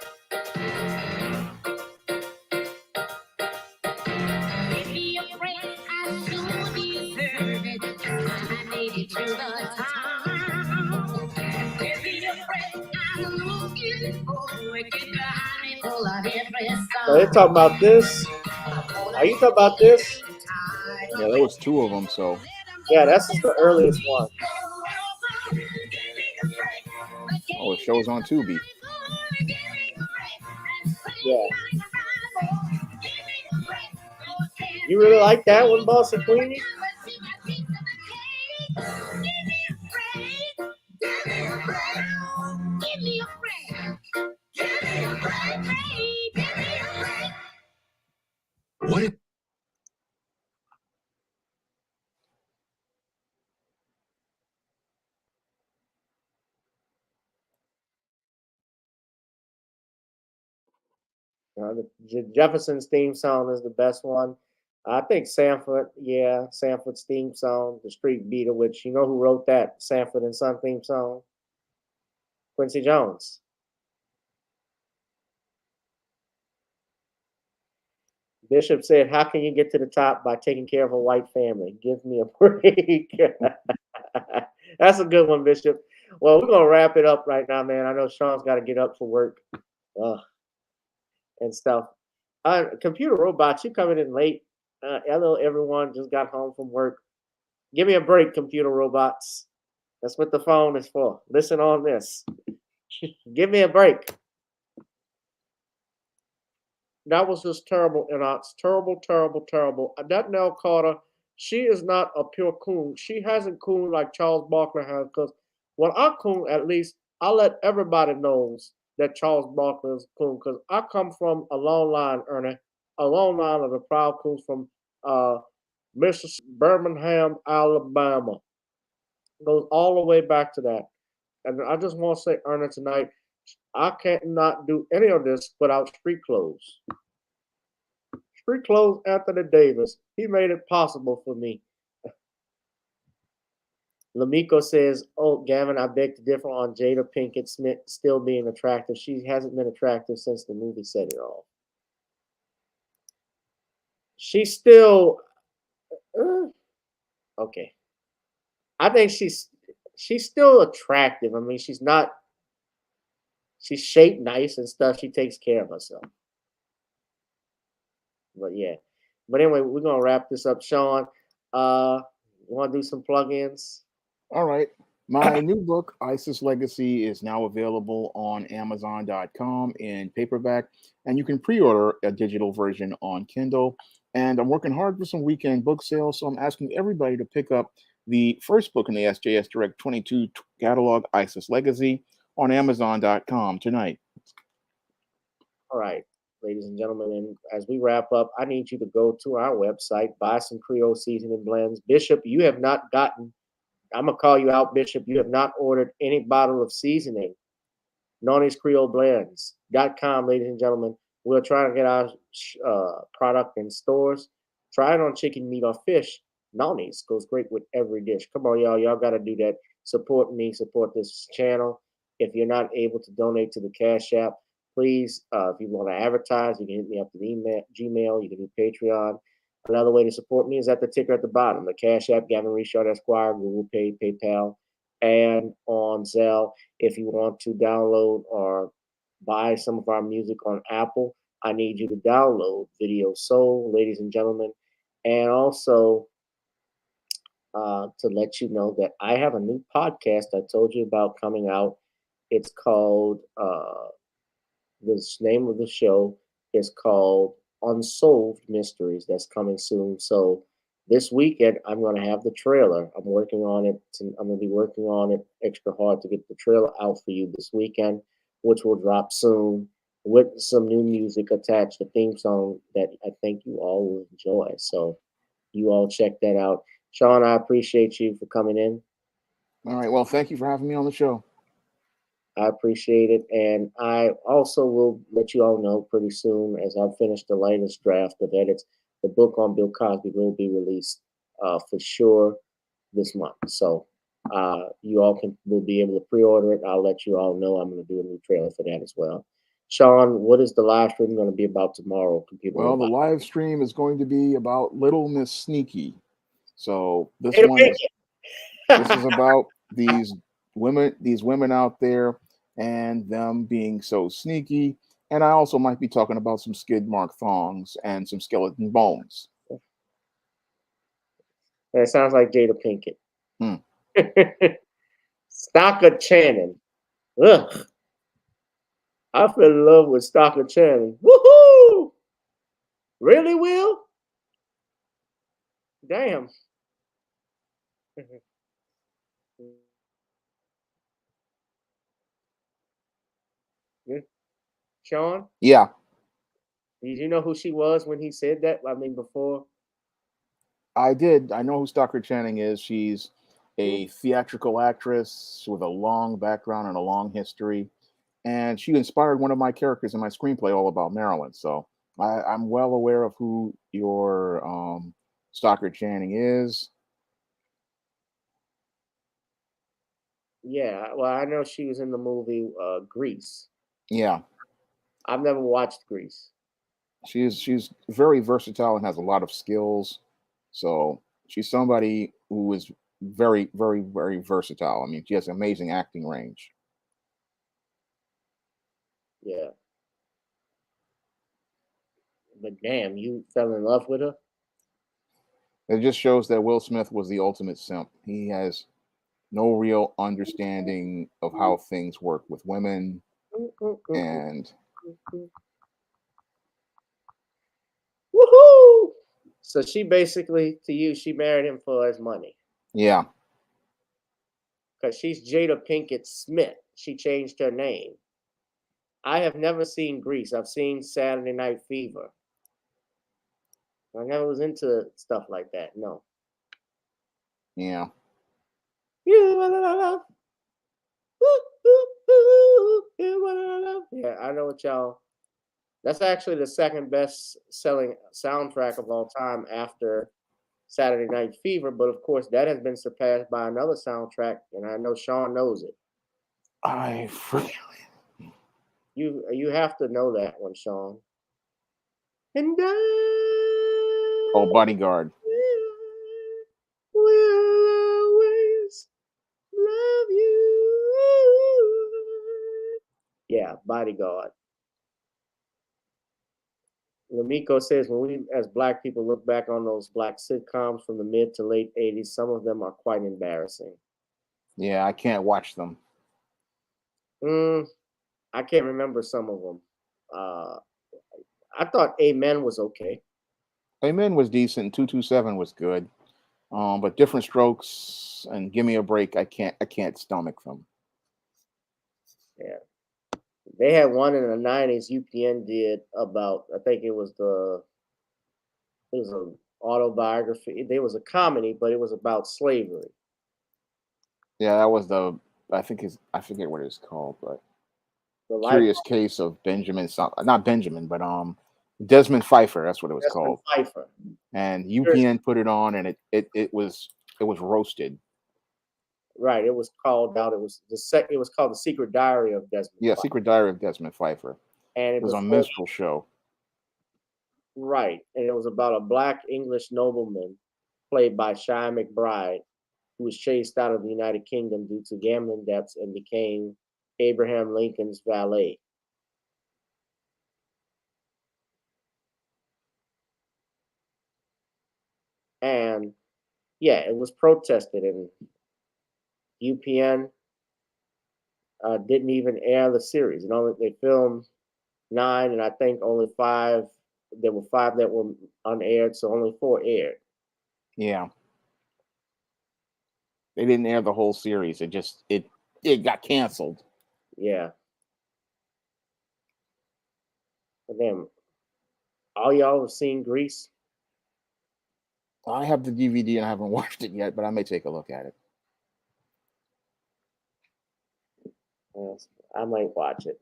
So they're talking about this. Are you talking about this? Yeah, there was 2 of them, so Yeah, that's the earliest one. oh, the show's on Tubi. Yeah. You really like that one, Boss and Queenie? What? Jefferson's theme song is the best one. I think Sanford, yeah, Sanford's theme song, The Street Beater, which you know who wrote that Sanford and Son theme song? Quincy Jones. Bishop said, "How can you get to the top by taking care of a white family? Give me a break." That's a good one, Bishop. Well, we're gonna wrap it up right now, man. I know Sean's got to get up for work and stuff. Computer robots, you coming in late? Hello, everyone. Just got home from work. Give me a break, computer robots. That's what the phone is for. Listen on this. Give me a break. That was just terrible, Enox. Terrible, terrible, terrible. That Nell Carter, she is not a pure coon. She hasn't coon like Charles Barkley has. Because when I coon, at least I let everybody knows that Charles Barkley is coon. Because I come from a long line, Ernie, a long line of the proud coons from Mrs. Birmingham, Alabama. Goes all the way back to that. And I just want to say, Ernie, tonight, I can't not do any of this without street clothes. Street clothes, Anthony Davis. He made it possible for me. Lamiko says, "Oh, Gavin, I beg to differ on Jada Pinkett Smith still being attractive. She hasn't been attractive since the movie Set It Off. She's still okay. I think she's still attractive. I mean, she's not. She's shaped nice and stuff. She takes care of herself. But yeah. But anyway, we're gonna wrap this up. Shawn, want to do some plugins? All right. My new book, ISIS Legacy, is now available on Amazon.com in paperback, and you can pre-order a digital version on Kindle. And I'm working hard for some weekend book sales, so I'm asking everybody to pick up the first book in the SJS Direct 22 catalog, ISIS Legacy, on Amazon.com tonight. All right, ladies and gentlemen, and as we wrap up, I need you to go to our website, buy some Creole seasoning blends. Bishop, you have not gotten, I'm going to call you out, Bishop, you have not ordered any bottle of seasoning. Nonny's Creole Blends.com, ladies and gentlemen. We're trying to get our product in stores. Try it on chicken, meat, or fish. Nonny's goes great with every dish. Come on, y'all. Y'all got to do that. Support me. Support this channel. If you're not able to donate to the Cash App, please, if you want to advertise, you can hit me up to the email, Gmail. You can do Patreon. Another way to support me is at the ticker at the bottom. The Cash App, GavinRichardEsq, Google Pay, PayPal, and on Zelle. If you want to download or buy some of our music on Apple, I need you to download Video Soul, ladies and gentlemen. And also to let you know that I have a new podcast I told you about coming out. It's called, the name of the show is called Unsolved Mysteries. That's coming soon. So this weekend, I'm going to have the trailer. I'm working on it. I'm going to be working on it extra hard to get the trailer out for you this weekend, which will drop soon with some new music attached, a theme song that I think you all will enjoy. So you all check that out. Shawn, I appreciate you for coming in. All right. Well, thank you for having me on the show. I appreciate it. And I also will let you all know pretty soon, as I finish the latest draft of edits, the book on Bill Cosby will be released for sure this month. So you all will be able to pre-order it. I'll let you all know. I'm going to do a new trailer for that as well. Shawn, what is the live stream going to be about tomorrow? Well, the live stream is going to be about Little Miss Sneaky. So this is about these women out there and them being so sneaky. And I also might be talking about some skid mark thongs and some skeleton bones. That sounds like Jada Pinkett. Stockard Channing. Ugh. I fell in love with Stockard Channing. Woohoo! Really, Will? Damn. Shawn? Yeah. Did you know who she was when he said that? I mean, before? I did. I know who Stockard Channing is. She's a theatrical actress with a long background and a long history. and she inspired one of my characters in my screenplay all about Maryland. So I'm well aware of who your Stockard Channing is. Yeah, well, I know she was in the movie Grease. Yeah, I've never watched Grease. she's very versatile and has a lot of skills. So she's somebody who is very, very, very versatile. I mean, she has amazing acting range. Yeah. But damn, you fell in love with her? It just shows that Will Smith was the ultimate simp. He has no real understanding of how things work with women, and Woohoo! So she basically, to you, she married him for his money. yeah, Because she's Jada Pinkett Smith. She changed her name. I have never seen Grease. I've seen Saturday Night Fever. I never was into stuff like that. No. yeah. You what I love. Ooh, ooh, ooh, you what I love. Yeah, I know what y'all. That's actually the second best selling soundtrack of all time after Saturday Night Fever. But of course, that has been surpassed by another soundtrack, and I know Shawn knows it. I forget. You have to know that one, Shawn. And Oh, Bodyguard. will always love you. Yeah, Bodyguard. Lamiko says, when we as Black people look back on those Black sitcoms from the mid to late 80s, some of them are quite embarrassing. Yeah, I can't watch them. I can't remember some of them. I thought Amen was okay. Amen was decent. 227 was good. But Different Strokes and Give Me a Break, I can't stomach them. Yeah. They had one in the 90s UPN did about, I think it was an autobiography. There was a comedy, but it was about slavery. Yeah, that was I forget what it's called, but The Curious Case of not Benjamin, but Desmond Pfeiffer, that's what it was Desmond called. Pfeiffer. And UPN put it on, and it was roasted. Right. It was called out. It was called The Secret Diary of Desmond Yeah, Pfeiffer. Secret Diary of Desmond Pfeiffer. And It was a minstrel show. Right. And it was about a Black English nobleman played by Shy McBride, who was chased out of the United Kingdom due to gambling debts and became Abraham Lincoln's valet. And yeah, it was protested, and UPN didn't even air the series. And they filmed 9, and I think only 5. There were 5 that were unaired, so only 4 aired. Yeah. They didn't air the whole series. It got canceled. Yeah. But then, all y'all have seen Grease? I have the DVD and I haven't watched it yet, but I may take a look at it. Yes, I might watch it.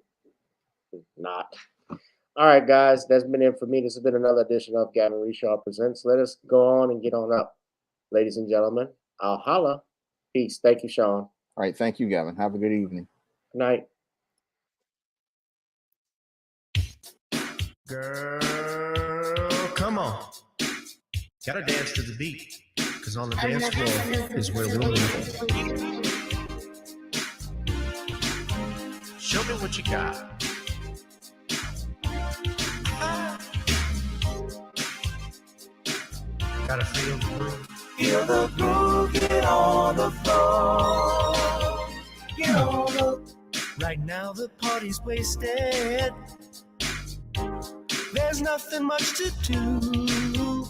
If not. All right, guys, that's been it for me. This has been another edition of Gavin Richard Presents. Let us go on and get on up. Ladies and gentlemen, I'll holla. Peace. Thank you, Shawn. All right, thank you, Gavin. Have a good evening. Good night. Girl, come on. Gotta dance to the beat, because on the dance floor is where we'll meet. Show me what you got. Gotta feel the groove. Feel the groove, get on the floor. Get on the. Right now the party's wasted. There's nothing much to do.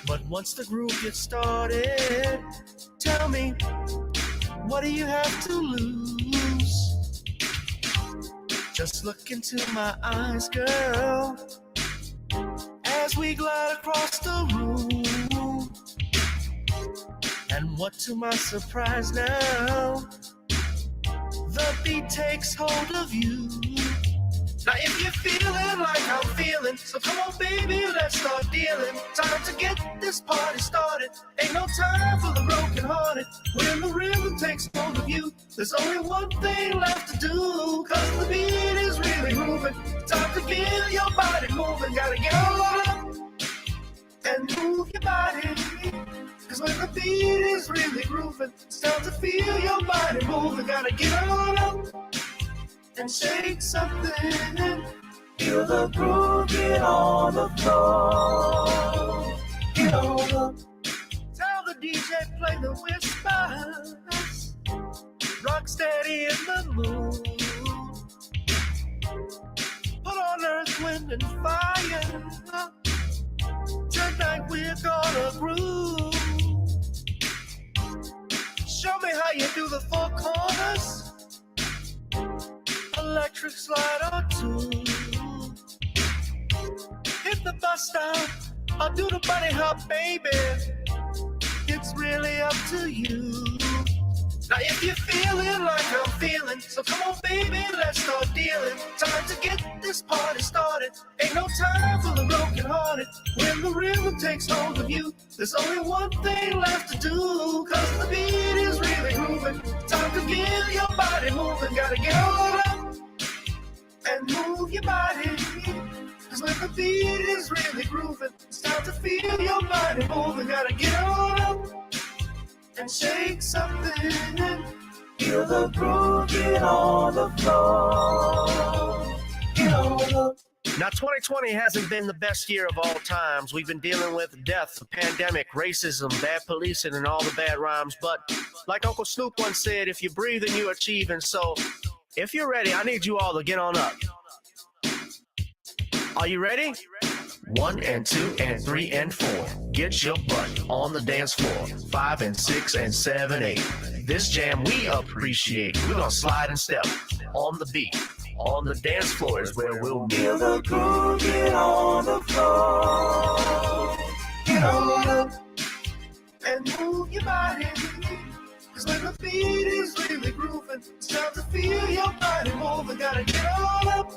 But once the groove gets started, tell me, what do you have to lose? Just look into my eyes, girl, as we glide across the room. And what to my surprise now, The beat takes hold of you. Now if you're feeling like I'm feeling, so come on baby, let's start dealing. Time to get this party started. Ain't no time for the broken hearted. When the rhythm takes hold of you, there's only one thing left to do. Cause the beat is really moving. Time to get your body moving. Gotta get on up and move your body. Cause when the beat is really grooving, it's time to feel your body moving. Gotta get on up and shake something. Feel the groove, get on the floor. Get on up. Tell the DJ play the whispers. Rock steady in the mood. Put on earth, wind, and fire. Tonight we're gonna groove. Show me how you do the four corners. Electric slide or two. Hit the bus stop, I'll do the bunny hop, baby. It's really up to you. Now if you're feeling like I'm feeling, so come on baby, let's start dealing. Time to get this party started. Ain't no time for the broken hearted. When the rhythm takes hold of you, there's only one thing left to do. Cause the beat is really grooving. Time to get your body moving. Gotta get on up and move your body. Cause when the beat is really grooving, it's time to feel your body moving. Gotta get on up and shake something. Feel the groove, get on the floor. Get on up. Now, 2020 hasn't been the best year of all times. We've been dealing with death, the pandemic, racism, bad policing, and all the bad rhymes. But like Uncle Snoop once said, if you breathe and you achieve. And so, if you're ready, I need you all to get on up. Are you ready? 1 and 2 and 3 and 4. Get your butt on the dance floor. 5 and 6 and 7, 8. This jam we appreciate. We're gonna slide and step on the beat. On the dance floor is where we'll be. Feel the groove, get on the floor. Get on up and move your body. Cause when the beat is really grooving, it's time to feel your body moving. Gotta get on up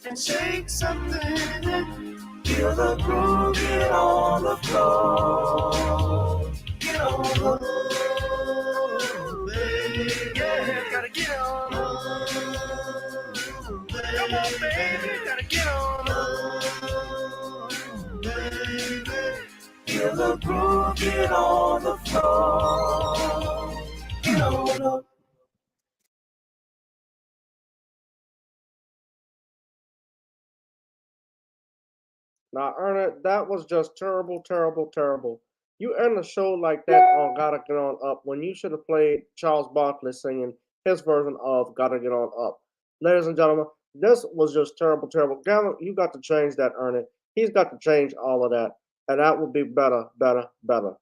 and shake something. Feel the groove, get on the floor. Get on the floor, baby. Yeah, gotta get on up. Come on, baby, gotta get on up, baby. Feel the groove, get on the floor. Get on up. Now, Ernest, that was just terrible, terrible, terrible. You end a show like that on Gotta Get On Up when you should have played Charles Barkley singing his version of Gotta Get On Up. Ladies and gentlemen, this was just terrible, terrible. Gavin, you got to change that, Ernest. He's got to change all of that, and that would be better, better, better.